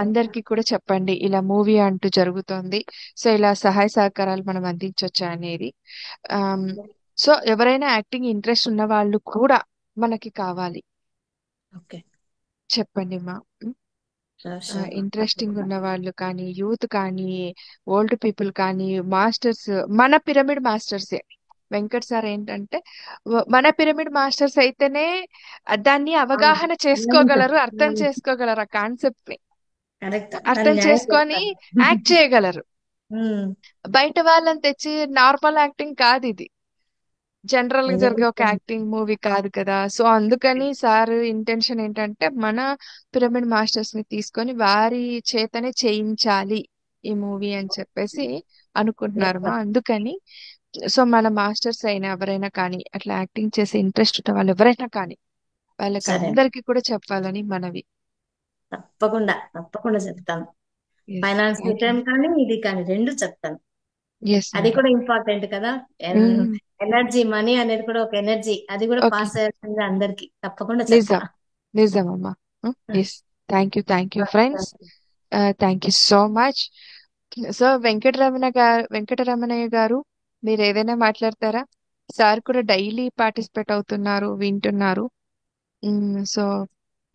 అందరికీ కూడా చెప్పండి, ఇలా మూవీ అంటూ జరుగుతోంది, సో ఇలా సహాయ సహకారాలు మనం అందించవచ్చా అనేది. సో ఎవరైనా యాక్టింగ్ ఇంట్రెస్ట్ ఉన్న వాళ్ళు కూడా మనకి కావాలి, ఓకే. చెప్పండి మా. షూర్. ఇంట్రెస్టింగ్ ఉన్న వాళ్ళు కానీ, యూత్ కానీ, ఓల్డ్ పీపుల్ కానీ, మాస్టర్స్, మన పిరమిడ్ మాస్టర్సే. వెంకట్ సార్ ఏంటంటే మన పిరమిడ్ మాస్టర్స్ అయితేనే దాన్ని అవగాహన చేసుకోగలరు, అర్థం చేసుకోగలరు, ఆ కాన్సెప్ట్ ని కరెక్ట్. అర్థం చేసుకొని యాక్ట్ చేయగలరు. బయట వాళ్ళని తెచ్చి నార్మల్ యాక్టింగ్ కాదు ఇది, జనరల్ గా జరిగే ఒక యాక్టింగ్ మూవీ కాదు కదా. సో అందుకని సార్ ఇంటెన్షన్ ఏంటంటే మన పిరమిడ్ మాస్టర్స్ ని తీసుకొని వారి చేతనే చేయించాలి ఈ మూవీ అని చెప్పేసి అనుకుంటున్నారు మా. అందుకని సో మన మాస్టర్స్ అయినా ఎవరైనా కానీ, అట్లా యాక్టింగ్ చేసే ఇంట్రెస్ట్ ఉన్న వాళ్ళు ఎవరైనా కానీ, వాళ్ళకి సరే, అందరికీ కూడా చెప్పాలని మనవి. తప్పకుండా తప్పకుండా చెప్తాను. Yes, finance thank you. విషయం కానీ ఇది కానీ రెండు చెప్తాను. Yes, అది madam. కూడా ఇంపార్టెంట్ కదా. ఎనర్జీ, మనీ అనేది కూడా ఒక ఎనర్జీ, అది కూడా Okay. పాస్ అయ్యాల్సిందే అందరికి. తప్పకుండా చెప్తా. నిజమమ్మా. Yes, thank you friends, thank you so much. So Venkataramanaiah గారు, మీరు ఏదైనా మాట్లాడతారా? సార్ కూడా డైలీ పార్టిసిపేట్ అవుతున్నారు, వింటున్నారు. సో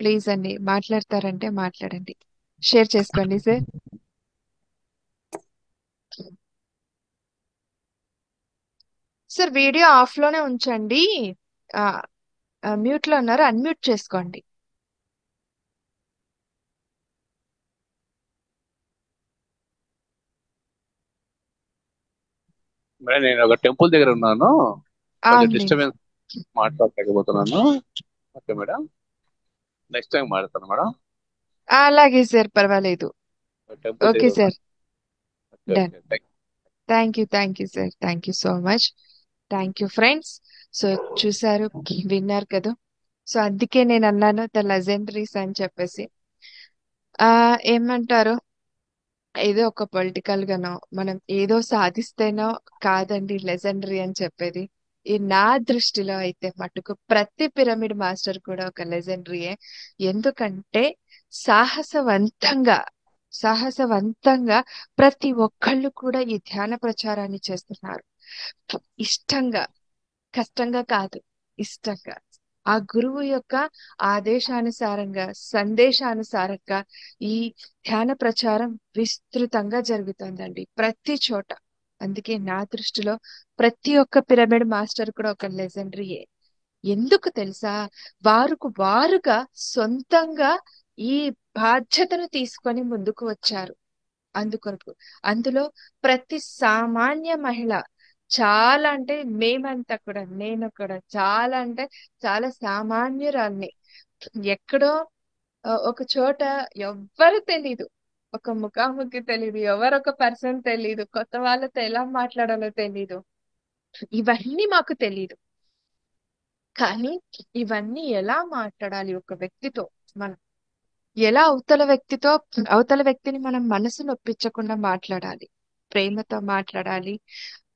ప్లీజ్ అండి, మాట్లాడతారంటే మాట్లాడండి, షేర్ చేసుకోండి సార్. సార్ వీడియో ఆఫ్ లోనే ఉంచండి, మ్యూట్ లో ఉన్నారు, అన్మ్యూట్ చేసుకోండి. మేడం నేను ఒక టెంపుల్ దగ్గర ఉన్నాను, కొంచెం అవునండి. డిస్టర్బెన్స్, మాట్లాడలేకపోతున్నాను. ఓకే మేడం, నెక్స్ట్ టైం మాట్లాడతాను మేడం. అలాగే సార్, పర్వాలేదు. టెంపుల్ ఓకే దగ్గర సార్, ఉన్నాను. Done. Okay, thank thank you sir, thank you so much. Thank you friends. So చూసారు, విన్నారు కదా. సో అందుకే నేను అన్నాను ద లెజెండరీస్ అని చెప్పేసి. ఏమంటారు, ఏదో ఒక పొలిటికల్ గానో మనం ఏదో సాధిస్తేనో కాదండి లెజెండరీ అని చెప్పేది. ఈ నా దృష్టిలో అయితే మటుకు ప్రతి పిరమిడ్ మాస్టర్ కూడా ఒక లెజెండరీయే. ఎందుకంటే సాహసవంతంగా సాహసవంతంగా ప్రతి ఒక్కళ్ళు కూడా ఈ ధ్యాన ప్రచారాన్ని చేస్తున్నారు. ఇష్టంగా, కష్టంగా కాదు, ఇష్టంగా. ఆ గురువు యొక్క ఆదేశానుసారంగా, సందేశానుసారంగా ఈ ధ్యాన ప్రచారం విస్తృతంగా జరుగుతుందండి ప్రతి చోట. అందుకే నా దృష్టిలో ప్రతి ఒక్క పిరమిడ్ మాస్టర్ కూడా ఒక లెజెండరీయే. ఎందుకు తెలుసా, వారుగా సొంతంగా ఈ బాధ్యతను తీసుకొని ముందుకు వచ్చారు. అందుకొరకు అందులో ప్రతి సామాన్య మహిళ, చాలా అంటే మేమంతా కూడా, నేను కూడా చాలా అంటే చాలా సామాన్యురాల్ని. ఎక్కడో ఒక చోట ఎవ్వరు తెలీదు, ఒక ముఖాముఖి తెలీదు, ఎవరొక పర్సన్ తెలీదు, కొత్త వాళ్ళతో ఎలా మాట్లాడాలో తెలీదు, ఇవన్నీ మాకు తెలీదు. కానీ ఇవన్నీ ఎలా మాట్లాడాలి ఒక వ్యక్తితో, మనం ఎలా అవతల వ్యక్తిని మనం మనసు నొప్పించకుండా మాట్లాడాలి, ప్రేమతో మాట్లాడాలి,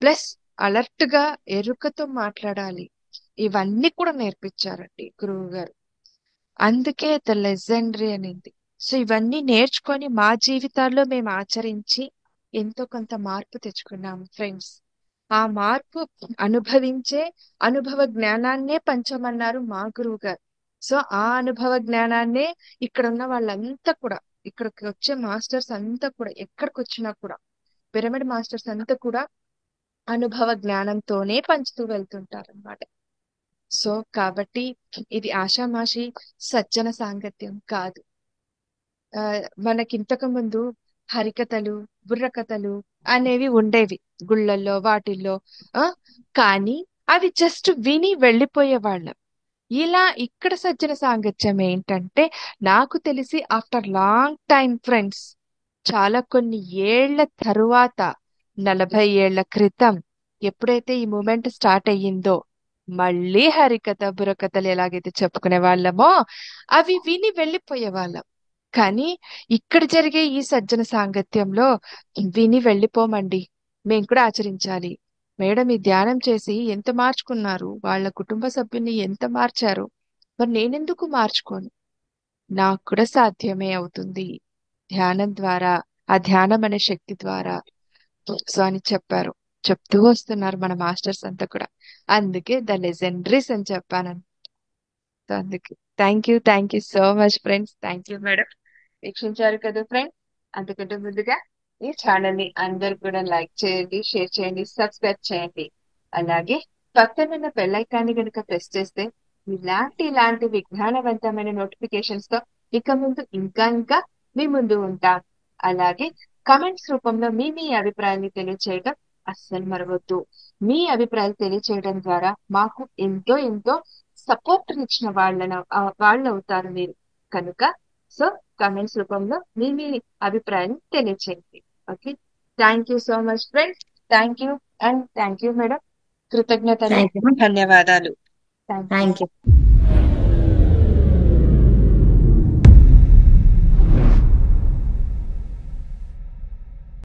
ప్లస్ అలర్ట్ గా ఎరుకతో మాట్లాడాలి, ఇవన్నీ కూడా నేర్పించారండి గురువు గారు. అందుకే ద లెజెండరీ అనేది. సో ఇవన్నీ నేర్చుకొని మా జీవితాల్లో మేము ఆచరించి ఎంతో కొంత మార్పు తెచ్చుకున్నాము ఫ్రెండ్స్. ఆ మార్పు అనుభవించే అనుభవ జ్ఞానాన్నే పంచమన్నారు మా గురువు గారు. సో ఆ అనుభవ జ్ఞానాన్నే ఇక్కడ ఉన్న వాళ్ళంతా కూడా, ఇక్కడికి వచ్చే మాస్టర్స్ అంతా కూడా, ఎక్కడికి వచ్చినా కూడా పిరమిడ్ మాస్టర్స్ అంతా కూడా అనుభవ జ్ఞానంతోనే పంచుతూ వెళ్తుంటారు అన్నమాట. సో కాబట్టి ఇది ఆషామాషి సజ్జన సాంగత్యం కాదు. మనకింతకు ముందు హరికథలు, బుర్రకథలు అనేవి ఉండేవి గుళ్ళల్లో వాటిల్లో. కానీ అవి జస్ట్ విని వెళ్ళిపోయే వాళ్ళం. ఇలా ఇక్కడ సజ్జన సాంగత్యం ఏంటంటే, నాకు తెలిసి ఆఫ్టర్ లాంగ్ టైం ఫ్రెండ్స్, చాలా కొన్ని ఏళ్ల తరువాత, 40 ఏళ్ల క్రితం ఎప్పుడైతే ఈ మూమెంట్ స్టార్ట్ అయ్యిందో, మళ్ళీ హరికథ బుర్రకథలు ఎలాగైతే చెప్పుకునే వాళ్ళమో అవి విని వెళ్ళిపోయే వాళ్ళం. కానీ ఇక్కడ జరిగే ఈ సజ్జన సాంగత్యంలో విని వెళ్ళిపోమండి, మేము కూడా ఆచరించాలి. మేడం ఈ ధ్యానం చేసి ఎంత మార్చుకున్నారు, వాళ్ళ కుటుంబ సభ్యుల్ని ఎంత మార్చారు, మరి నేనెందుకు మార్చుకోను, నాకు కూడా సాధ్యమే అవుతుంది ధ్యానం ద్వారా, ఆ ధ్యానం అనే శక్తి ద్వారా. సో అని చెప్పారు, చెప్తూ వస్తున్నారు మన మాస్టర్స్ అంతా కూడా. అందుకే ద లెజెండరీస్ అని చెప్పాను. సో అందుకే thank you so much friends. Thank you madam. వీక్షించారు కదా ఫ్రెండ్స్. అందుకంటే ముందుగా ఈ ఛానల్ ని అందరు కూడా లైక్ చేయండి, షేర్ చేయండి, సబ్స్క్రైబ్ చేయండి. అలాగే పక్కనున్న బెల్ ఐకాన్ని కనుక ప్రెస్ చేస్తే ఇలాంటి విజ్ఞానవంతమైన నోటిఫికేషన్స్ తో ఇక ముందు ఇంకా మీ ముందు ఉంటాం. అలాగే కమెంట్స్ రూపంలో మీ అభిప్రాయాన్ని తెలియచేయడం అస్సలు మరవద్దు. మీ అభిప్రాయాలు తెలియచేయడం ద్వారా మాకు ఎంతో సపోర్ట్ ఇచ్చిన వాళ్ళు అవుతారు మీరు. కనుక సో కమెంట్స్ రూపంలో మీ అభిప్రాయాన్ని తెలియచేయండి. Okay, thank you so much friends. Thank you and thank you madam. కృతజ్ఞతలు, థ్యాంక్ యూ. ధన్యవాదాలు. Thank you. Thank you.